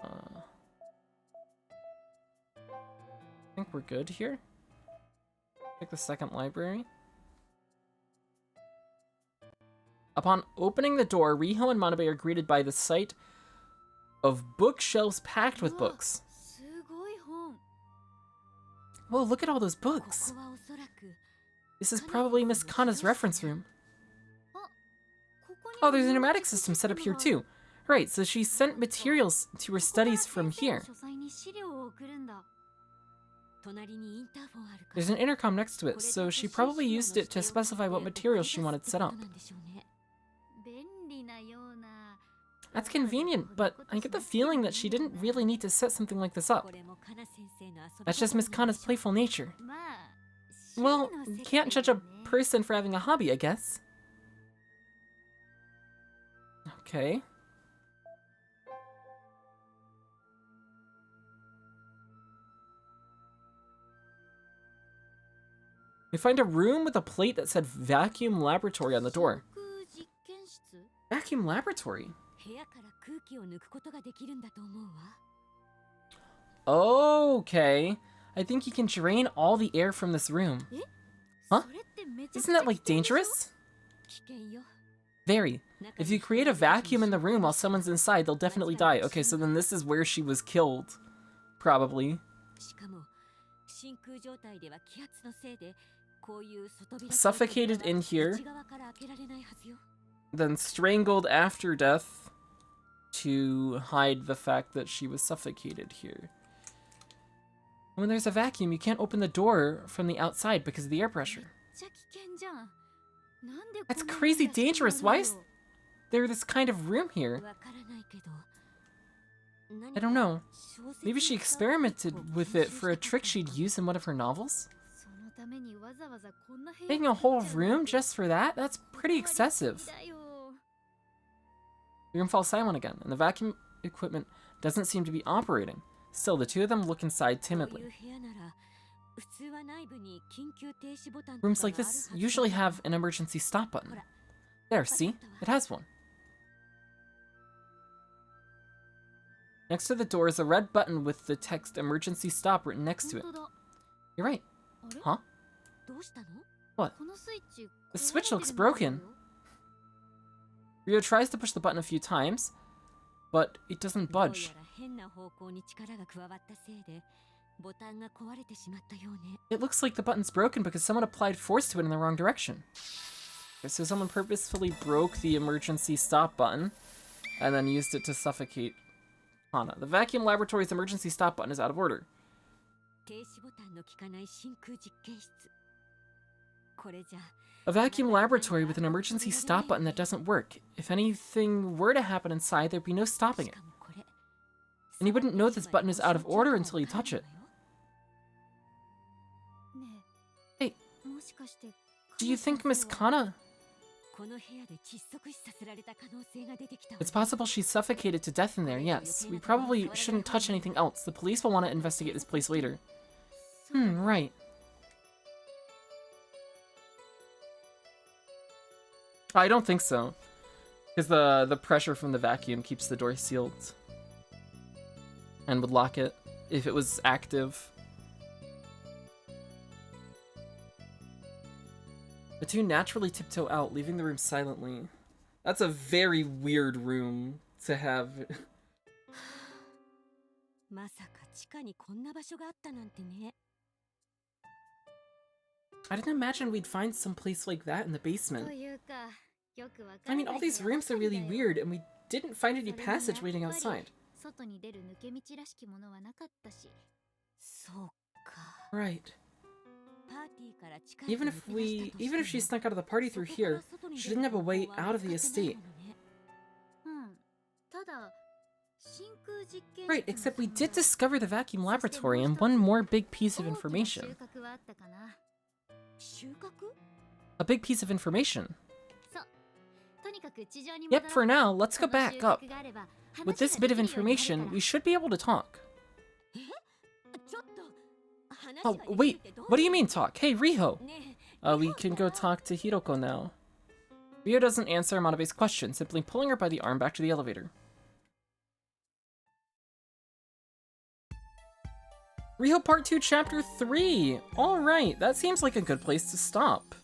I think we're good here. Pick the second library. Upon opening the door, Riho and Manabe are greeted by the sight of bookshelves packed with books. Whoa, look at all those books. This is probably Miss Kana's reference room. Oh, there's a pneumatic system set up here too. Right, so she sent materials to her studies from here. There's an intercom next to it, so she probably used it to specify what materials she wanted set up. That's convenient, but I get the feeling that she didn't really need to set something like this up. That's just Miss Kana's playful nature. Well, you can't judge a person for having a hobby, I guess. Okay. We find a room with a plate that said vacuum laboratory on the door. Vacuum laboratory? Okay. I think you can drain all the air from this room. Huh? Isn't that, like, dangerous? Very. If you create a vacuum in the room while someone's inside, they'll definitely die. Okay, so then this is where she was killed. Probably. Suffocated in here. Then strangled after death to hide the fact that she was suffocated here. When there's a vacuum, you can't open the door from the outside because of the air pressure. That's crazy dangerous. Why is there this kind of room here? I don't know. Maybe she experimented with it for a trick she'd use in one of her novels? Making a whole room just for that? That's pretty excessive. The room falls silent again, and the vacuum equipment doesn't seem to be operating. Still, the two of them look inside timidly. Rooms like this usually have an emergency stop button. There, see? It has one. Next to the door is a red button with the text emergency stop written next to it. You're right. Huh? What? The switch looks broken. Riho tries to push the button a few times, but it doesn't budge. It looks like the button's broken because someone applied force to it in the wrong direction. Okay, so someone purposefully broke the emergency stop button and then used it to suffocate Hana. The vacuum laboratory's emergency stop button is out of order. A vacuum laboratory with an emergency stop button that doesn't work. If anything were to happen inside, there'd be no stopping it. And you wouldn't know this button is out of order until you touch it. Hey, do you think Miss Kana... It's possible she's suffocated to death in there, yes. We probably shouldn't touch anything else. The police will want to investigate this place later. Right. I don't think so. Because the pressure from the vacuum keeps the door sealed. And would lock it if it was active. The two naturally tiptoe out, leaving the room silently. That's a very weird room to have. I didn't imagine we'd find some place like that in the basement. I mean, all these rooms are really weird, and we didn't find any passage waiting outside. Right. Even if she snuck out of the party through here, she didn't have a way out of the estate. Right, except we did discover the vacuum laboratory and one more big piece of information. A big piece of information. Yep, for now, let's go back up. With this bit of information, we should be able to talk. Oh, wait, what do you mean talk? Hey, Riho! We can go talk to Hiroko now. Riho doesn't answer Manabe's question, simply pulling her by the arm back to the elevator. Riho Part 2, Chapter 3! Alright, that seems like a good place to stop.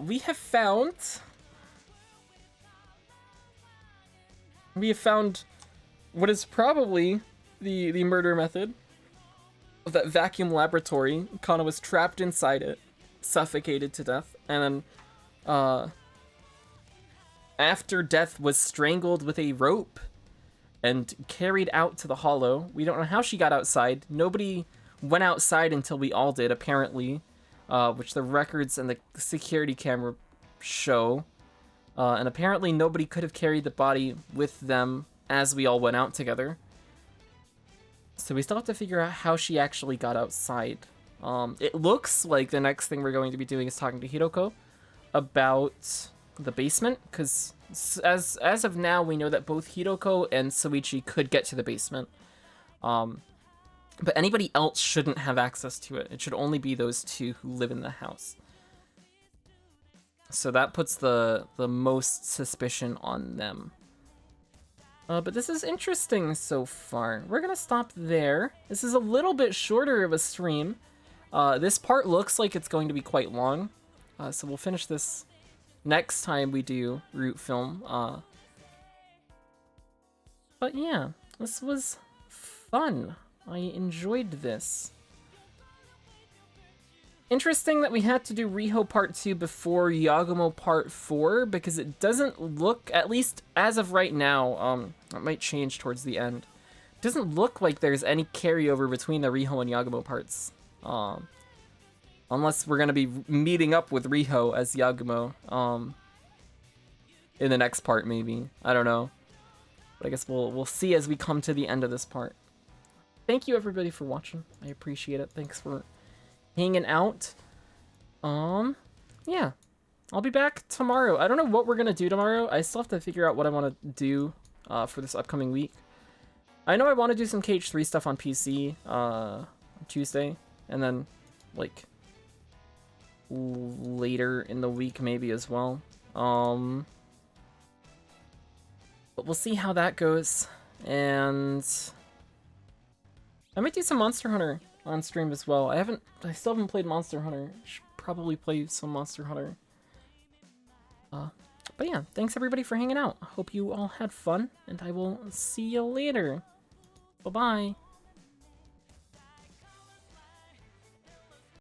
We have found what is probably the murder method of that vacuum laboratory. Kana was trapped inside it, suffocated to death, and then after death was strangled with a rope and carried out to the hollow. We don't know how she got outside. Nobody went outside until we all did, apparently, which the records and the security camera show. And apparently nobody could have carried the body with them as we all went out together. So we still have to figure out how she actually got outside. It looks like the next thing we're going to be doing is talking to Hiroko about the basement, because as of now, we know that both Hiroko and Soichi could get to the basement. But anybody else shouldn't have access to it. It should only be those two who live in the house. So that puts the most suspicion on them. But this is interesting so far. We're gonna stop there. This is a little bit shorter of a stream. This part looks like it's going to be quite long. So we'll finish this next time we do Root Film. But yeah, this was fun. I enjoyed this. Interesting that we had to do Riho Part 2 before Yagumo Part 4, because it doesn't look, at least as of right now, it might change towards the end. It doesn't look like there's any carryover between the Riho and Yagumo parts. Unless we're going to be meeting up with Riho as Yagumo in the next part, maybe. I don't know. But I guess we'll see as we come to the end of this part. Thank you, everybody, for watching. I appreciate it. Thanks for hanging out. Yeah. I'll be back tomorrow. I don't know what we're going to do tomorrow. I still have to figure out what I want to do for this upcoming week. I know I want to do some KH3 stuff on PC on Tuesday. And then, like, later in the week maybe as well. But we'll see how that goes. And I might do some Monster Hunter on stream as well. I still haven't played Monster Hunter. Should probably play some Monster Hunter. But yeah, thanks everybody for hanging out. I hope you all had fun, and I will see you later. Bye-bye.